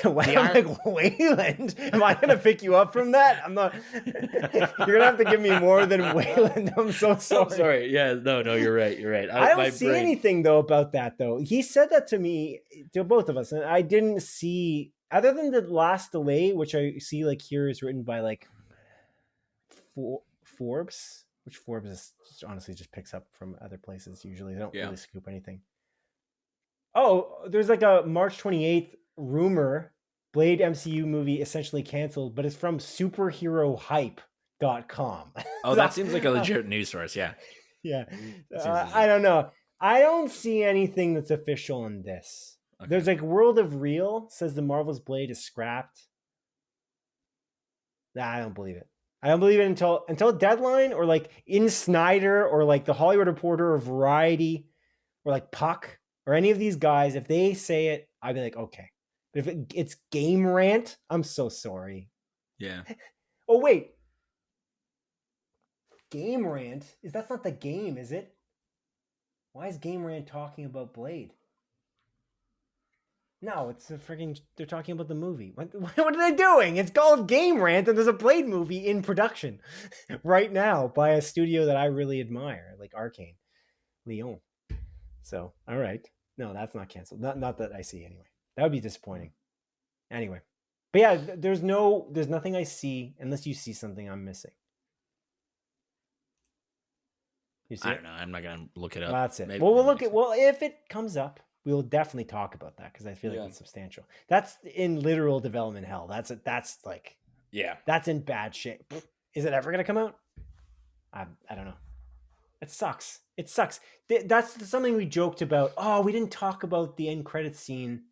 I'm like, Wayland? Am I gonna pick you up from that? I'm not. You're gonna have to give me more than Wayland. I'm so sorry. I'm sorry. Yeah, no, you're right. You're right. I don't see anything though about that though. He said that to me, to both of us, and I didn't see, other than the last delay, which I see like here is written by like Forbes, which Forbes is honestly just picks up from other places. Usually they don't really scoop anything. Oh, there's like a March 28th rumor, Blade MCU movie essentially canceled, but it's from superherohype.com. Oh, that seems like a legit news source. Yeah. Yeah. I don't know. I don't see anything that's official in this. Okay. There's like World of Real says the Marvel's Blade is scrapped. Nah, I don't believe it. I don't believe it until Deadline or like in Snyder or like the Hollywood Reporter or Variety or like Puck or any of these guys. If they say it, I'd be like, okay. But if it's Game Rant, I'm so sorry. Yeah. Oh, wait. Game Rant? That's not the game, is it? Why is Game Rant talking about Blade? No, it's they're talking about the movie. What are they doing? It's called Game Rant, and there's a Blade movie in production right now by a studio that I really admire, like Arcane, Lyon. So, all right. No, that's not canceled. Not that I see anyway. That would be disappointing. Anyway. But yeah, there's nothing I see unless you see something I'm missing. You see I don't know. I'm not going to look it up. Well, that's it. Maybe, we'll look at, if it comes up, we'll definitely talk about that because I feel like it's substantial. That's in literal development hell. That's like, that's in bad shape. Is it ever going to come out? I don't know. It sucks. That's something we joked about. Oh, we didn't talk about the end credit scene.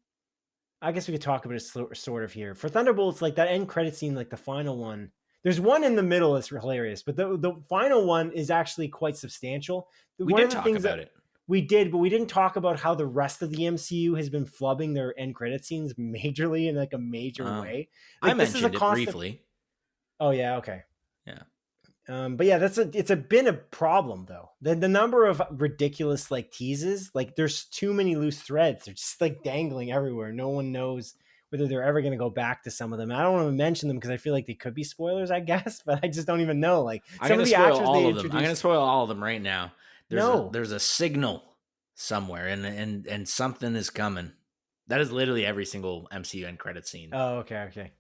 I guess we could talk about it sort of here. For Thunderbolts, like that end credit scene, like the final one, there's one in the middle that's hilarious, but the final one is actually quite substantial. We did talk about it. We did, but we didn't talk about how the rest of the MCU has been flubbing their end credit scenes majorly in like a major way. Like, I mentioned it briefly. Oh yeah, okay. Yeah. But yeah, it's been a problem though. The number of ridiculous like teases, like there's too many loose threads. They're just like dangling everywhere. No one knows whether they're ever going to go back to some of them. I don't want to mention them because I feel like they could be spoilers, I guess, but I just don't even know. Like some of the actors they introduced. I'm going to spoil all of them right now. There's a signal somewhere and something is coming. That is literally every single MCU end credit scene. Oh, okay.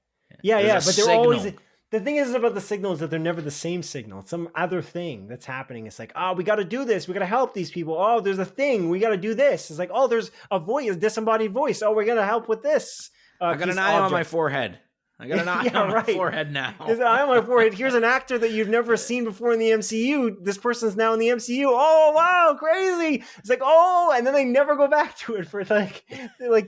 Yeah, but they're always... The thing is about the signal is that they're never the same signal. It's some other thing that's happening. It's like, oh, we got to do this. We got to help these people. Oh, there's a thing. We got to do this. It's like, oh, there's a voice, a disembodied voice. Oh, we're going to help with this. I got an eye on my forehead. I got an eye on my forehead now. There's an eye on my forehead. Here's an actor that you've never seen before in the MCU. This person's now in the MCU. Oh, wow, crazy. It's like, oh, and then they never go back to it for like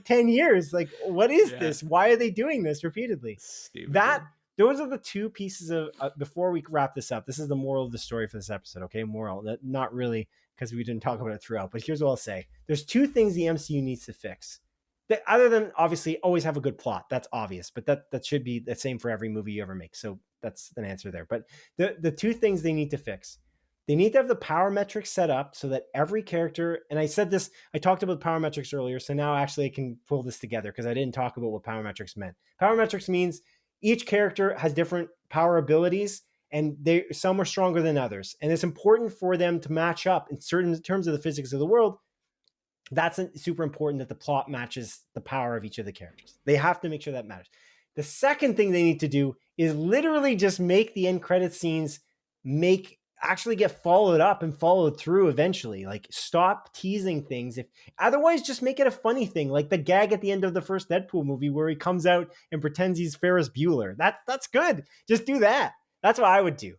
10 years. Like, what is this? Why are they doing this repeatedly? Stupid. Those are the two pieces of, before we wrap this up, this is the moral of the story for this episode, okay? Moral, not really, because we didn't talk about it throughout, but here's what I'll say. There's two things the MCU needs to fix. That, other than, obviously, always have a good plot. That's obvious, but that should be the same for every movie you ever make, so that's an answer there. But the two things they need to fix. They need to have the power metrics set up so that every character, and I talked about power metrics earlier, so now actually I can pull this together because I didn't talk about what power metrics meant. Power metrics means each character has different power abilities and some are stronger than others. And it's important for them to match up in certain terms of the physics of the world. That's super important that the plot matches the power of each of the characters. They have to make sure that matters. The second thing they need to do is literally just make the end credit scenes actually get followed up and followed through eventually. Like stop teasing things. Otherwise just make it a funny thing. Like the gag at the end of the first Deadpool movie where he comes out and pretends he's Ferris Bueller. That's good. Just do that. That's what I would do.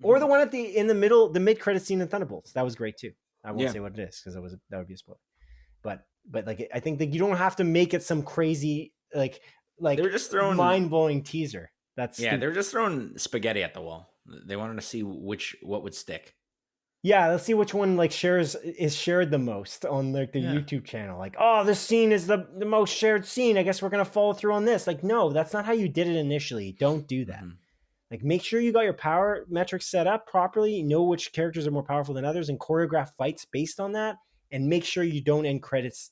Or the one in the middle, the mid-credit scene in Thunderbolts. That was great too. I won't say what it is because that would be a spoiler. But like I think that you don't have to make it some crazy like they were just throwing mind-blowing teaser. They were just throwing spaghetti at the wall. They wanted to see what would stick. Yeah, let's see which one is shared the most on the YouTube channel. Like, oh, this scene is the most shared scene. I guess we're gonna follow through on this. Like, no, that's not how you did it initially. Don't do that. Mm-hmm. Like, make sure you got your power metrics set up properly. You know which characters are more powerful than others, and choreograph fights based on that. And make sure you don't end credits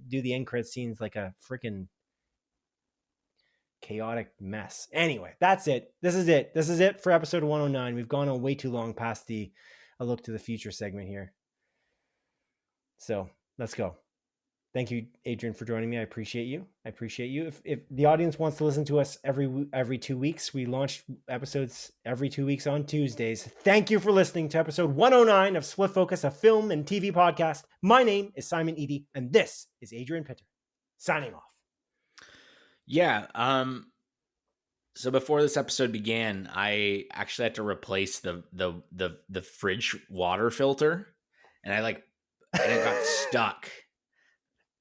do the end credit scenes like a freaking chaotic mess. Anyway, that's it. This is it for episode 109. We've gone on way too long past a look to the future segment here. So let's go. Thank you, Adrian, for joining me. I appreciate you. If the audience wants to listen to us every 2 weeks, we launch episodes every 2 weeks on Tuesdays. Thank you for listening to episode 109 of Split Focus, a film and TV podcast. My name is Simon Eady, and this is Adrian Pitter, signing off. Yeah. So before this episode began, I actually had to replace the fridge water filter, and it got stuck.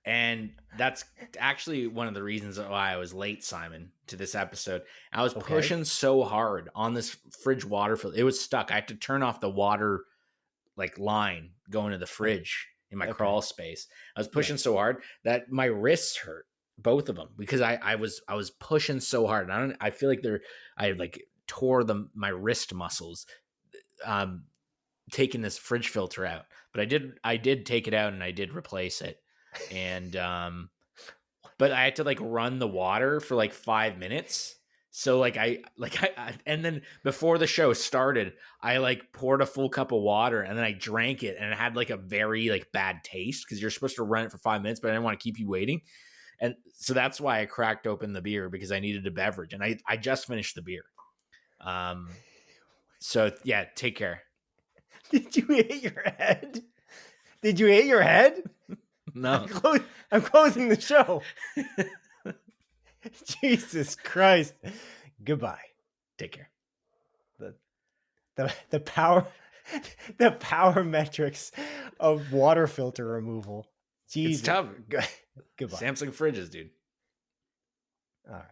And that's actually one of the reasons why I was late, Simon, to this episode. I was pushing so hard on this fridge water filter. It was stuck. I had to turn off the water line going to the fridge in my crawl space. I was pushing so hard that my wrists hurt, both of them, because I was pushing so hard. I feel like I tore my wrist muscles taking this fridge filter out, but I did take it out and I did replace it. And, but I had to like run the water for like 5 minutes. So like I and then before the show started, I like poured a full cup of water and then I drank it and it had like a very like bad taste because you're supposed to run it for 5 minutes, but I didn't want to keep you waiting. And so that's why I cracked open the beer, because I needed a beverage and I just finished the beer. So yeah, take care. Did you hit your head? Did you hit your head? No. I'm closing the show. Jesus Christ. Goodbye. Take care. The power metrics of water filter removal. Jesus. It's tough. Goodbye. Samsung fridges, dude. All right.